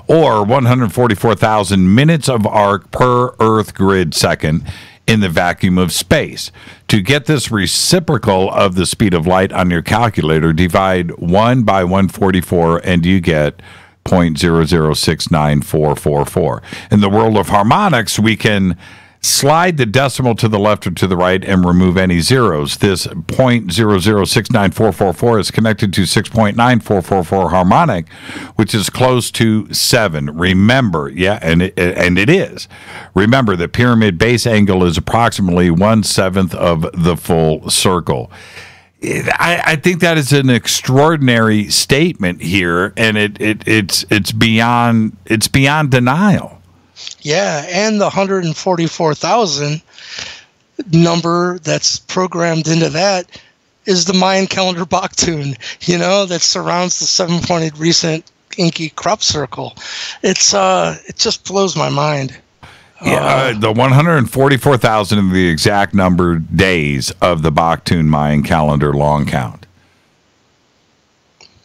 or 144,000 minutes of arc per Earth grid second in the vacuum of space. To get this reciprocal of the speed of light on your calculator, divide 1 by 144 and you get 0.0069444. In the world of harmonics, we can slide the decimal to the left or to the right and remove any zeros. This 0.0069444 is connected to 6.9444 harmonic, which is close to 7. Remember, and it is. Remember, the pyramid base angle is approximately 1/7 of the full circle. I think that is an extraordinary statement here, and it's beyond denial. Yeah, and the 144,000 number that's programmed into that is the Mayan calendar Bach tune, that surrounds the 7-pointed recent inky crop circle. It just blows my mind. Yeah, the 144,000 of the exact numbered days of the Baktun Mayan calendar long count.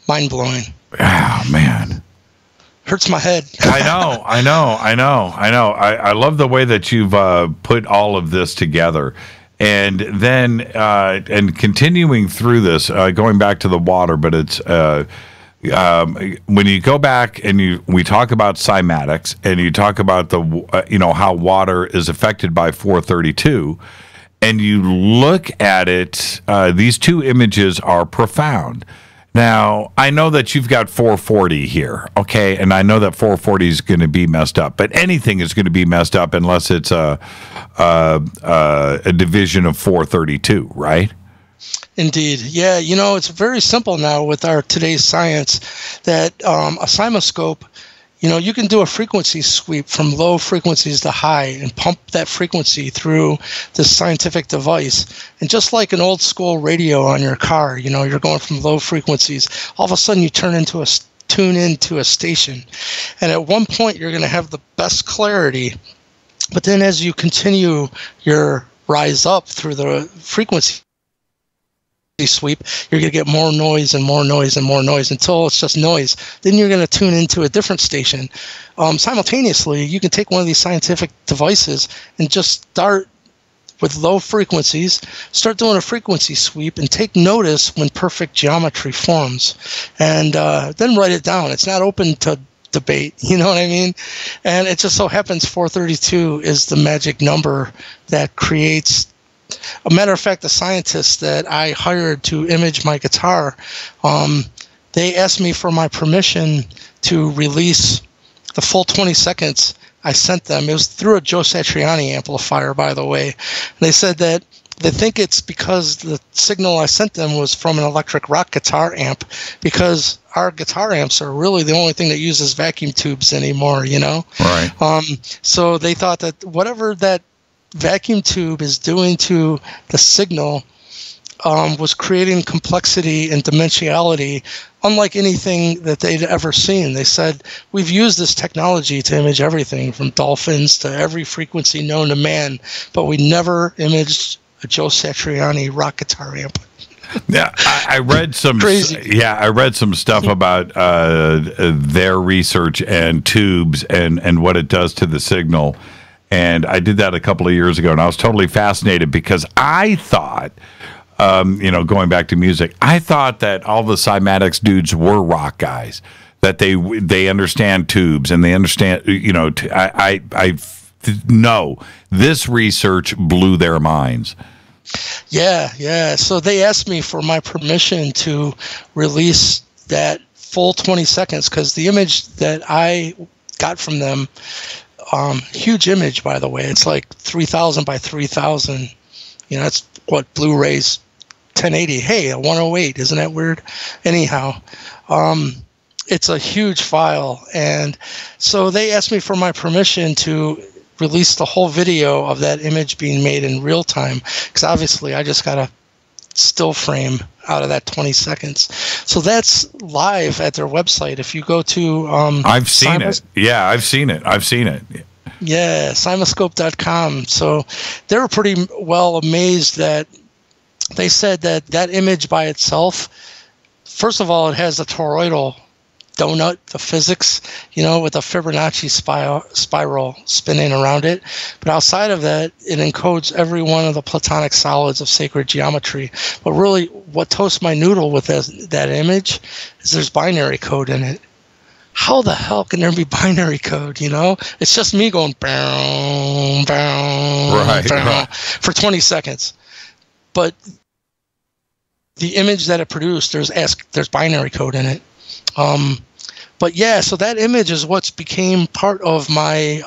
Mind blowing. Oh, man. Hurts my head. I know. I love the way that you've put all of this together. And then, and continuing through this, going back to the water, but it's... when you go back and we talk about cymatics and you talk about how water is affected by 432, and you look at it, these two images are profound. Now, I know that you've got 440 here, okay, and I know that 440 is going to be messed up, but anything is going to be messed up unless it's a division of 432, right? Indeed. Yeah, it's very simple now with our today's science that a cymoscope, you can do a frequency sweep from low frequencies to high and pump that frequency through this scientific device. And just like an old school radio on your car, you're going from low frequencies, all of a sudden you tune into a station. And at one point you're going to have the best clarity, but then as you continue your rise up through the frequency sweep, you're going to get more noise and more noise and more noise until it's just noise. Then you're going to tune into a different station. Simultaneously, you can take one of these scientific devices and just start with low frequencies, start doing a frequency sweep, and take notice when perfect geometry forms. And then write it down. It's not open to debate, you know what I mean? And it just so happens 432 is the magic number that creates. A matter of fact, the scientists that I hired to image my guitar, they asked me for my permission to release the full 20 seconds I sent them. It was through a Joe Satriani amplifier, by the way. They said that they think it's because the signal I sent them was from an electric rock guitar amp, because our guitar amps are really the only thing that uses vacuum tubes anymore, Right. So they thought that whatever that vacuum tube is doing to the signal was creating complexity and dimensionality unlike anything that they'd ever seen. They said, we've used this technology to image everything from dolphins to every frequency known to man, but we never imaged a Joe Satriani rock guitar amp. Yeah, I read some. Crazy. Yeah, I read some stuff about their research and tubes and what it does to the signal. And I did that a couple of years ago, and I was totally fascinated because I thought, going back to music, I thought that all the cymatics dudes were rock guys, that they understand tubes and they understand, no, this research blew their minds. Yeah. So they asked me for my permission to release that full 20 seconds because the image that I got from them, huge image, by the way. It's like 3,000 by 3,000. That's what Blu-ray's 1080. Hey, a 108. Isn't that weird? Anyhow, it's a huge file. And so they asked me for my permission to release the whole video of that image being made in real time. Because obviously I just got a still frame out of that 20 seconds. So that's live at their website. If you go to I've seen it. Yeah, I've seen it. Yeah, simoscope.com. So they were pretty well amazed that they said that image by itself, first of all, it has a toroidal donut, the physics, with a Fibonacci spiral spinning around it. But outside of that, it encodes every one of the Platonic solids of sacred geometry. But really, what toasts my noodle with that image is there's binary code in it. How the hell can there be binary code, It's just me going, bow, bow, bow, for 20 seconds. But the image that it produced, there's binary code in it. But yeah, so that image is what's became part of my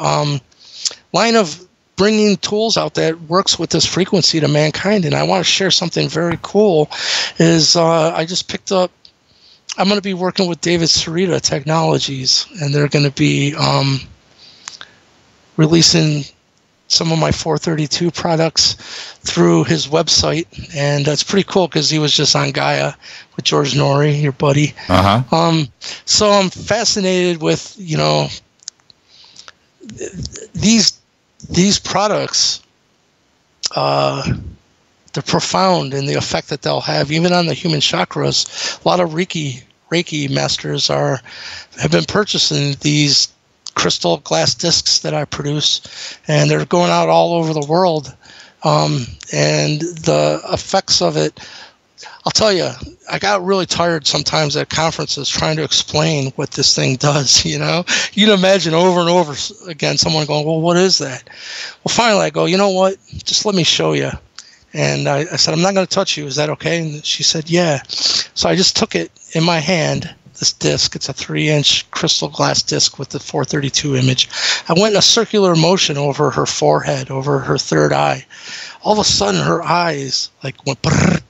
line of bringing tools out that works with this frequency to mankind. And I want to share something very cool. Is I just picked up. I'm going to be working with David Sarita Technologies, and they're going to be releasing some of my 432 products through his website, and that's pretty cool because he was just on Gaia with George Norrie, your buddy. So I'm fascinated with these products. They're profound in the effect that they'll have even on the human chakras. A lot of Reiki masters have been purchasing these crystal glass discs that I produce, and they're going out all over the world. And the effects of it, I'll tell you, I got really tired sometimes at conferences trying to explain what this thing does, You'd imagine over and over again someone going, well, what is that? Well, finally I go, you know what? Just let me show you. And I said, I'm not going to touch you. Is that okay? And she said, yeah. So I just took it in my hand, this disc. It's a 3-inch crystal glass disc with the 432 image. I went in a circular motion over her forehead, over her third eye. All of a sudden, her eyes went brrr,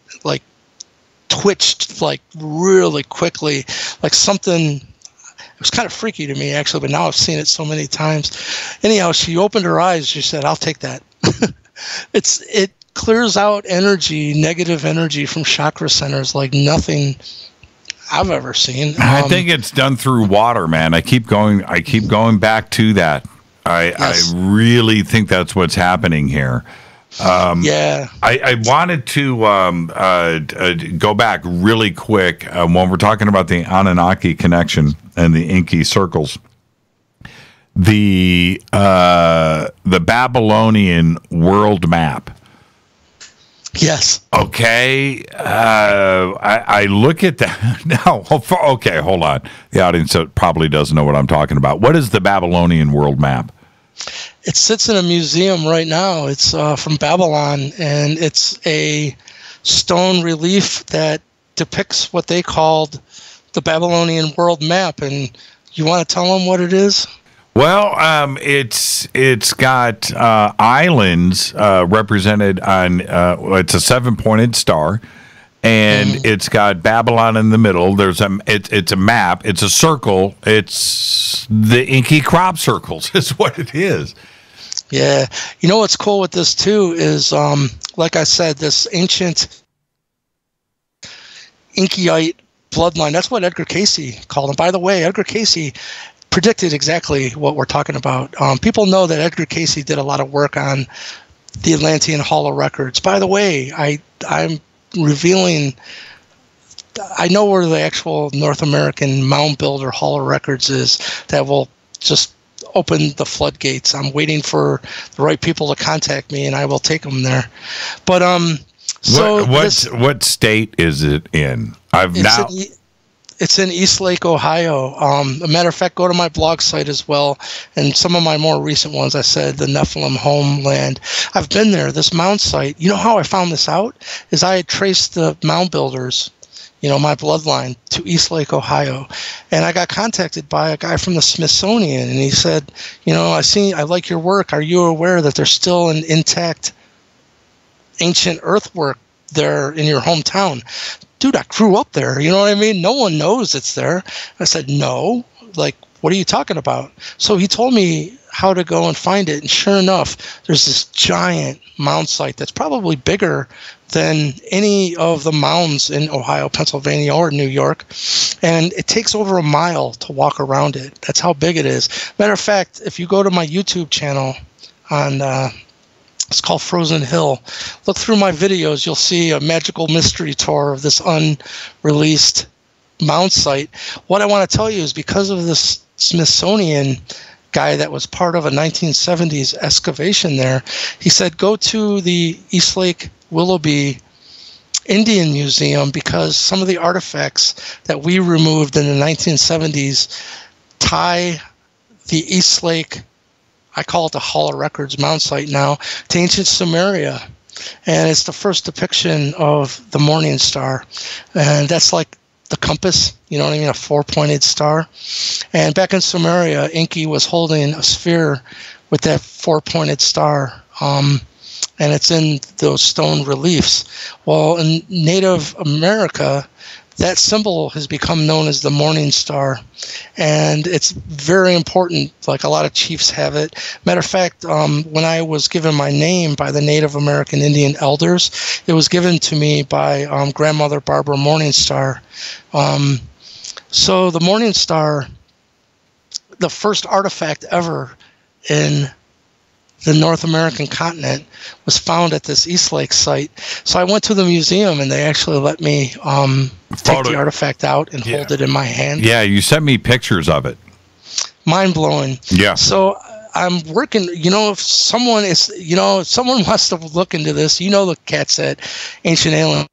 twitched really quickly, like something. It was kind of freaky to me, actually, but now I've seen it so many times. Anyhow, she opened her eyes. She said, I'll take that. It clears out negative energy from chakra centers like nothing I've ever seen. I think it's done through water, man. I keep going back to that. Yes. I really think that's what's happening here. Yeah. I wanted to go back really quick when we're talking about the Anunnaki connection and the Inky circles. The Babylonian world map. Yes. Okay. I look at that now. Okay, hold on. The audience probably doesn't know what I'm talking about. What is the Babylonian world map? It sits in a museum right now. It's from Babylon, and it's a stone relief that depicts what they called the Babylonian world map. And you want to tell them what it is? Well, it's got islands represented on. It's a 7-pointed star, and it's got Babylon in the middle. It's a map. It's a circle. It's the Inky crop circles. Is what it is. Yeah, you know what's cool with this too is, like I said, this ancient Inkyite bloodline. That's what Edgar Cayce called them. By the way, Edgar Cayce predicted exactly what we're talking about. People know that Edgar Cayce did a lot of work on the Atlantean Hall of Records. By the way, I'm revealing, I know where the actual North American Mound Builder Hall of Records is that will just open the floodgates. I'm waiting for the right people to contact me, and I will take them there. But what state is it in? It's in Eastlake, Ohio. A matter of fact, go to my blog site as well. And some of my more recent ones, I said the Nephilim homeland. I've been there. This mound site, you know how I found this out? Is I had traced the mound builders, my bloodline, to Eastlake, Ohio. And I got contacted by a guy from the Smithsonian. And he said, I like your work. Are you aware that there's still an intact ancient earthwork there in your hometown? Dude, I grew up there. You know what I mean? No one knows it's there. I said, no. what are you talking about? So he told me how to go and find it. And sure enough, there's this giant mound site that's probably bigger than any of the mounds in Ohio, Pennsylvania, or New York. And it takes over a mile to walk around it. That's how big it is. Matter of fact, if you go to my YouTube channel on it's called Frozen Hill. Look through my videos. You'll see a magical mystery tour of this unreleased mound site. What I want to tell you is because of this Smithsonian guy that was part of a 1970s excavation there, he said, go to the Eastlake Willoughby Indian Museum because some of the artifacts that we removed in the 1970s tie the Eastlake, I call it the Hall of Records mound site now, to ancient Sumeria. And it's the first depiction of the morning star. And that's like the compass, you know what I mean, a 4-pointed star. And back in Sumeria, Enki was holding a sphere with that 4-pointed star. And it's in those stone reliefs. Well, in Native America, that symbol has become known as the morning star, and it's very important. Like a lot of chiefs have it. Matter of fact, when I was given my name by the Native American Indian elders, it was given to me by grandmother Barbara Morningstar. So the morning star, the first artifact ever in the North American continent, was found at this Eastlake site. So I went to the museum and they actually let me take the artifact out and hold it in my hand. Yeah, you sent me pictures of it. Mind-blowing. Yeah. So I'm working, if someone wants to look into this, the cats at Ancient Aliens.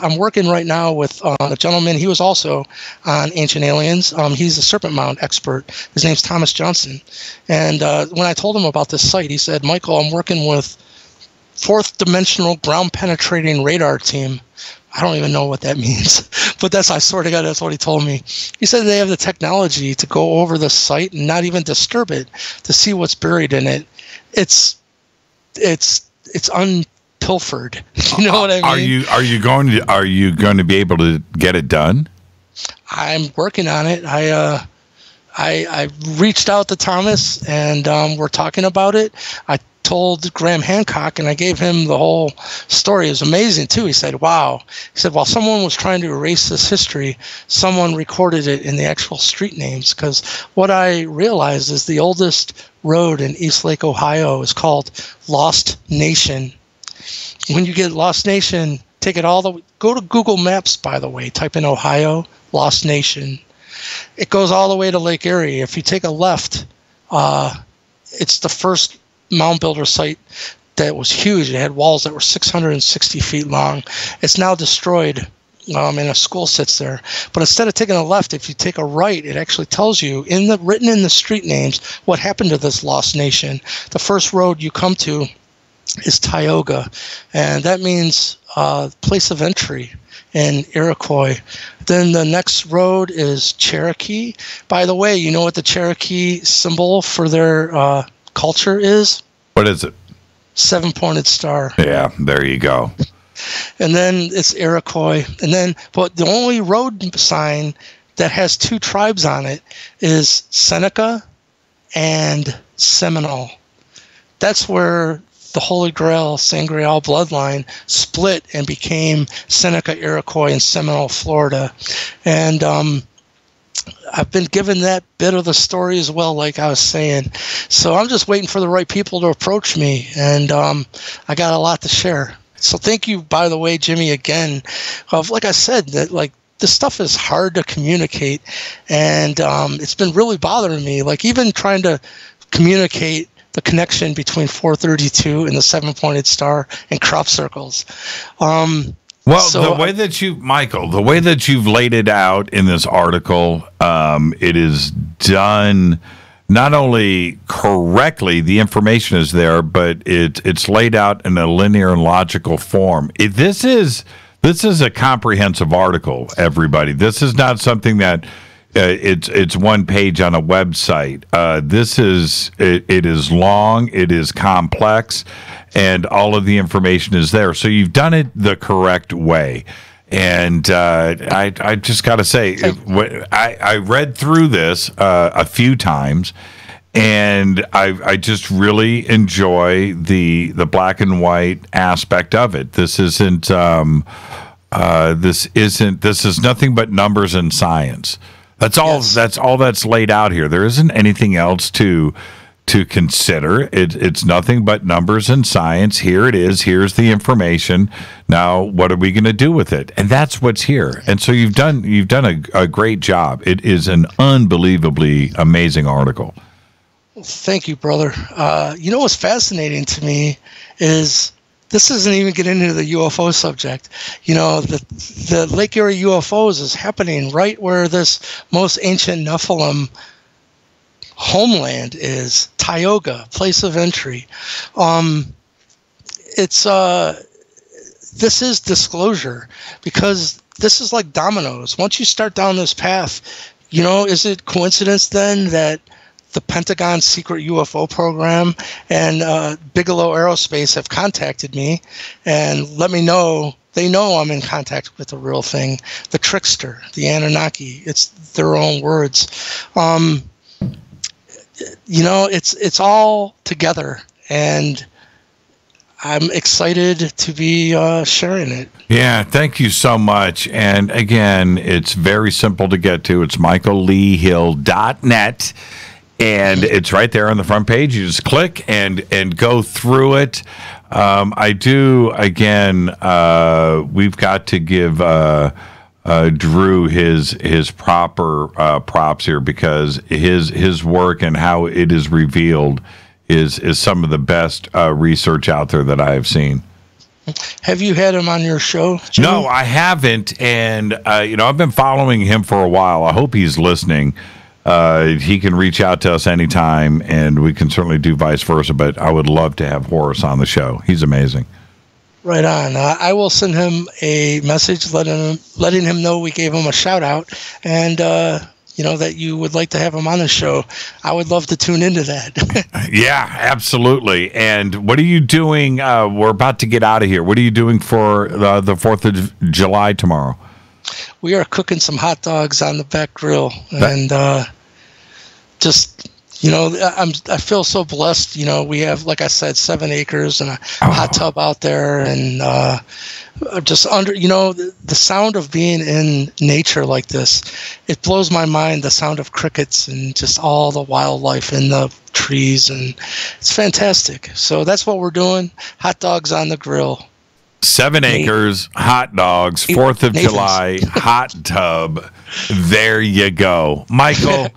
I'm working right now with a gentleman. He was also on Ancient Aliens. He's a serpent mound expert. His name's Thomas Johnson. And when I told him about this site, he said, Michael, I'm working with fourth dimensional ground penetrating radar team. I don't even know what that means, but I swear to God, that's what he told me. He said they have the technology to go over the site and not even disturb it to see what's buried in it. It's unpilfered. You know what I mean? Are you going to be able to get it done? I'm working on it. I reached out to Thomas and we're talking about it. I told Graham Hancock and I gave him the whole story. It was amazing too. He said, wow. He said, while someone was trying to erase this history, someone recorded it in the actual street names. Because what I realized is the oldest road in Eastlake, Ohio is called Lost Nation. When you get Lost Nation, take it all the way. Go to Google Maps, by the way. Type in Ohio, Lost Nation. It goes all the way to Lake Erie. If you take a left, it's the first mound builder site that was huge. It had walls that were 660 feet long. It's now destroyed, and a school sits there. But instead of taking a left, if you take a right, it actually tells you, written in the street names, what happened to this Lost Nation. The first road you come to is Tioga, and that means place of entry in Iroquois. Then the next road is Cherokee. By the way, you know what the Cherokee symbol for their culture is? What is it? 7-pointed star. Yeah, there you go. And then it's Iroquois. But the only road sign that has 2 tribes on it is Seneca and Seminole. That's where the Holy Grail, Sangreal bloodline split and became Seneca, Iroquois, and Seminole, Florida. And I've been given that bit of the story as well, like I was saying. So I'm just waiting for the right people to approach me, and I got a lot to share. So thank you, by the way, Jimmy, again. Like I said, that this stuff is hard to communicate, and it's been really bothering me. Like even trying to communicate the connection between 432 and the 7-pointed star and crop circles. The way that you've laid it out in this article, it is done not only correctly, the information is there, but it's laid out in a linear and logical form. This is a comprehensive article, everybody. This is not something that it's one page on a website. It is long, it is complex, and all of the information is there. So you've done it the correct way. And I just got to say, I read through this a few times, and I just really enjoy the black and white aspect of it. This isn't this is nothing but numbers and science. That's all. Yes. That's all that's laid out here. There isn't anything else to consider. It's nothing but numbers and science. Here it is. Here's the information. Now, what are we going to do with it? And that's what's here. And so you've done a great job. It is an unbelievably amazing article. Thank you, brother. What's fascinating to me is this isn't even getting into the UFO subject. The Lake Erie UFOs is happening right where this most ancient Nephilim homeland is, Tioga, place of entry. This is disclosure, because this is like dominoes. Once you start down this path, is it coincidence then that the Pentagon's secret UFO program and Bigelow Aerospace have contacted me and let me know? They know I'm in contact with the real thing, the trickster, the Anunnaki. It's their own words. It's all together, and I'm excited to be sharing it. Yeah, thank you so much. And again, it's very simple to get to. It's michaelleehill.net, and it's right there on the front page. You just click and go through it. We've got to give Drew his proper props here, because his work and how it is revealed is some of the best research out there that I have seen. Have you had him on your show, Jimmy? No, I haven't, and I've been following him for a while. I hope he's listening. He can reach out to us anytime, and we can certainly do vice versa, but I would love to have Horace on the show. He's amazing. Right on. I will send him a message letting him know we gave him a shout out, and that you would like to have him on the show. I would love to tune into that. Yeah, absolutely. And what are you doing? We're about to get out of here. What are you doing for the 4th of July tomorrow? We are cooking some hot dogs on the back grill, and I feel so blessed. We have, like I said, 7 acres and a hot tub out there, and just under, the sound of being in nature like this, it blows my mind. The sound of crickets and just all the wildlife in the trees, and it's fantastic. So that's what we're doing. Hot dogs on the grill. 7 acres, hot dogs, 4th of July, hot tub. There you go. Michael,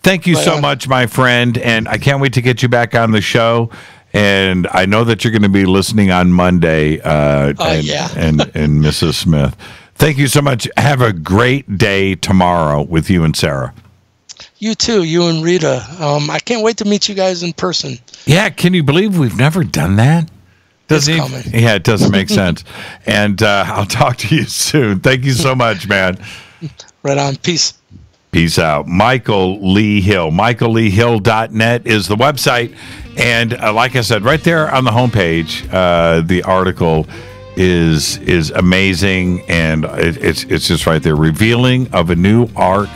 thank you so much, my friend. And I can't wait to get you back on the show. And I know that you're going to be listening on Monday. And Mrs. Smith. Thank you so much. Have a great day tomorrow with you and Sarah. You too, you and Rita. I can't wait to meet you guys in person. Yeah, can you believe we've never done that? It doesn't make sense. And I'll talk to you soon. Thank you so much, man. Right on. Peace. Peace out. Michael Lee Hill. michaelleehill.net is the website. And like I said, right there on the homepage, the article is amazing. And it's just right there. Revealing of a new Ark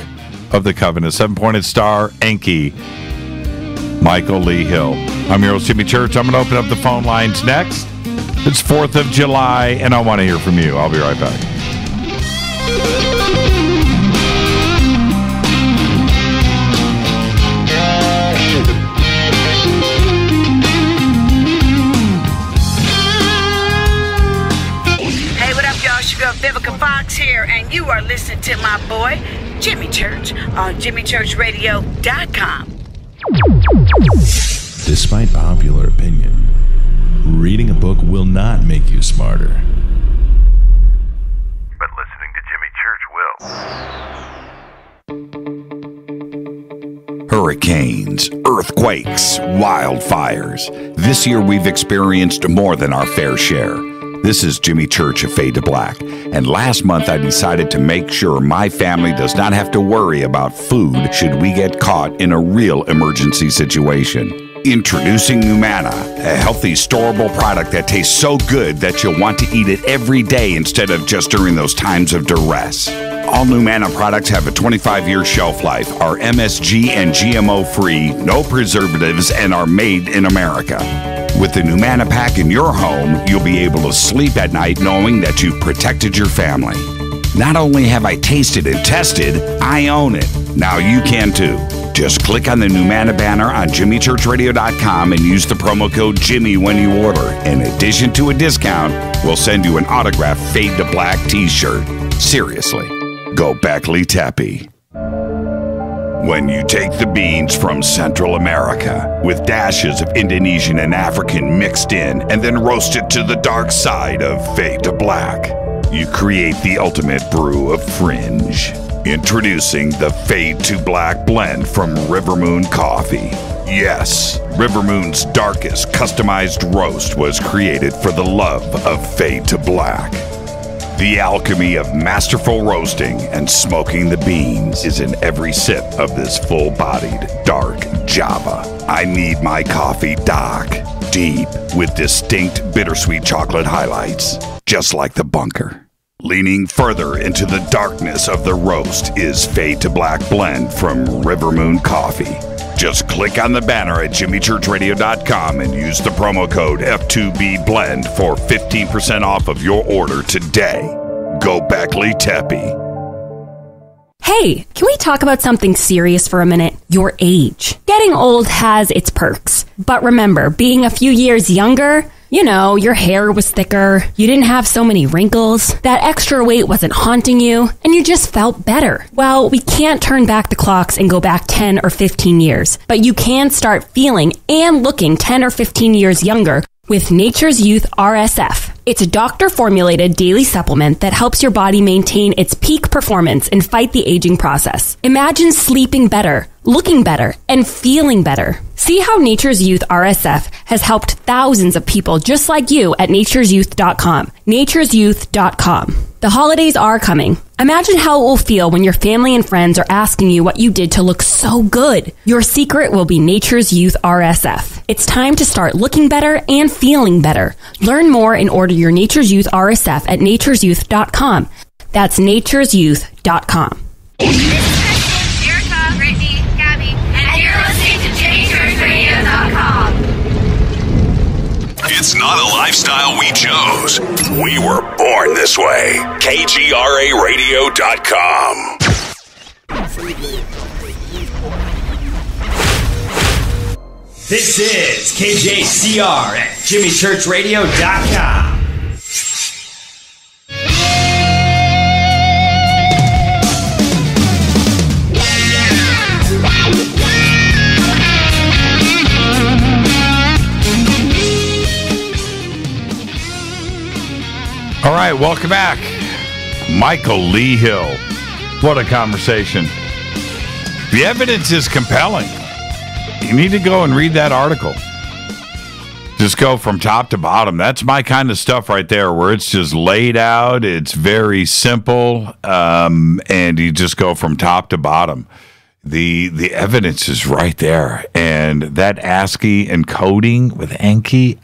of the Covenant. 7-pointed star, Enki. Michael Lee Hill. I'm your host, Jimmy Church. I'm going to open up the phone lines next. It's 4th of July, and I want to hear from you. I'll be right back. Hey, what up, y'all? It's your girl Vivica Fox here, and you are listening to my boy, Jimmy Church, on JimmyChurchRadio.com. Despite popular opinion, reading a book will not make you smarter. But listening to Jimmy Church will. Hurricanes, earthquakes, wildfires. This year we've experienced more than our fair share. This is Jimmy Church of Fade to Black, and last month I decided to make sure my family does not have to worry about food should we get caught in a real emergency situation. Introducing Numana, a healthy, storable product that tastes so good that you'll want to eat it every day instead of just during those times of duress. All Numana products have a 25-year shelf life, are MSG and GMO-free, no preservatives, and are made in America. With the Numana pack in your home, you'll be able to sleep at night knowing that you've protected your family. Not only have I tasted and tested, I own it. Now you can too. Just click on the Numana banner on JimmyChurchRadio.com and use the promo code Jimmy when you order. In addition to a discount, we'll send you an autographed Fade to Black t-shirt. Seriously, go Beckley Teppy. When you take the beans from Central America with dashes of Indonesian and African mixed in and then roast it to the dark side of Fade to Black, you create the ultimate brew of fringe. Introducing the Fade to Black blend from River Moon Coffee. Yes, River Moon's darkest customized roast was created for the love of Fade to Black. The alchemy of masterful roasting and smoking the beans is in every sip of this full-bodied, dark Java. I need my coffee dark, deep, with distinct bittersweet chocolate highlights, just like the bunker. Leaning further into the darkness of the roast is Fade to Black blend from River Moon Coffee. Just click on the banner at JimmyChurchRadio.com and use the promo code F2BBLEND for 15% off of your order today. Go Beckley Teppy. Hey, can we talk about something serious for a minute? Your age. Getting old has its perks. But remember, being a few years younger, you know, your hair was thicker, you didn't have so many wrinkles, that extra weight wasn't haunting you, and you just felt better. Well, we can't turn back the clocks and go back 10 or 15 years, but you can start feeling and looking 10 or 15 years younger with Nature's Youth RSF. It's a doctor-formulated daily supplement that helps your body maintain its peak performance and fight the aging process. Imagine sleeping better, looking better, and feeling better. See how Nature's Youth RSF has helped thousands of people just like you at nature'syouth.com. nature'syouth.com. The holidays are coming. Imagine how it will feel when your family and friends are asking you what you did to look so good. Your secret will be Nature's Youth RSF. It's time to start looking better and feeling better. Learn more and order your Nature's Youth RSF at nature'syouth.com. That's nature'syouth.com. Erica, Brittany, Gabby, and you're listening to JimmyChurchRadio.com. It's not a lifestyle we chose. We were born this way. KGRARadio.com. This is KJCR at JimmyChurchRadio.com. All right, welcome back. Michael Lee Hill. What a conversation. The evidence is compelling. You need to go and read that article. Just go from top to bottom. That's my kind of stuff right there, where it's just laid out. It's very simple, and you just go from top to bottom. The evidence is right there. And that ASCII encoding with Enki,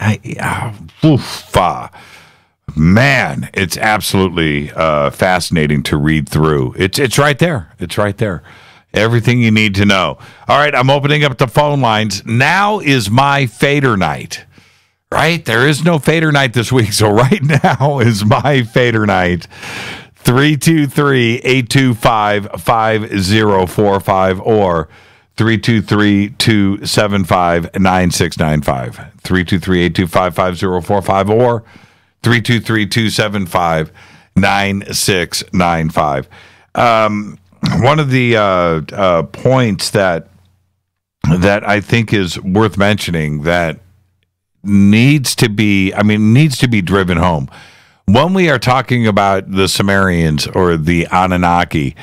man, it's absolutely fascinating to read through. It's right there. It's right there. Everything you need to know. All right, I'm opening up the phone lines. Now is my fader night. Right? There is no fader night this week, so right now is my fader night. 323-825-5045 or 323-275-9695. 323-825-5045 or 323-275-9695. One of the points that I think is worth mentioning that needs to be driven home when we are talking about the Sumerians or the Anunnaki,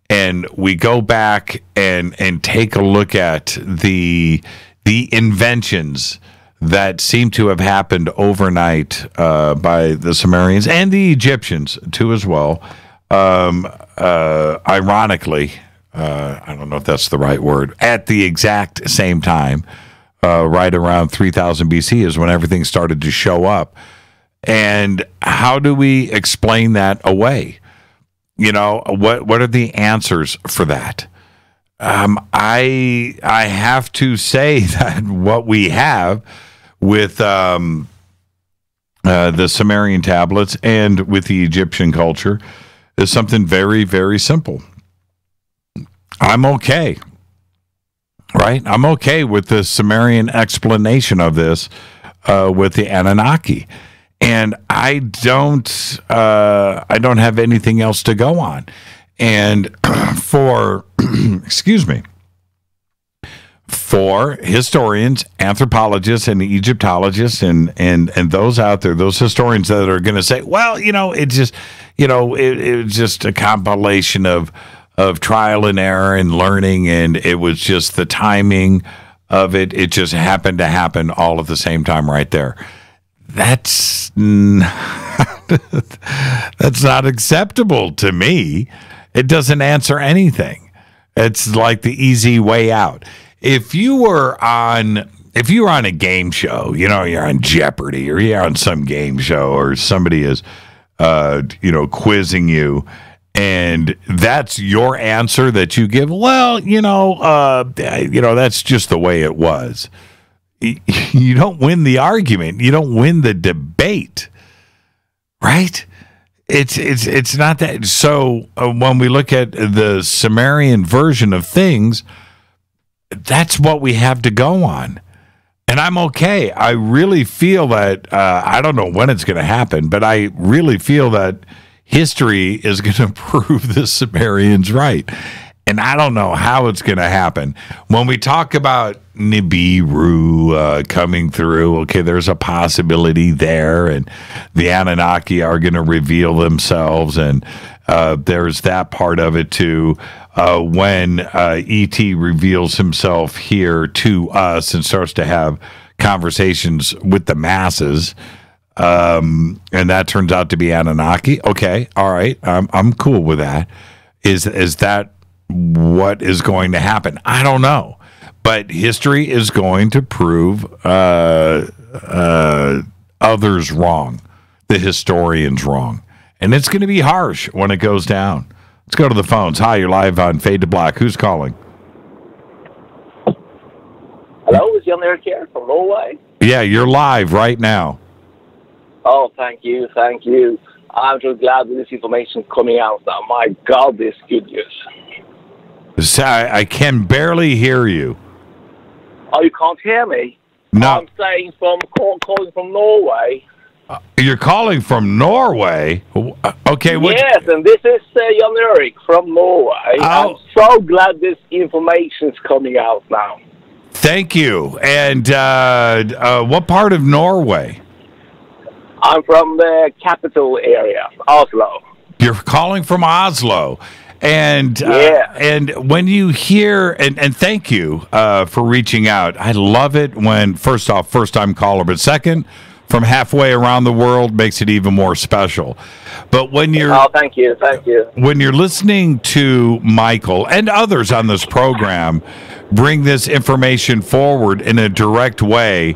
and we go back and take a look at the inventions that seem to have happened overnight by the Sumerians and the Egyptians too as well. Ironically, I don't know if that's the right word, at the exact same time, right around 3000 BC is when everything started to show up. And how do we explain that away? You know, what are the answers for that? I have to say that what we have with the Sumerian tablets and with the Egyptian culture is something very, very simple. I'm okay, right? I'm okay with the Sumerian explanation of this with the Anunnaki. And I don't have anything else to go on. And for, excuse me, for historians, anthropologists, and Egyptologists, and those out there, those historians that are going to say, well, you know, it's just, you know, it's just a compilation of trial and error and learning, and it was just the timing of it. It just happened to happen all at the same time right there. That's that's not acceptable to me. It doesn't answer anything. It's like the easy way out. If you were on a game show, you know, you're on Jeopardy or you're on some game show or somebody is quizzing you, and that's your answer that you give, well, that's just the way it was. You don't win the argument. You don't win the debate, right? It's not that. So when we look at the Sumerian version of things, that's what we have to go on. And I'm okay. I really feel that, I don't know when it's going to happen, but I really feel that history is going to prove the Sumerians right. And I don't know how it's going to happen. When we talk about Nibiru coming through, okay, there's a possibility there, and the Anunnaki are going to reveal themselves, and there's that part of it too. When E.T. reveals himself here to us and starts to have conversations with the masses, and that turns out to be Anunnaki. Okay, all right, I'm cool with that. Is that what is going to happen? I don't know. But history is going to prove others wrong, the historians wrong. And it's going to be harsh when it goes down. Let's go to the phones. Hi, you're live on Fade to Black. Who's calling? Hello, is Jan Erik here from Norway? Yeah, you're live right now. Oh, thank you. I'm just glad with this information coming out now. My God, this good news. I can barely hear you. Oh, you can't hear me? No. I'm saying calling from Norway. You're calling from Norway? Okay. Yes, and this is Jan Erik from Norway. I'm so glad this information is coming out now. Thank you. And what part of Norway? I'm from the capital area, Oslo. You're calling from Oslo. And and when you hear, and thank you for reaching out. I love it when, first off, first-time caller, but second, from halfway around the world makes it even more special. But when you're... Oh, thank you. When you're listening to Michael and others on this program bring this information forward in a direct way,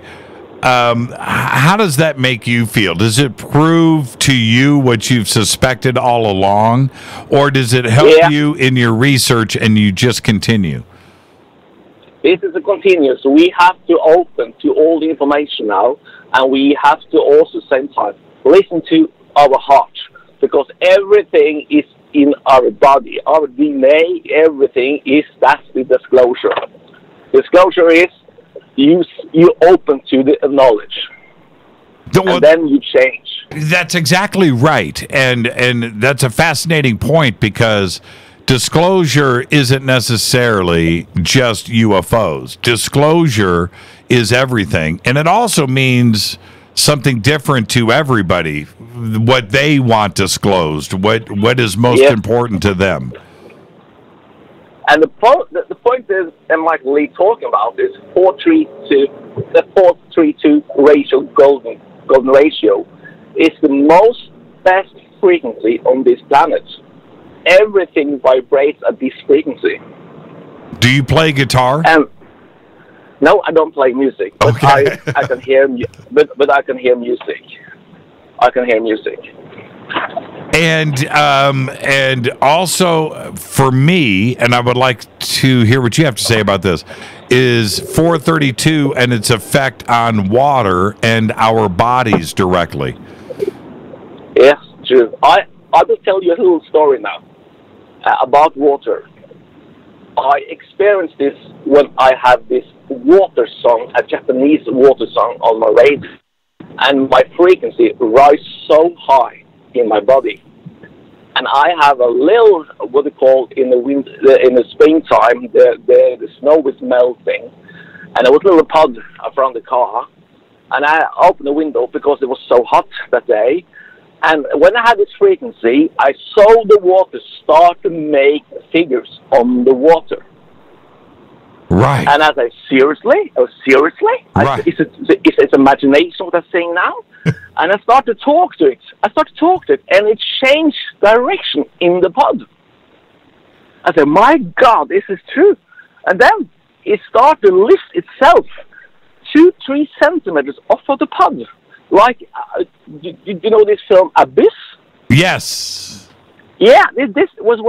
how does that make you feel? Does it prove to you what you've suspected all along, or does it help you in your research and you just continue? This is a continuous. We have to open to all the information now, and we have to also, same time, listen to our heart, because everything is in our body, our DNA, everything is, that's the disclosure. Disclosure is you open to the knowledge, and then you change. That's exactly right, and that's a fascinating point, because disclosure isn't necessarily just UFOs. Disclosure is everything, and it also means something different to everybody, what they want disclosed, what is most important to them. And the point is, and Michael Lee talking about is 4:32 ratio, golden ratio, is the most best frequency on this planet. Everything vibrates at this frequency. Do you play guitar? No, I don't play music, but Okay. I can hear but I can hear music. I can hear music. And also for me, and I would like to hear what you have to say about this, is 432 and its effect on water and our bodies directly. Yes, true. I will tell you a little story now about water. I experienced this when I had this water song, a Japanese water song on my radio, and my frequency rise so high in my body. And I have a little, what they call in the springtime, the snow is melting, and there was a little pod around the car, and I opened the window because it was so hot that day. And when I had this frequency, I saw the water start to make figures on the water. Right. And I said, seriously? Oh, seriously? Right. Is it imagination what I'm saying now? And I started to talk to it. And it changed direction in the pod. I said, my God, this is true. And then it started to lift itself 2-3 centimeters off of the pod. Like, you know this film Abyss? Yes. Yeah, this was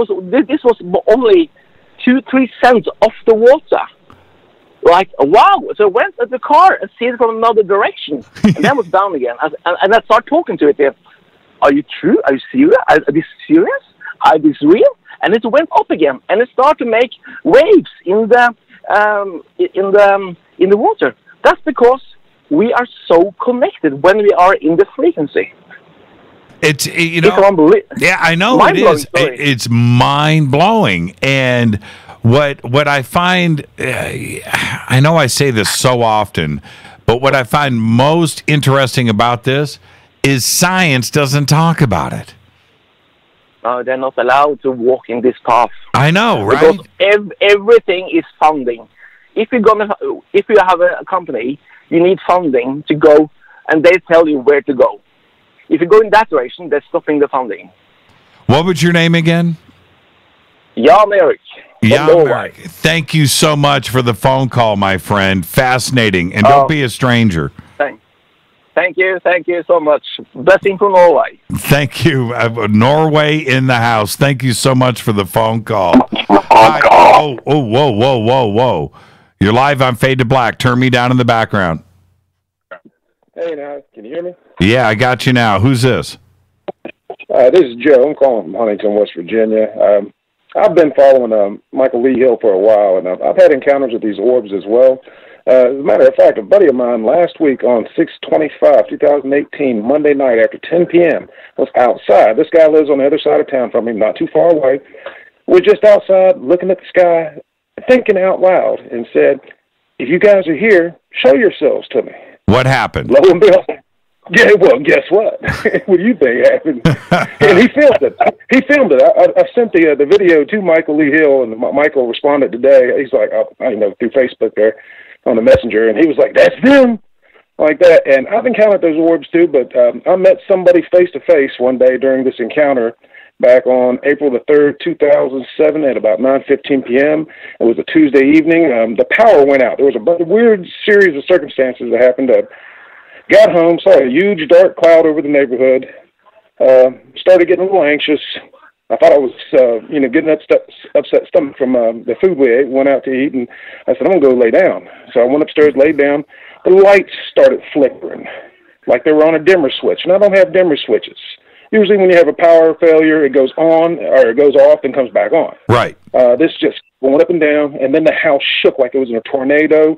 only 2-3 cents off the water. Like, wow. So I went at the car and see it from another direction. And then it was down again. And I started talking to it there. Are you true? Are you serious? Are this serious? Are this real? And it went up again. And it started to make waves in the water. That's because we are so connected when we are in the frequency. It's It's unbelievable. Yeah, I know it is. It's mind blowing, and what I find, I know I say this so often, but what I find most interesting about this is science doesn't talk about it. No, they're not allowed to walk in this path. I know, right? Because everything is funding. If you have a company, you need funding to go, and they tell you where to go. If you go in that direction, they're stopping the funding. What was your name again? Jan Erik. Jan Erik. Thank you so much for the phone call, my friend. Fascinating. And don't be a stranger. Thank you so much. Blessing from Norway. Thank you. Norway in the house. Thank you so much for the phone call. Whoa. You're live on Fade to Black. Turn me down in the background. Hey, now, can you hear me? Yeah, I got you now. Who's this? This is Joe. I'm calling from Huntington, West Virginia. I've been following Michael Lee Hill for a while, and I've had encounters with these orbs as well. As a matter of fact, a buddy of mine last week on 6/25/2018, Monday night after 10 p.m., was outside. This guy lives on the other side of town from me, not too far away. We're just outside looking at the sky, thinking out loud, and said, if you guys are here, show yourselves to me. What happened? Lo and behold, yeah, well, guess what? What do you think happened? And he filmed it. I sent the video to Michael Lee Hill, and Michael responded today. He's like, through Facebook there on the messenger, and he was like, that's them, like that. And I've encountered those orbs too, but I met somebody face-to-face one day during this encounter back on April the 3rd, 2007 at about 9:15 p.m. It was a Tuesday evening. The power went out. There was a weird series of circumstances that happened. Got home, saw a huge dark cloud over the neighborhood, started getting a little anxious. I thought I was, getting upset stomach from the food we ate, went out to eat, and I said, I'm going to go lay down. So I went upstairs, laid down. The lights started flickering, like they were on a dimmer switch, and I don't have dimmer switches. Usually when you have a power failure, it goes on, or it goes off and comes back on. Right. This just went up and down, and then the house shook like it was in a tornado.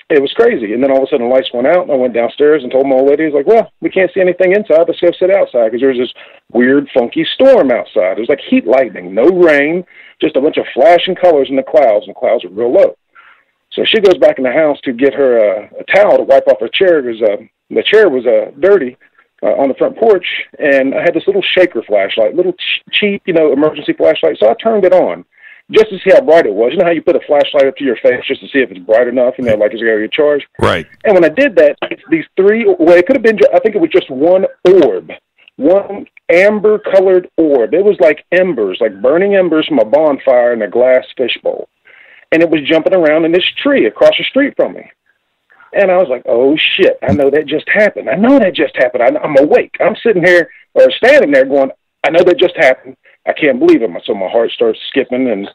It was crazy. And then all of a sudden the lights went out, and I went downstairs and told my old lady, I was like, well, we can't see anything inside. Let's go sit outside, because there was this weird, funky storm outside. It was like heat lightning, no rain, just a bunch of flashing colors in the clouds, and the clouds were real low. So she goes back in the house to get her a towel to wipe off her chair, because the chair was dirty. On the front porch, and I had this little shaker flashlight, little cheap, emergency flashlight. So I turned it on just to see how bright it was. You know how you put a flashlight up to your face just to see if it's bright enough, like it's going to get charged? Right. And when I did that, these three, it could have been, I think it was just one orb, one amber-colored orb. It was like embers, like burning embers from a bonfire in a glass fishbowl. and it was jumping around in this tree across the street from me. And I was like, oh, shit, I know that just happened. I'm awake. I'm sitting here or standing there going, I know that just happened. I can't believe it. So my heart starts skipping, and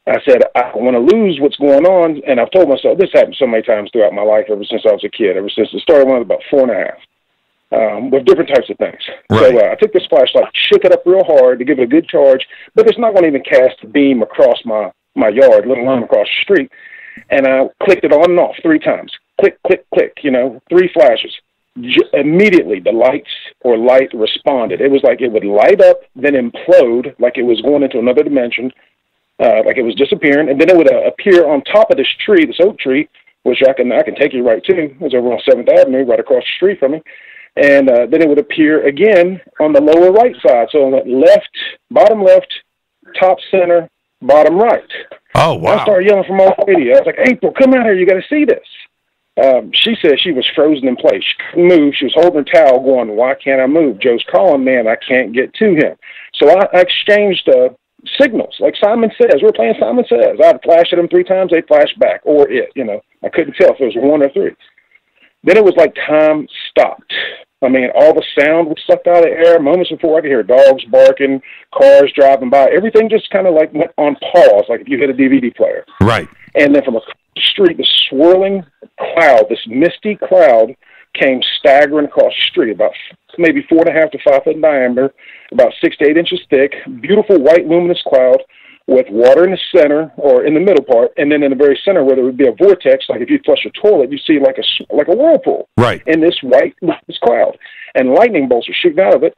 I said, I don't want to lose what's going on. And I've told myself, this happened so many times throughout my life ever since I was a kid, ever since it started when I was about 4.5, with different types of things. Right. So I took this flashlight, shook it up real hard to give it a good charge, but it's not going to even cast a beam across my yard, let alone across the street. And I clicked it on and off 3 times. Click, click, click, 3 flashes. Immediately, the light responded. It was like it would light up, then implode, like it was going into another dimension, like it was disappearing, and then it would appear on top of this tree, this oak tree, which I can take you right to. It was over on 7th Avenue, right across the street from me. And then it would appear again on the lower right side. So on the left, bottom left, top center, bottom right. Oh, wow. I started yelling from all the radio. I was like, April, come out here. You got to see this. She said she was frozen in place. She couldn't move. She was holding her towel going, why can't I move? Joe's calling, man, I can't get to him. So I exchanged signals, like Simon Says. We were playing Simon Says. I'd flash at them 3 times, they'd flash back, or it, I couldn't tell if it was 1 or 3. Then it was like time stopped. I mean, all the sound was sucked out of the air. Moments before, I could hear dogs barking, cars driving by. Everything just kind of like went on pause, like if you hit a DVD player. Right. And then from across the street, the swirling cloud, this misty cloud, came staggering across the street, about maybe 4.5 to 5 foot in diameter, about 6 to 8 inches thick, beautiful white luminous cloud with water in the center or in the middle part, and then in the very center where there would be a vortex, like if you flush a toilet, you see like a whirlpool. Right. In this white luminous cloud, and lightning bolts are shooting out of it.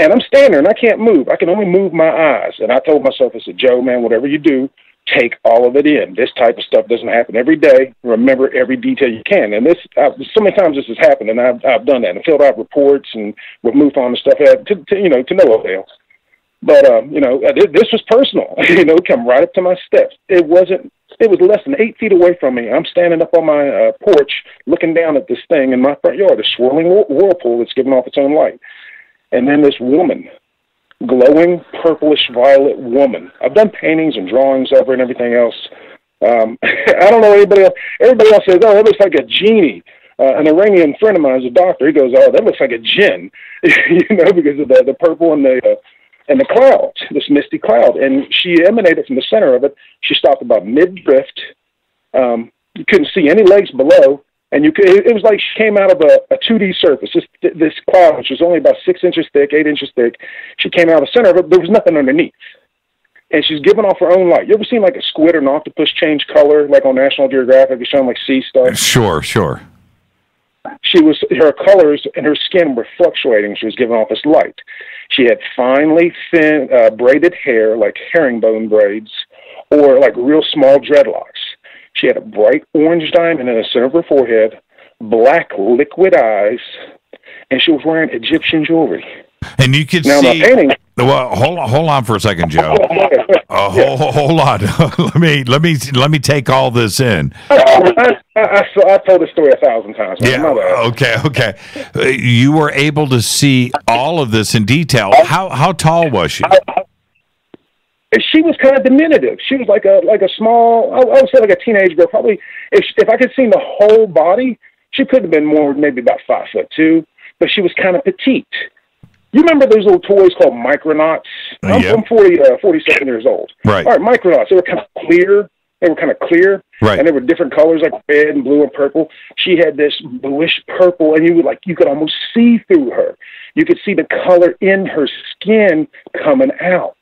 And I'm standing there and I can't move. I can only move my eyes. And I told myself, I said, Joe, man, whatever you do, take all of it in. This type of stuff doesn't happen every day. Remember every detail you can. And so many times this has happened, and I've done that and filled out reports and with MUFON and stuff to no avail. But this was personal. It come right up to my steps. It was less than 8 feet away from me. I'm standing up on my porch, looking down at this thing in my front yard, a swirling whirlpool that's giving off its own light. And then this woman, glowing purplish violet woman. I've done paintings and drawings of her and everything else. I don't know anybody else. Everybody else says, oh, that looks like a genie. An Iranian friend of mine is a doctor. He goes, oh, that looks like a jinn, because of the purple and the clouds, this misty cloud. And she emanated from the center of it. She stopped about mid-drift. You couldn't see any legs below. And it was like she came out of a 2D surface, this cloud, which was only about 6 inches thick, 8 inches thick. She came out of the center of it. There was nothing underneath. And she's giving off her own light. You ever seen like a squid or an octopus change color, like on National Geographic? It's showing like sea stuff. Sure. Her colors and her skin were fluctuating. She was giving off this light. She had finely thin braided hair, like herringbone braids, or like real small dreadlocks. She had a bright orange diamond in the center of her forehead, black liquid eyes, and she was wearing Egyptian jewelry. And you could see. Well, hold on for a second, Joe. Hold on. let me take all this in. I told this story 1,000 times. Yeah. Okay. You were able to see all of this in detail. How tall was she? She was kind of diminutive. She was like a small, I would say like a teenage girl. Probably, if I could see the whole body, she could have been more, maybe about 5'2", but she was kind of petite. You remember those little toys called Micronauts? I'm 47 years old. Right. All right, Micronauts. They were kind of clear. Right. And they were different colors, like red and blue and purple. She had this bluish purple, and you could almost see through her. You could see the color in her skin coming out.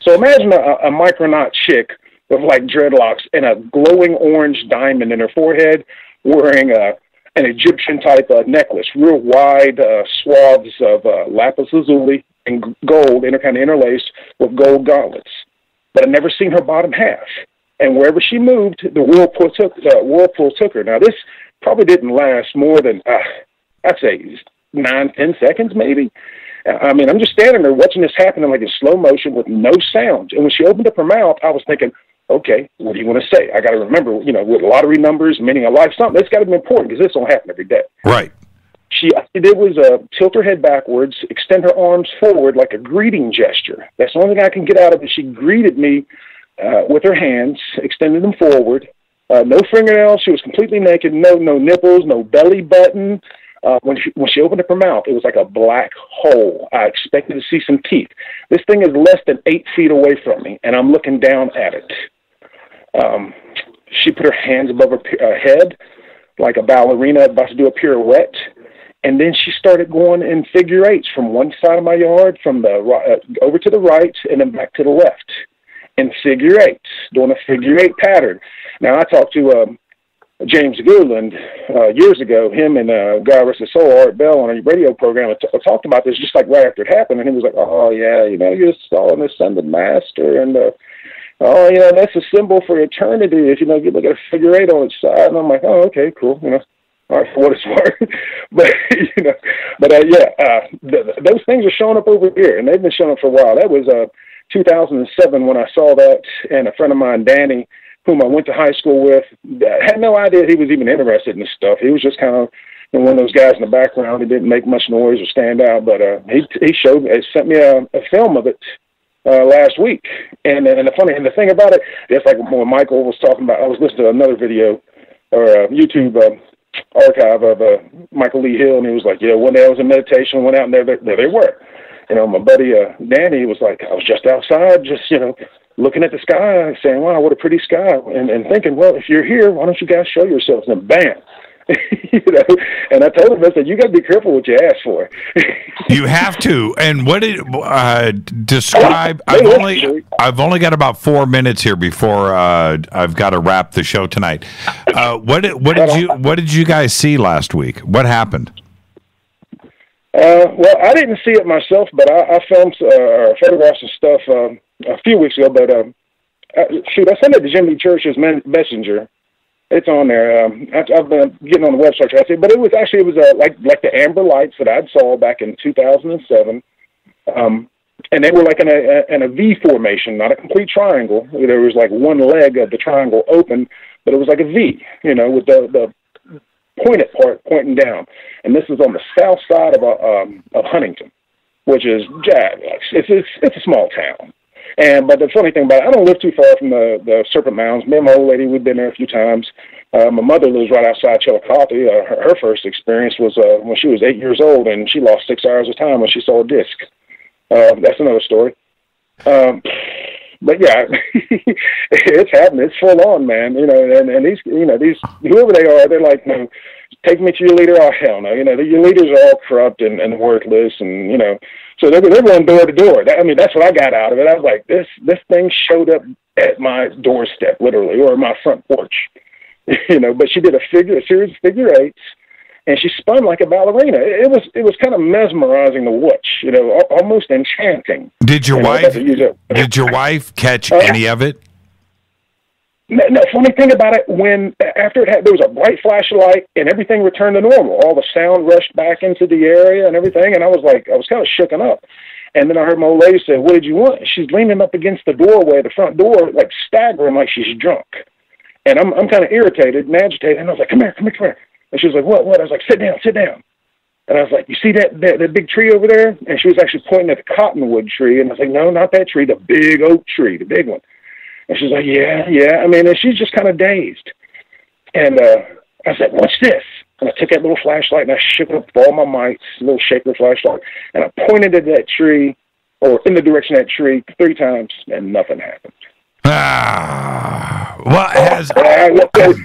So imagine a Micronaut chick with like dreadlocks and a glowing orange diamond in her forehead, wearing an Egyptian type necklace, real wide swaths of lapis lazuli and gold, kind of interlaced with gold gauntlets. But I'd never seen her bottom half. And wherever she moved, the whirlpool took her. Now this probably didn't last more than I'd say 9-10 seconds, maybe. I mean, I'm just standing there watching this happen in slow motion with no sound. And when she opened up her mouth, I was thinking, okay, what do you want to say? I got to remember, with lottery numbers, meaning a life, something that's got to be important because this don't happen every day. Right. She did was tilt her head backwards, extend her arms forward like a greeting gesture. That's the only thing I can get out of it. She greeted me with her hands, extended them forward. No fingernails. She was completely naked. No nipples. No belly button. When she opened up her mouth, it was like a black hole. I expected to see some teeth. This thing is less than 8 feet away from me, and I'm looking down at it. She put her hands above her head like a ballerina about to do a pirouette, and then she started going in figure eights from one side of my yard, from the over to the right, and then back to the left, in figure eights, doing a figure eight pattern. Now, I talked to James Goodland years ago. Him and God rest his soul, Art Bell, on a radio program talked about this just like right after it happened, and he was like, "Oh yeah, you saw an ascended master, and that's a symbol for eternity. If you look at a figure eight on its side." And I'm like, "Oh, okay, cool, all right, for what it's worth." But those things are showing up over here, and they've been showing up for a while. That was 2007 when I saw that, and a friend of mine, Danny, whom I went to high school with, had no idea he was even interested in this stuff. He was just kind of one of those guys in the background. He didn't make much noise or stand out, but he sent me a film of it last week. And the thing about it, it's like when Michael was talking about, I was listening to another video or a YouTube archive of Michael Lee Hill, and he was like, one day I was in meditation, went out, and there they were. My buddy Danny was like, I was just outside, just looking at the sky, saying, "Wow, what a pretty sky," and thinking, "Well, if you're here, why don't you guys show yourselves?" And bam, And I told him, I said, "You got to be careful what you ask for." You have to. And what did describe? I've only got about 4 minutes here before I've got to wrap the show tonight. What did you guys see last week? What happened? Well, I didn't see it myself, but I filmed photographs and stuff a few weeks ago. But I sent it to Jimmy Church's messenger. It's on there. I've been getting on the website trying to see, but it was like the amber lights that I'd saw back in 2007, and they were like in a V formation, not a complete triangle. There was like one leg of the triangle open, but it was like a V, with the pointed part pointing down. And this is on the south side of Huntington, which is it's a small town. But the funny thing about it, I don't live too far from the Serpent Mounds. Me and my old lady, we've been there a few times. My mother lives right outside Chillicothe. Her first experience was when she was 8 years old, and she lost 6 hours of time when she saw a disc. That's another story. But yeah, it's happening. It's full on, man. And these whoever they are, they're like, "No, take me to your leader." Oh, hell no. Your leaders are all corrupt and worthless, and so they're going door to door. That's what I got out of it. I was like, this thing showed up at my doorstep, literally, or my front porch. But she did a series of figure eights, and she spun like a ballerina. It was kind of mesmerizing to watch, almost enchanting. Did your wife catch any of it? No, funny thing about it, after it had, there was a bright flashlight and everything returned to normal. All the sound rushed back into the area and everything, and I was kind of shooken up. And then I heard my old lady say, "What did you want?" She's leaning up against the doorway, the front door, like staggering like she's drunk. And I'm kind of irritated and agitated, and I was like, "Come here. And she was like, "What?" I was like, sit down. And I was like, "You see that big tree over there?" And she was actually pointing at the cottonwood tree, and I was like, "No, not that tree, the big oak tree, the big one." And she's like, yeah. And she's just kind of dazed. And I said, "What's this?" And I took that little flashlight and I shook it up with all my might, little shaker flashlight, and I pointed at that tree, or in the direction of that tree, 3 times, and nothing happened.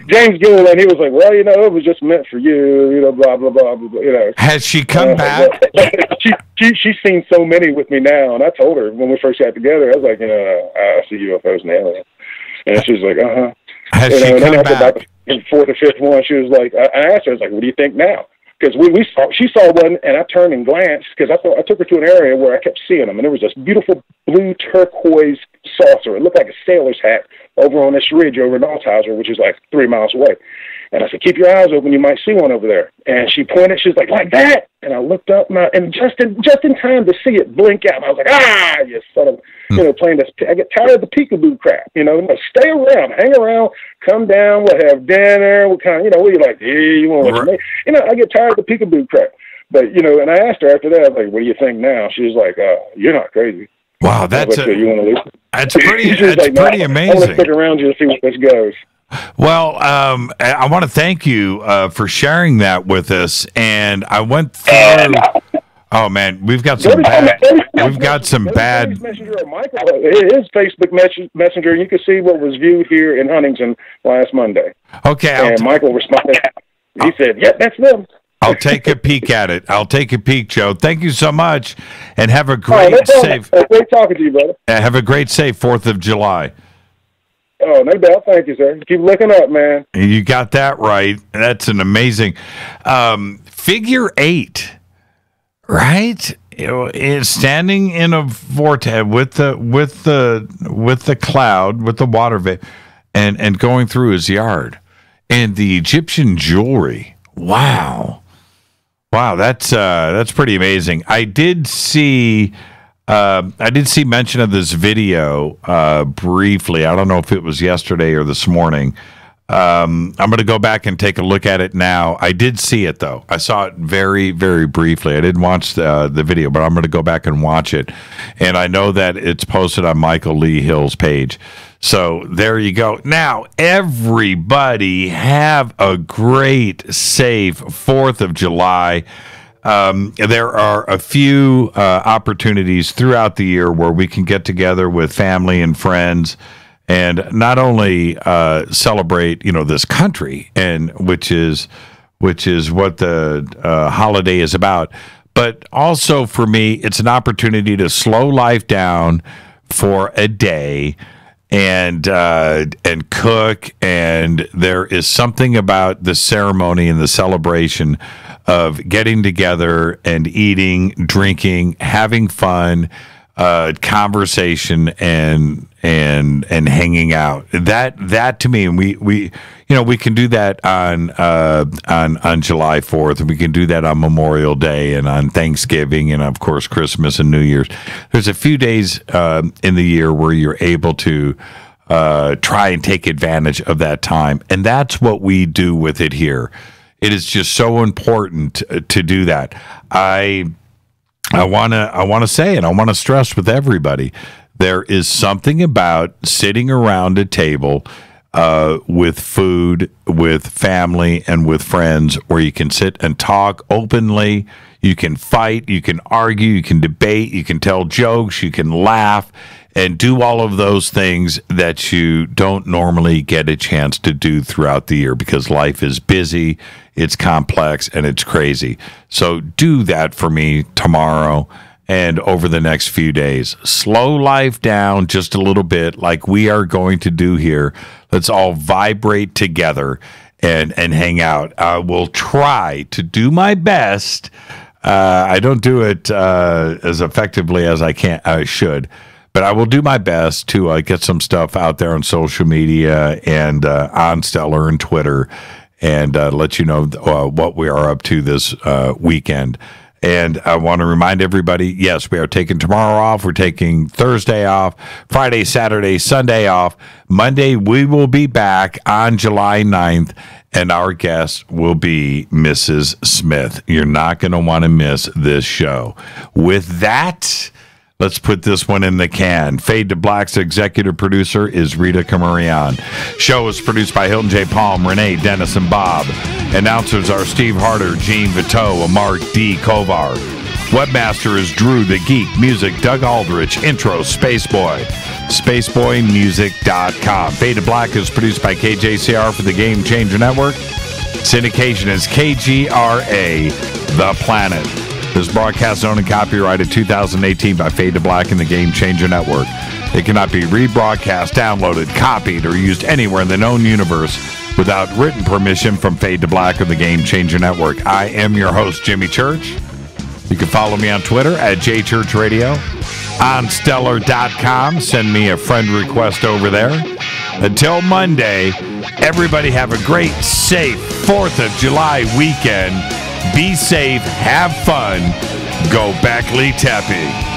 James Gilliland, he was like, "Well, it was just meant for you, blah, blah, blah, blah, Has she come back? She's seen so many with me now, and I told her when we first got together, I was like, I see UFOs and aliens. And she was like, uh-huh. Has she come back? About the 4th or 5th one, she was like, I asked her, I was like, "What do you think now?" Because she saw one, and I turned and glanced, because I took her to an area where I kept seeing them, and there was this beautiful blue turquoise saucer. It looked like a sailor's hat over on this ridge over in Althauser, which is like 3 miles away. And I said, "Keep your eyes open, you might see one over there." And she pointed, she was like that? And I looked up, and just in time to see it blink out, and I was like, you son of, playing this. I get tired of the peekaboo crap, stay around, hang around, come down, we'll have dinner, we'll kind of, what you like, you want what you make? I get tired of the peekaboo crap. But, and I asked her after that, I was like, "What do you think now?" She was like, "You're not crazy." Wow, that's you want to leave? That's pretty. He's That's like, no, pretty I want to amazing. stick around you to see where this goes. Well, I want to thank you for sharing that with us. And I went through. Oh man, we've got some bad. We've got some bad. Messenger of Michael, his Facebook Messenger. You can see what was viewed here in Huntington last Monday. Okay, and Michael responded. He said, "Yep, that's them." I'll take a peek at it. I'll take a peek, Joe. Thank you so much, and have a great safe. Great talking to you, brother. Have a great safe 4th of July. Oh, no doubt. Thank you, sir. Keep looking up, man. You got that right. That's an amazing figure 8, right? It's standing in a vortex with the cloud, with the water vapor, and going through his yard, and the Egyptian jewelry. Wow. Wow, that's pretty amazing. I did see mention of this video briefly. I don't know if it was yesterday or this morning. I'm going to go back and take a look at it now. I did see it though. I saw it very, very briefly. I didn't watch the video, but I'm going to go back and watch it. And I know that it's posted on Michael Lee Hill's page. So there you go. Now, everybody have a great, safe 4th of July. There are a few opportunities throughout the year where we can get together with family and friends and not only celebrate, this country, and which is what the holiday is about, but also for me, it's an opportunity to slow life down for a day and cook. And there is something about the ceremony and the celebration of getting together and eating, drinking, having fun, conversation, and hanging out. That to me, and we can do that on July 4th, and we can do that on Memorial Day and on Thanksgiving, and of course Christmas and New Year's. There's a few days in the year where you're able to try and take advantage of that time, and that's what we do with it here. It is just so important to do that. I want to say, and I want to stress with everybody, there is something about sitting around a table with food, with family, and with friends where you can sit and talk openly. You can fight, you can argue, you can debate, you can tell jokes, you can laugh, and do all of those things that you don't normally get a chance to do throughout the year because life is busy, it's complex, and it's crazy. So do that for me tomorrow and over the next few days. Slow life down just a little bit like we are going to do here. Let's all vibrate together and hang out. I will try to do my best. I don't do it as effectively as I should. But I will do my best to get some stuff out there on social media and on Stellar and Twitter and let you know what we are up to this weekend. And I want to remind everybody, yes, we are taking tomorrow off. We're taking Thursday off, Friday, Saturday, Sunday off. Monday, we will be back on July 9th, and our guest will be Mrs. Smith. You're not going to want to miss this show. With that, let's put this one in the can. Fade to Black's executive producer is Rita Camarion. Show is produced by Hilton J. Palm, Renee, Dennis, and Bob. Announcers are Steve Harder, Gene Vito, and Mark D. Kovar. Webmaster is Drew the Geek. Music, Doug Aldrich. Intro, Spaceboy. SpaceboyMusic.com. Fade to Black is produced by KJCR for the Game Changer Network. Syndication is KGRA, The Planet. This broadcast is owned and copyrighted 2018 by Fade to Black and the Game Changer Network. It cannot be rebroadcast, downloaded, copied, or used anywhere in the known universe without written permission from Fade to Black or the Game Changer Network. I am your host, Jimmy Church. You can follow me on Twitter at JChurchRadio. On Stellar.com. Send me a friend request over there. Until Monday, everybody have a great, safe 4th of July weekend. Be safe, have fun, go Beckley Tepe.